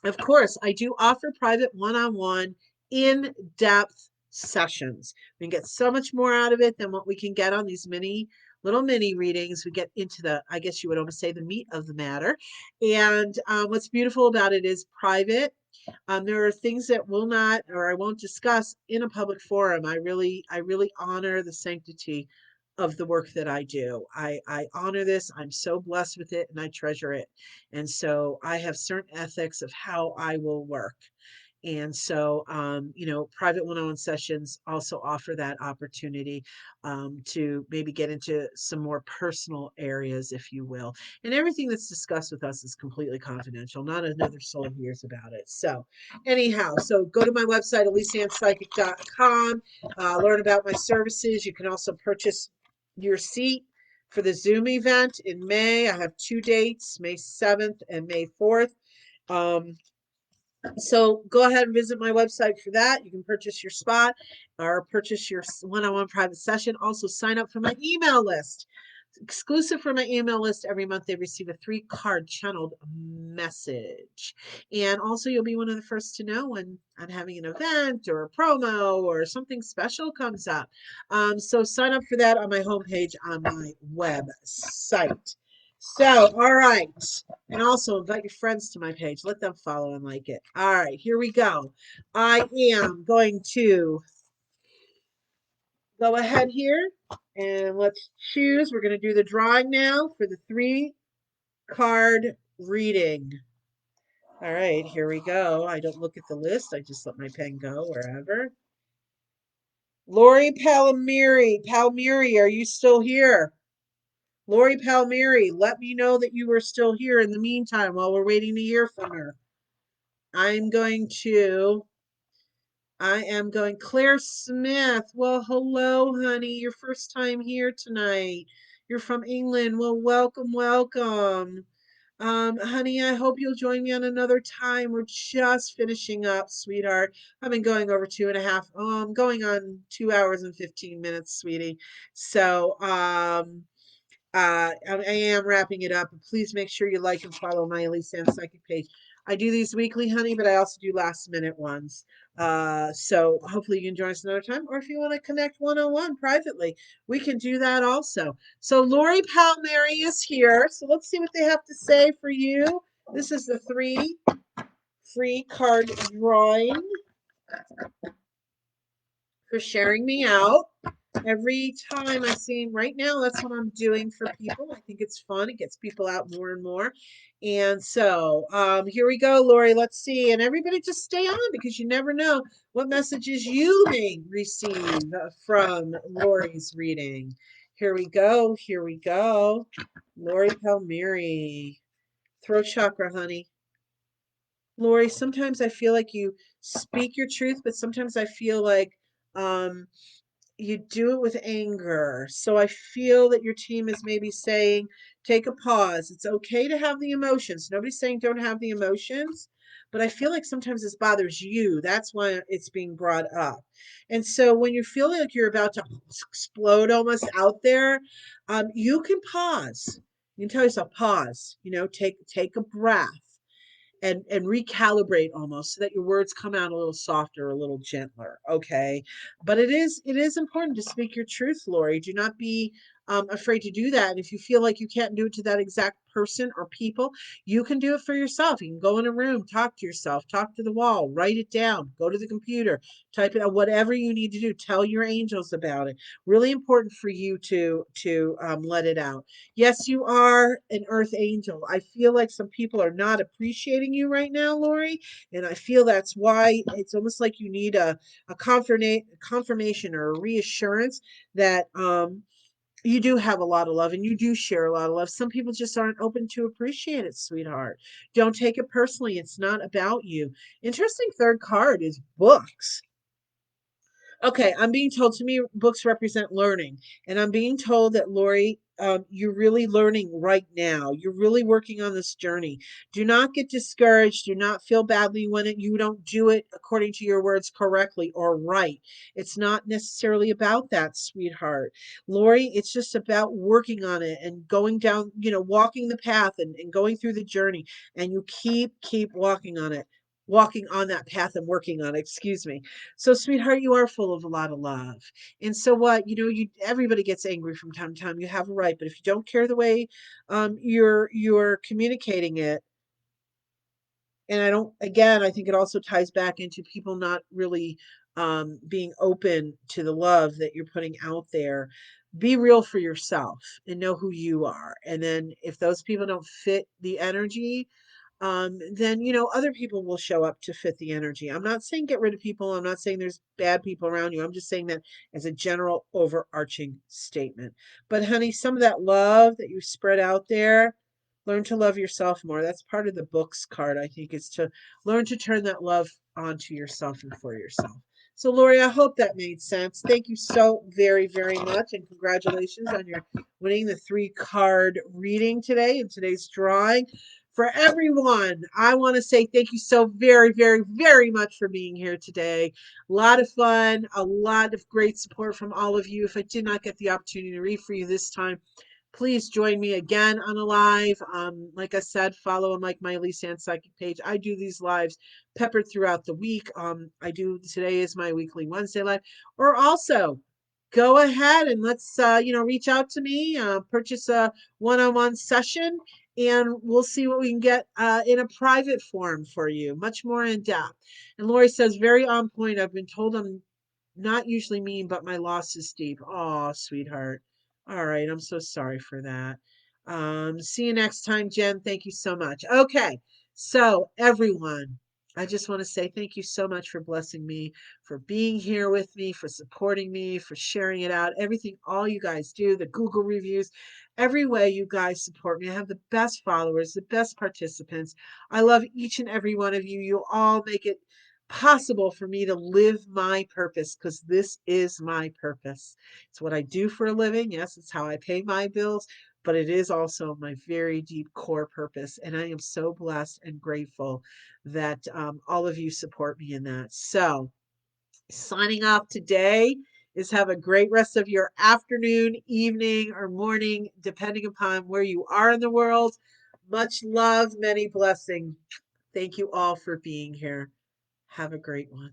of course, I do offer private one-on-one in-depth sessions. We can get so much more out of it than what we can get on these little mini readings. We get into I guess you would almost say, the meat of the matter. And what's beautiful about it is private. There are things that will not, or I won't discuss in a public forum. I really honor the sanctity of the work that I do. I honor this. I'm so blessed with it and I treasure it. And so I have certain ethics of how I will work. And so, private one-on-one sessions also offer that opportunity to maybe get into some more personal areas, if you will. And everything that's discussed with us is completely confidential. Not another soul hears about it. So anyhow, so go to my website, ElyseAnnPsychic.com, learn about my services. You can also purchase your seat for the Zoom event in May. I have 2 dates, May 7th and May 4th. So go ahead and visit my website for that. You can purchase your spot or purchase your one-on-one private session. Also sign up for my email list. Exclusive for my email list, every month they receive a 3-card channeled message. And also you'll be one of the first to know when I'm having an event or a promo or something special comes up. So sign up for that on my homepage on my website. So, all right. And also invite your friends to my page. Let them follow and like it. All right, here we go. I am going to go ahead here and let's choose. We're going to do the drawing now for the 3-card reading. All right, here we go. I don't look at the list. I just let my pen go wherever. Lori Palmieri. Palmieri, are you still here? Lori Palmieri, let me know that you are still here in the meantime while we're waiting to hear from her. I am going, Claire Smith. Well, hello, honey. Your first time here tonight. You're from England. Well, welcome, welcome. Honey, I hope you'll join me on another time. We're just finishing up, sweetheart. I've been going over 2.5, going on 2 hours and 15 minutes, sweetie. So, I am wrapping it up. Please make sure you like and follow my Elyse Ann Psychic page. I do these weekly, honey, but I also do last minute ones. So hopefully you can join us another time. Or if you want to connect one-on-one privately, we can do that also. So Lori Palmieri is here. So let's see what they have to say for you. This is the 3 free card drawing for sharing me out. Every time I see right now, that's what I'm doing for people. I think it's fun. It gets people out more and more. And so here we go, Lori. Let's see. And everybody just stay on because you never know what messages you may receive from Lori's reading. Here we go. Here we go. Lori Palmieri. Throat chakra, honey. Lori, sometimes I feel like you speak your truth, but sometimes I feel like um, you do it with anger. So I feel that your team is maybe saying, take a pause. It's okay to have the emotions. Nobody's saying don't have the emotions, but I feel like sometimes this bothers you. That's why it's being brought up. And so when you feel like you're about to explode almost out there, you can pause. You can tell yourself, pause, take a breath and recalibrate almost so that your words come out a little softer, a little gentler. Okay. But it is important to speak your truth, Lori. Do not be afraid to do that. And if you feel like you can't do it to that exact person or people, you can do it for yourself. You can go in a room, talk to yourself, talk to the wall, write it down, go to the computer, type it out, whatever you need to do. Tell your angels about it. Really important for you to let it out. Yes, you are an earth angel. I feel like some people are not appreciating you right now, Lori. And I feel that's why it's almost like you need a confirmation or a reassurance that you do have a lot of love and you do share a lot of love. Some people just aren't open to appreciate it, sweetheart. Don't take it personally. It's not about you. Interesting third card is books. Okay, I'm being told to me books represent learning, and I'm being told that Lori, you're really learning right now. You're really working on this journey. Do not get discouraged. Do not feel badly when you don't do it according to your words correctly or right. It's not necessarily about that, sweetheart. Lori, it's just about working on it and going down, walking the path and going through the journey. And you keep walking on it, walking on that path and working on it, excuse me. So, sweetheart, you are full of a lot of love. And so what, you everybody gets angry from time to time. You have a right, but if you don't care the way you're communicating it, and I think it also ties back into people not really being open to the love that you're putting out there. Be real for yourself and know who you are. And then if those people don't fit the energy, then other people will show up to fit the energy. I'm not saying get rid of people. I'm not saying there's bad people around you. I'm just saying that as a general overarching statement. But honey, some of that love that you spread out there, learn to love yourself more. That's part of the books card, I think, is to learn to turn that love onto yourself and for yourself. So, Lori, I hope that made sense. Thank you so very, very much. And congratulations on your winning the 3 card reading today in today's drawing. For everyone, I want to say thank you so very, very, very much for being here today. A lot of fun, a lot of great support from all of you. If I did not get the opportunity to read for you this time, please join me again on a live. Like I said, follow and like my Elyse Ann Psychic page. I do these lives peppered throughout the week. Today is my weekly Wednesday live. Or also, go ahead and let's reach out to me, purchase a one-on-one session, and we'll see what we can get in a private form for you, much more in depth. And Lori says, very on point. I've been told I'm not usually mean, but my loss is deep. Oh, sweetheart. All right, I'm so sorry for that. See you next time, Jen. Thank you so much. Okay, so everyone, I just want to say thank you so much for blessing me, for being here with me, for supporting me, for sharing it out. Everything, all you guys do, the Google reviews, every way you guys support me. I have the best followers, the best participants. I love each and every one of you. You all make it possible for me to live my purpose because this is my purpose. It's what I do for a living. Yes, it's how I pay my bills, but it is also my very deep core purpose. And I am so blessed and grateful that all of you support me in that. So, signing off today is have a great rest of your afternoon, evening, or morning, depending upon where you are in the world. Much love, many blessings. Thank you all for being here. Have a great one.